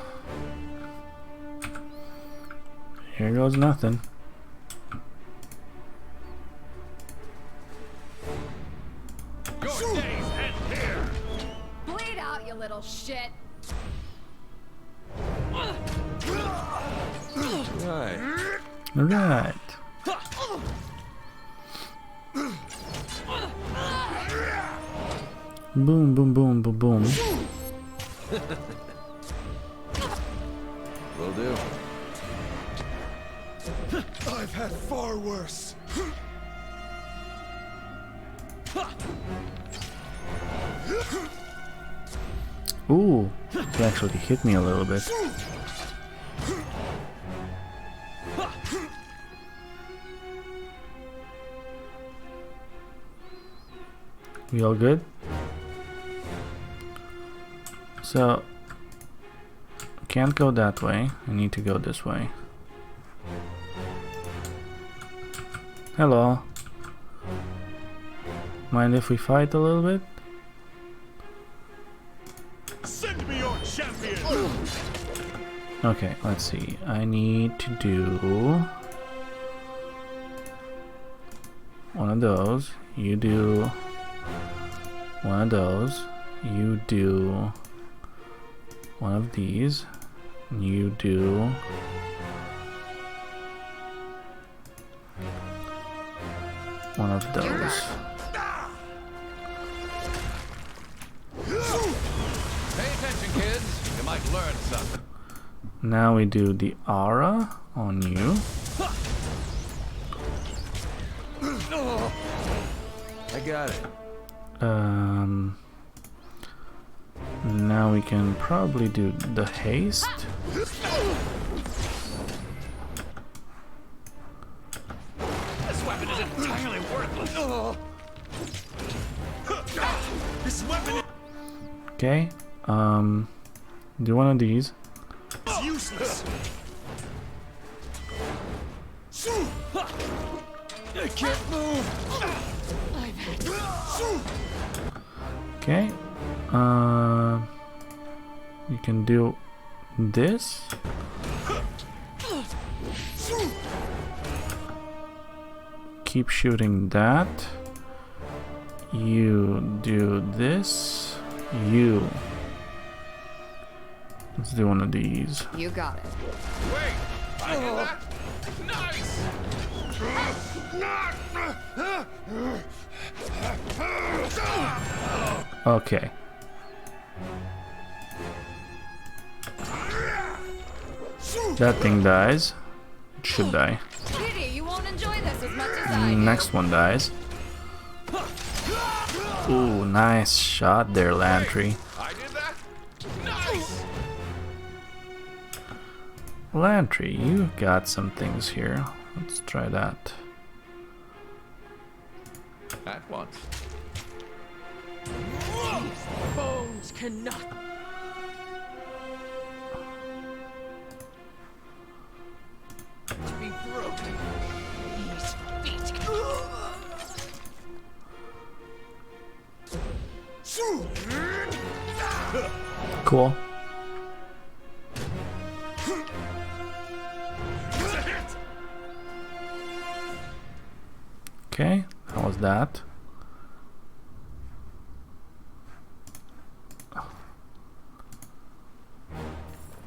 here goes nothing. Your days end here. Bleed out, you little shit! Right. Alright. Boom, boom, boom, boom, boom. Will do. I've had far worse. Ooh, it actually hit me a little bit. We all good? So, can't go that way. I need to go this way. Hello. Mind if we fight a little bit? Send me your champion. Okay, let's see. I need to do one of those. You do one of those. You do one of these. You do one of those. Pay attention, kids. You might learn something. Now we do the aura on you. I got it. Now we can probably do the haste. is entirely worthless. This weapon Okay. Do one of these. is useless. I can't move. Okay. You can do this. Keep shooting that. You do this. You. Let's do one of these. You got it. Wait, I did that. Nice. Okay. That thing dies. It should die. Kitty, you won't enjoy this as much as I do. Next one dies. Ooh, nice shot there, Lantry. I did that. Nice. Lantry, you got some things here. Let's try that. At once. Bones cannot. To be broken. These feet Cool. Okay, how was that?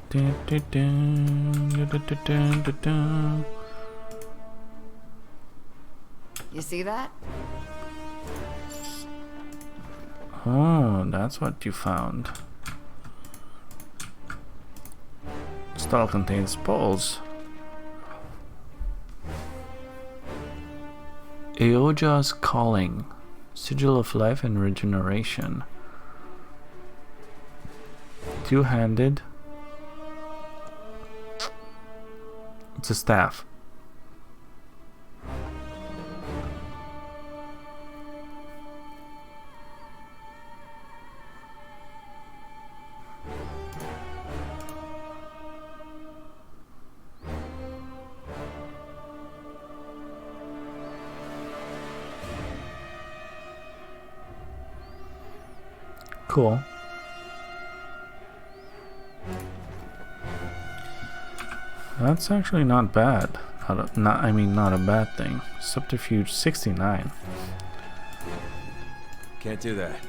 Dun, dun, dun, dun, dun, dun, dun, dun. You see that? Oh, that's what you found. Stall contains poles. Eoja's Calling. Sigil of Life and Regeneration. Two-handed. It's a staff. Cool. That's actually not bad. Not a bad thing. Subterfuge 69. Can't do that.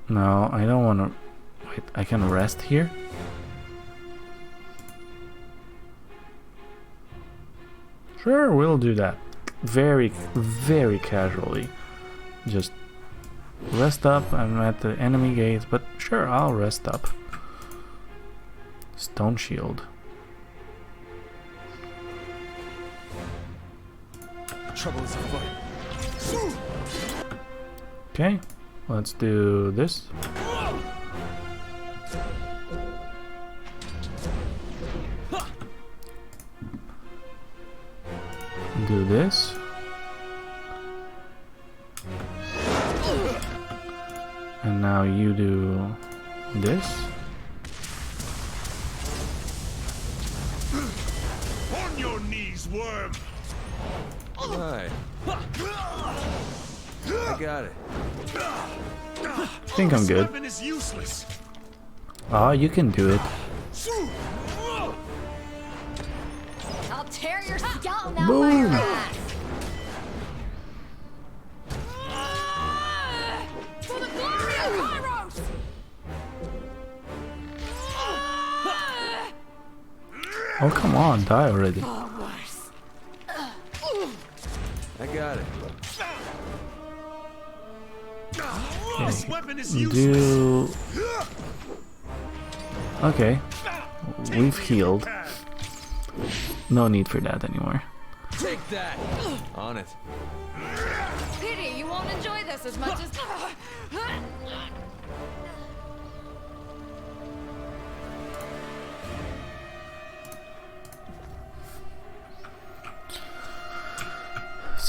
No, I don't want to. Wait, I can rest here? Sure, we'll do that. Very, very casually. Just rest up. I'm at the enemy gates, but sure, I'll rest up. Stone shield. Trouble is afoot. Okay, let's do this. Do this. And now you do this. On your knees, worm. Right. I got it. I think I'm This good. weapon is useless. Oh, you can do it. I'll tear your skeleton out by Boom. your ass. For the glory of Kairos! Oh, come on, die already. Far worse. I got it. This weapon is useless. Do. Okay, we've healed. No need for that anymore. Take that. On it. Pity, you won't enjoy this as much as.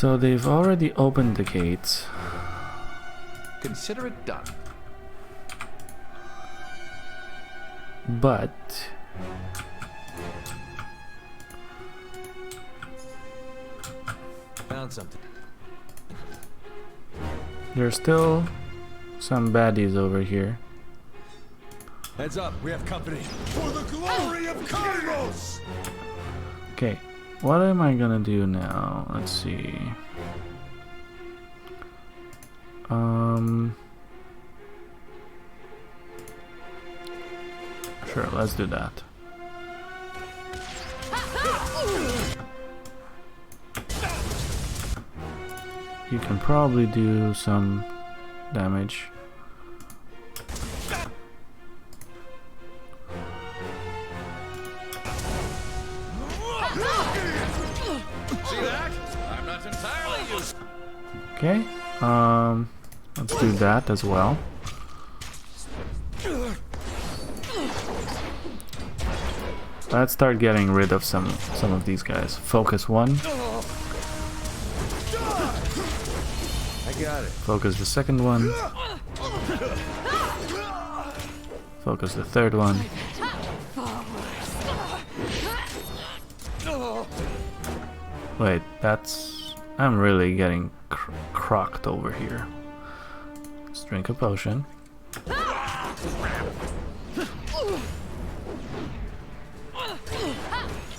So they've already opened the gates. Consider it done. But Found something. there's still some baddies over here. Heads up, we have company. For the glory of Kairos! Okay, what am I gonna do now? Let's see. Sure, let's do that. You can probably do some damage. See that? I'm not entirely used. Okay, let's do that as well. Let's start getting rid of some of these guys. Focus one. I got it. Focus the second one. Focus the third one. Wait, that's... I'm really getting crocked over here. Let's drink a potion.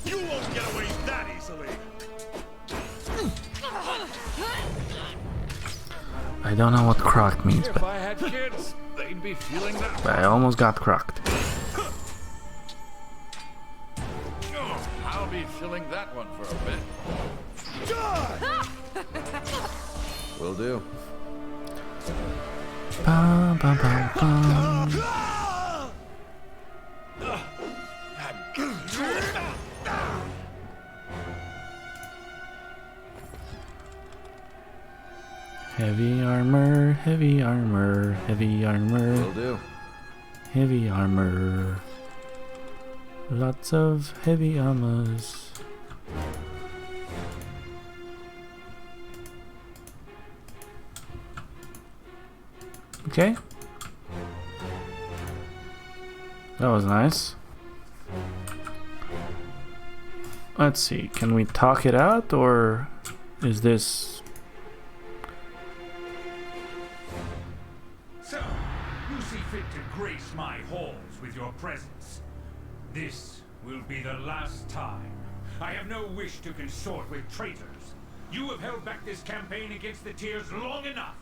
You won't get away that easily! I don't know what crocked means, If but I had kids, they'd be feeling that. I almost got crocked. I'll be filling that one for a bit. Will do. Bum, bum, bum, bum. Heavy armor, heavy armor, heavy armor, Will do. heavy armor. Lots of heavy armors. Okay. That was nice. Let's see, can we talk it out, or is this... So, you see fit to grace my halls with your presence. This will be the last time. I have no wish to consort with traitors. You have held back this campaign against the Tears long enough.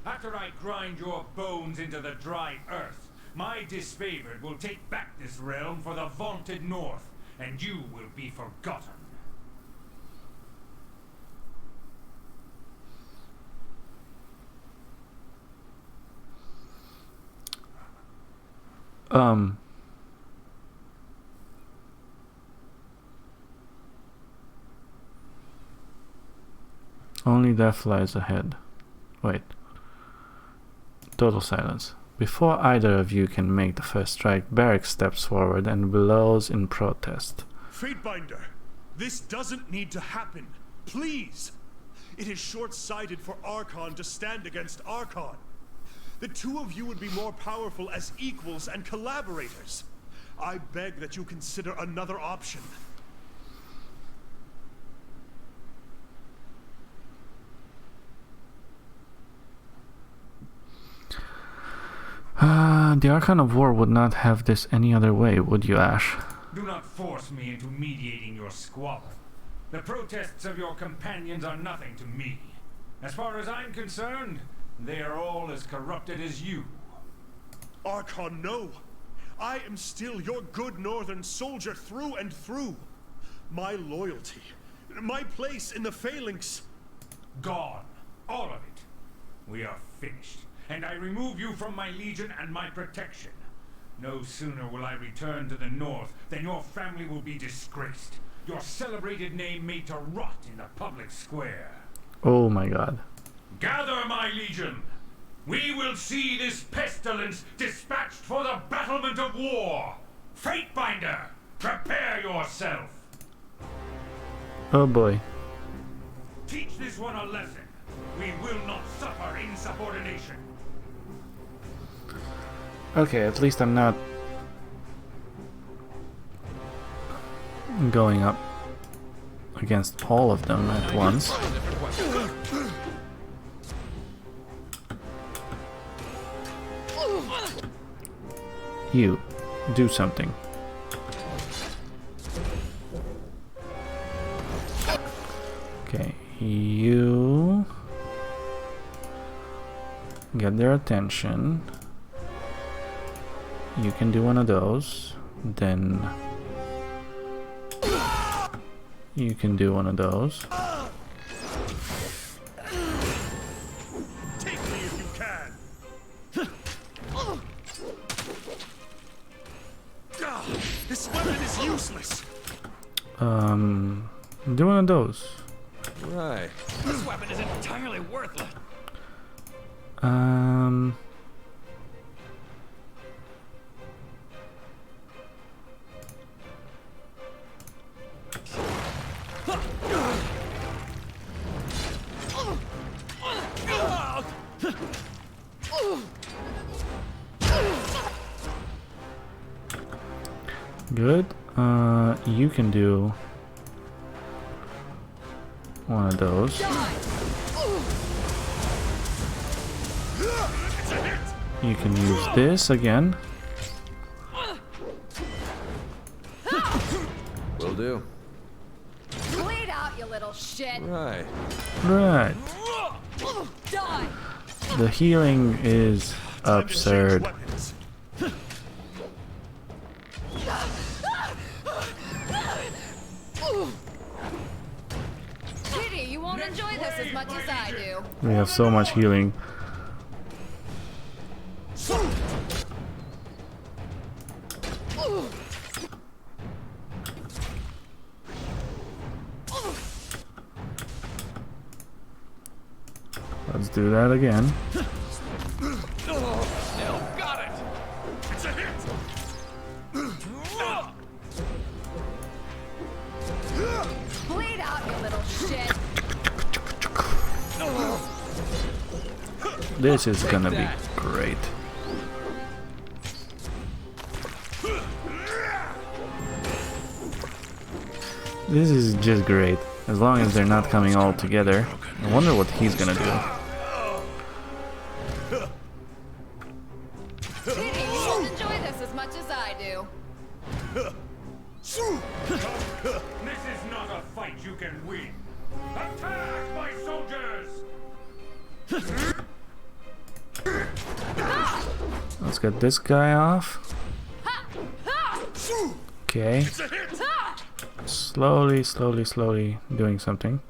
After I grind your bones into the dry earth, my disfavored will take back this realm for the vaunted North, and you will be forgotten. Only death lies ahead. Wait. Total silence. Before either of you can make the first strike, Barrick steps forward and blows in protest. Fatebinder, this doesn't need to happen. Please! It is short-sighted for Archon to stand against Archon. The two of you would be more powerful as equals and collaborators. I beg that you consider another option. The Archon of War would not have this any other way, would you, Ash? Do not force me into mediating your squabble. The protests of your companions are nothing to me. As far as I'm concerned, they are all as corrupted as you. Archon, no! I am still your good northern soldier through and through. My loyalty, my place in the Phalanx... Gone. All of it. We are finished, and I remove you from my legion and my protection. No sooner will I return to the north than your family will be disgraced. Your celebrated name made to rot in the public square. Oh my god. Gather, my legion! We will see this pestilence dispatched for the battlement of war! Fatebinder, prepare yourself! Oh boy. Teach this this one a lesson. We will not suffer insubordination. Okay, at least I'm not going up against all of them at once. You, do something. Okay, you get their attention. You can do one of those. Then you can do one of those. Take me if you can. This weapon is useless. Do one of those. Right. This weapon is entirely worthless. Good. You can do one of those. You can use this again. Will do. Bleed out, you little shit. Right. Right. Die. The healing is Time to change absurd. weapons. Kitty, you won't enjoy this as much as I do. We have so much healing. Let's do that again. Still got it. It's a hit. Bleed out, you little shit. This is gonna be great. This is just great. As long as they're not coming all together. I wonder what he's gonna do. Kitty, you won't enjoy this as much as I do. This is not a fight you can win. Attack, my soldiers! Let's get this guy off. Okay. Slowly, slowly, slowly doing something.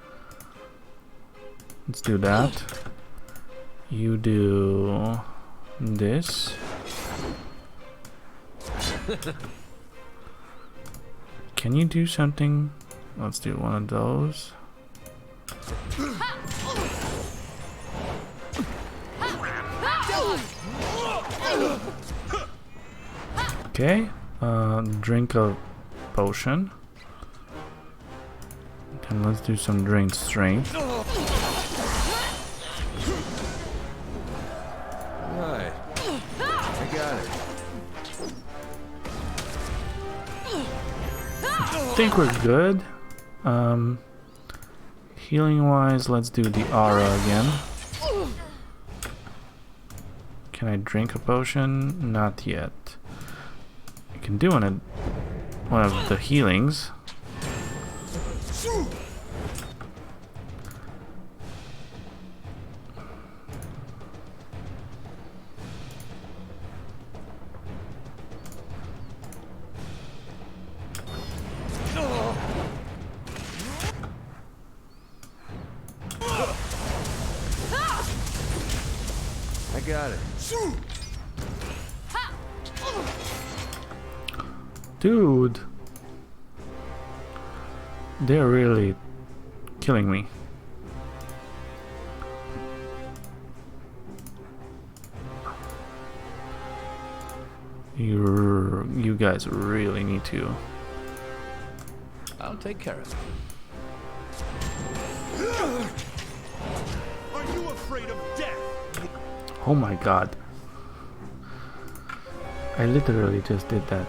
Let's do that. You do this. Can you do something? Let's do one of those. Okay, drink a potion. And let's do some drain strength. Right. I got it. I think we're good. Healing wise, let's do the aura again. Can I drink a potion? Not yet. I can do one of the healings. I got it. Dude, they're really killing me. You guys really need to. I'll take care of it. Are you afraid of death? Oh my god. I literally just did that.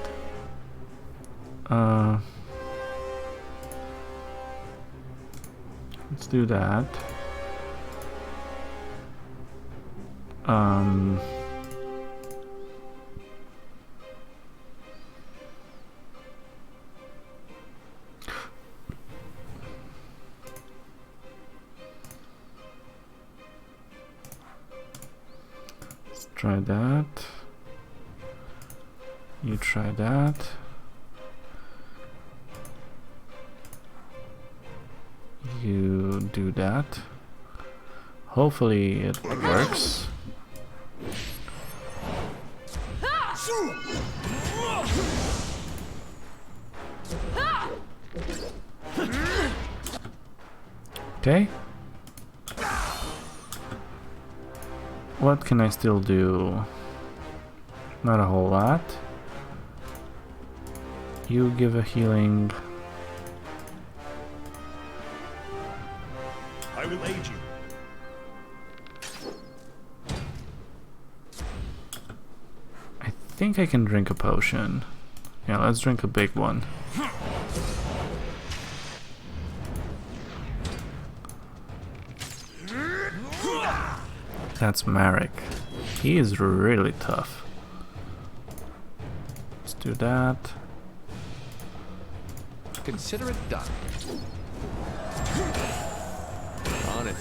Let's do that. Let's try that. You try that. You do that. Hopefully it works. Okay. What can I still do? Not a whole lot. You give a healing. I will aid you. I think I can drink a potion. Yeah, let's drink a big one. That's Marek. He is really tough. Let's do that. Consider it done. On it.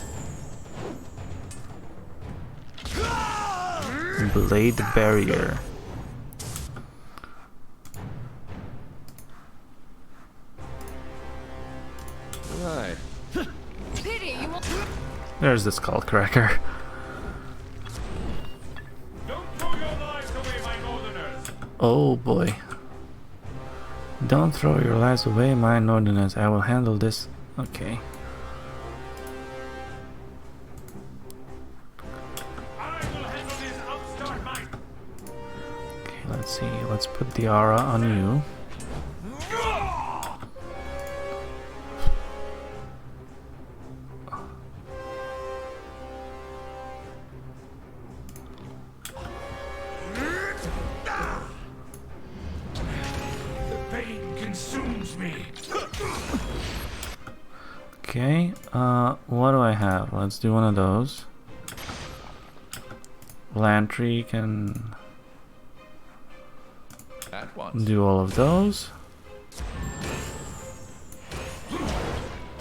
Blade barrier. Right. Pity, you won't. There's the skull cracker. Don't throw your lives away, my northerners! Oh boy. Don't throw your lives away, my northerners. I will handle this. Okay. I will handle this upstart might! Okay, let's see. Let's put the aura on you. Okay, what do I have? Let's do one of those. Lantry can At once. do all of those.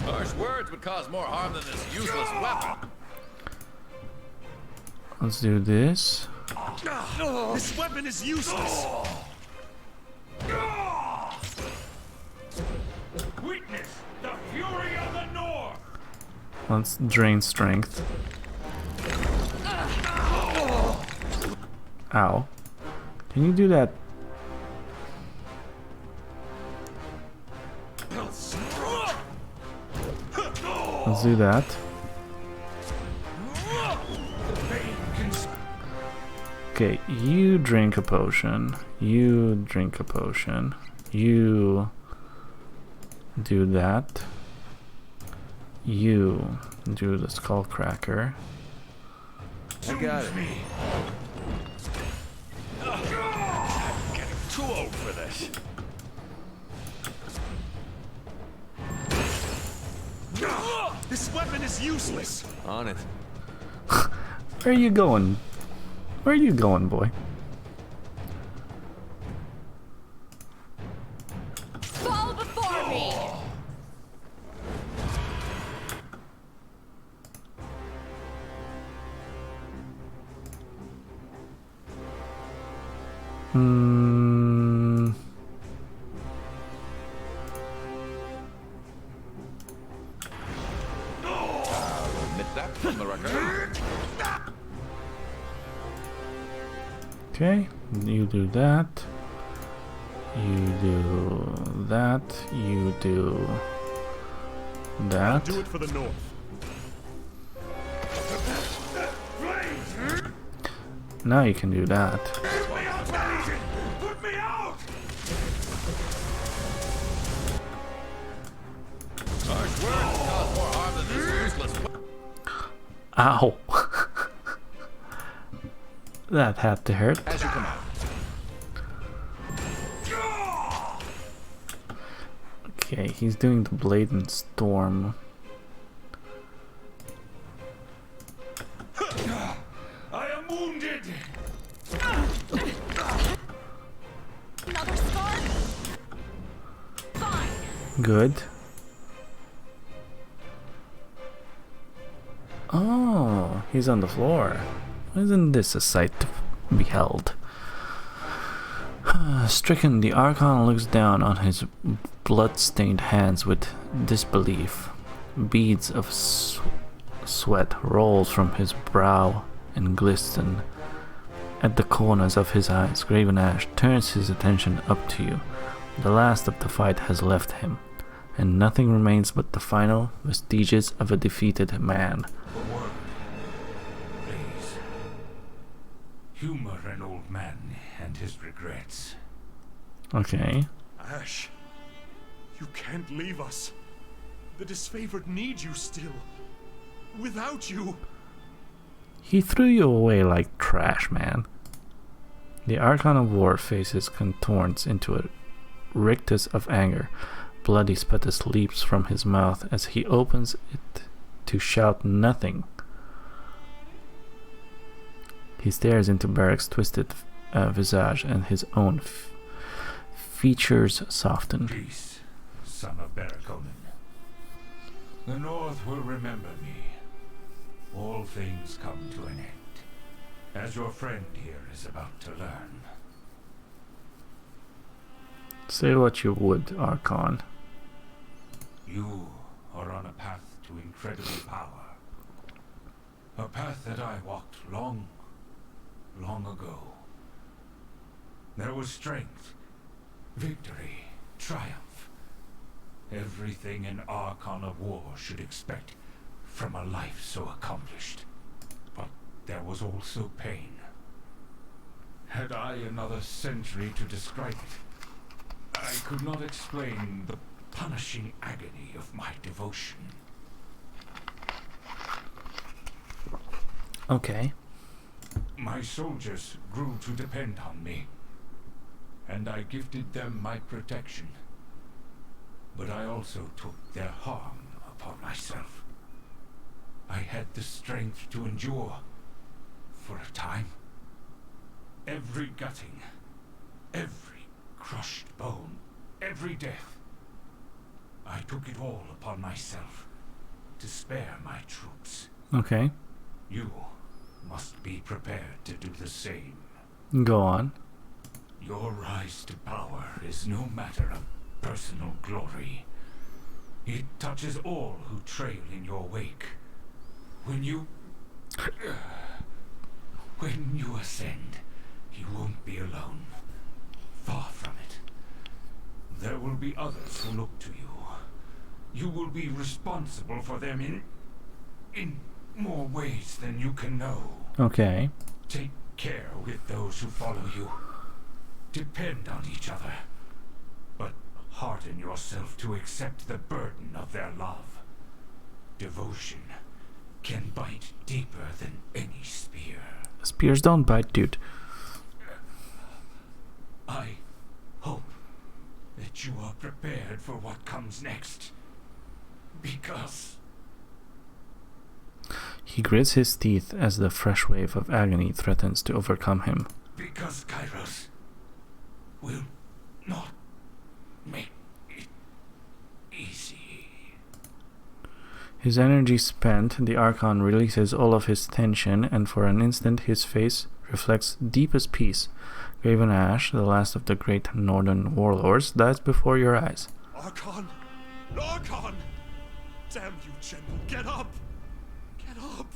Harsh words would cause more harm than this useless weapon. Let's do this. This weapon is useless. Witness the fury of the North! Let's drain strength. Ow. Can you do that? Let's do that. Okay, you drink a potion. You drink a potion. You do that. You do the skull cracker. I got it. Getting too old for this. This weapon is useless. On it. Where are you going? Where are you going, boy? Fall before me! Admit that from the record. Okay, you do that. You do that. You do that. Do it for the North. Now you can do that. Put me out, Legion! Put me out! Harsh words cause more harm than this useless weapon. Ow. That had to hurt. As you command. Okay, he's doing the Blatant Storm. I am wounded. Another scar? Fine. Good. Oh, he's on the floor. Isn't this a sight to be beheld? Stricken, the Archon looks down on his blood-stained hands with disbelief. Beads of sweat rolls from his brow and glisten at the corners of his eyes. Graven Ash turns his attention up to you. The last of the fight has left him, and nothing remains but the final vestiges of a defeated man. A word, please. Humor an old man and his regrets. Okay. Ash, you can't leave us. The disfavored need you still. Without you... He threw you away like trash, man. The Archon of War faces contorts into a rictus of anger. Bloody sputus leaps from his mouth as he opens it to shout nothing. He stares into Barak's twisted visage, and his own features soften. Peace, son of Barakonin. The North will remember me. All things come to an end, as your friend here is about to learn. Say what you would, Archon. You are on a path to incredible power. A path that I walked long ago. There was strength, victory, triumph. Everything an Archon of War should expect from a life so accomplished. But there was also pain. Had I another century to describe it, I could not explain the punishing agony of my devotion. Okay. My soldiers grew to depend on me, and I gifted them my protection. But I also took their harm upon myself. I had the strength to endure for a time. Every gutting, every crushed bone, every death. I took it all upon myself to spare my troops. Okay. You must be prepared to do the same. Go on. Your rise to power is no matter of personal glory. It touches all who trail in your wake. When you ascend, you won't be alone. Far from it. There will be others who look to you. You will be responsible for them in more ways than you can know. Okay. Take care with those who follow you. Depend on each other. But harden yourself to accept the burden of their love. Devotion can bite deeper than any spear. Spears don't bite, dude. I hope that you are prepared for what comes next. Because... He grits his teeth as the fresh wave of agony threatens to overcome him. Because Kairos will not make it easy. His energy spent, the Archon releases all of his tension, and for an instant his face reflects deepest peace. Graven Ash, the last of the great northern warlords, dies before your eyes. Archon! Archon! Damn you, General! Get up! Get up!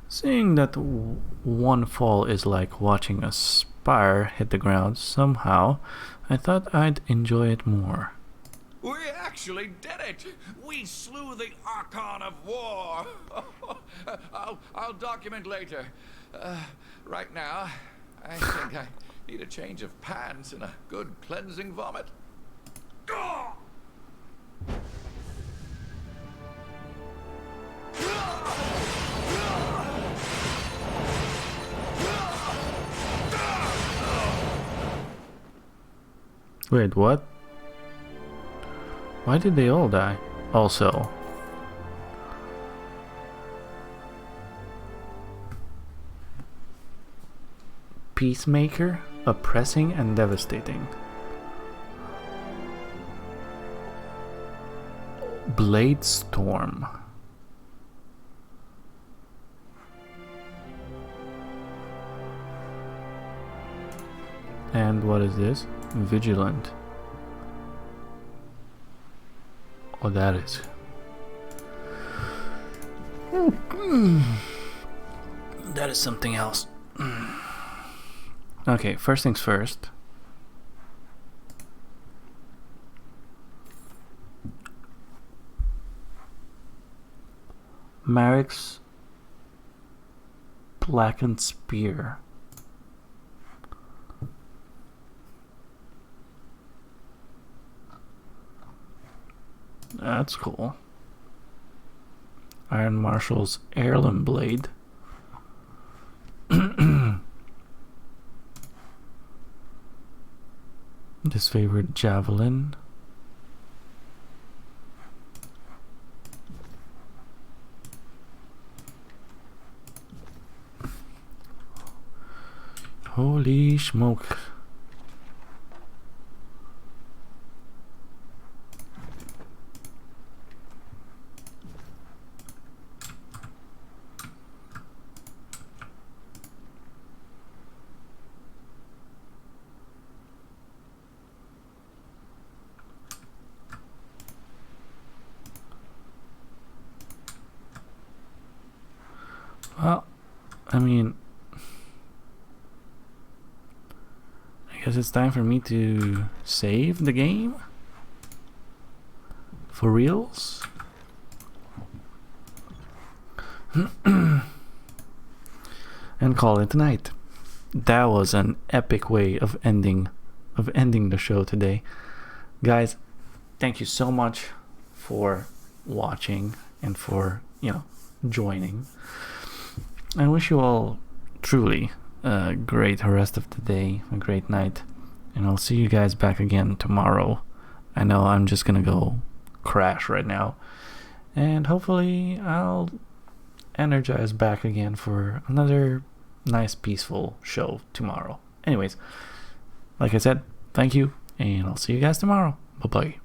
Seeing that one fall is like watching a spire hit the ground, somehow I thought I'd enjoy it more. We actually did it! We slew the Archon of War! I'll document later. Right now, I think I need a change of pants and a good cleansing vomit. Wait, what? Why did they all die? Also. Peacemaker, oppressing and devastating. Blade Storm. And what is this? Vigilant. Oh, that is. That is something else. Okay, first things first. Marek's Blackened Spear. That's cool. Iron Marshal's Heirloom Blade. Disfavored Javelin. Holy smoke. Well, I mean, I guess it's time for me to save the game. For reals? And call it a night. That was an epic way of ending the show today. Guys, thank you so much for watching and for, joining. I wish you all truly a great rest of the day, a great night, and I'll see you guys back again tomorrow. I know I'm just gonna go crash right now, and hopefully I'll energize back again for another nice peaceful show tomorrow. Anyways, like I said, thank you, and I'll see you guys tomorrow. Bye bye.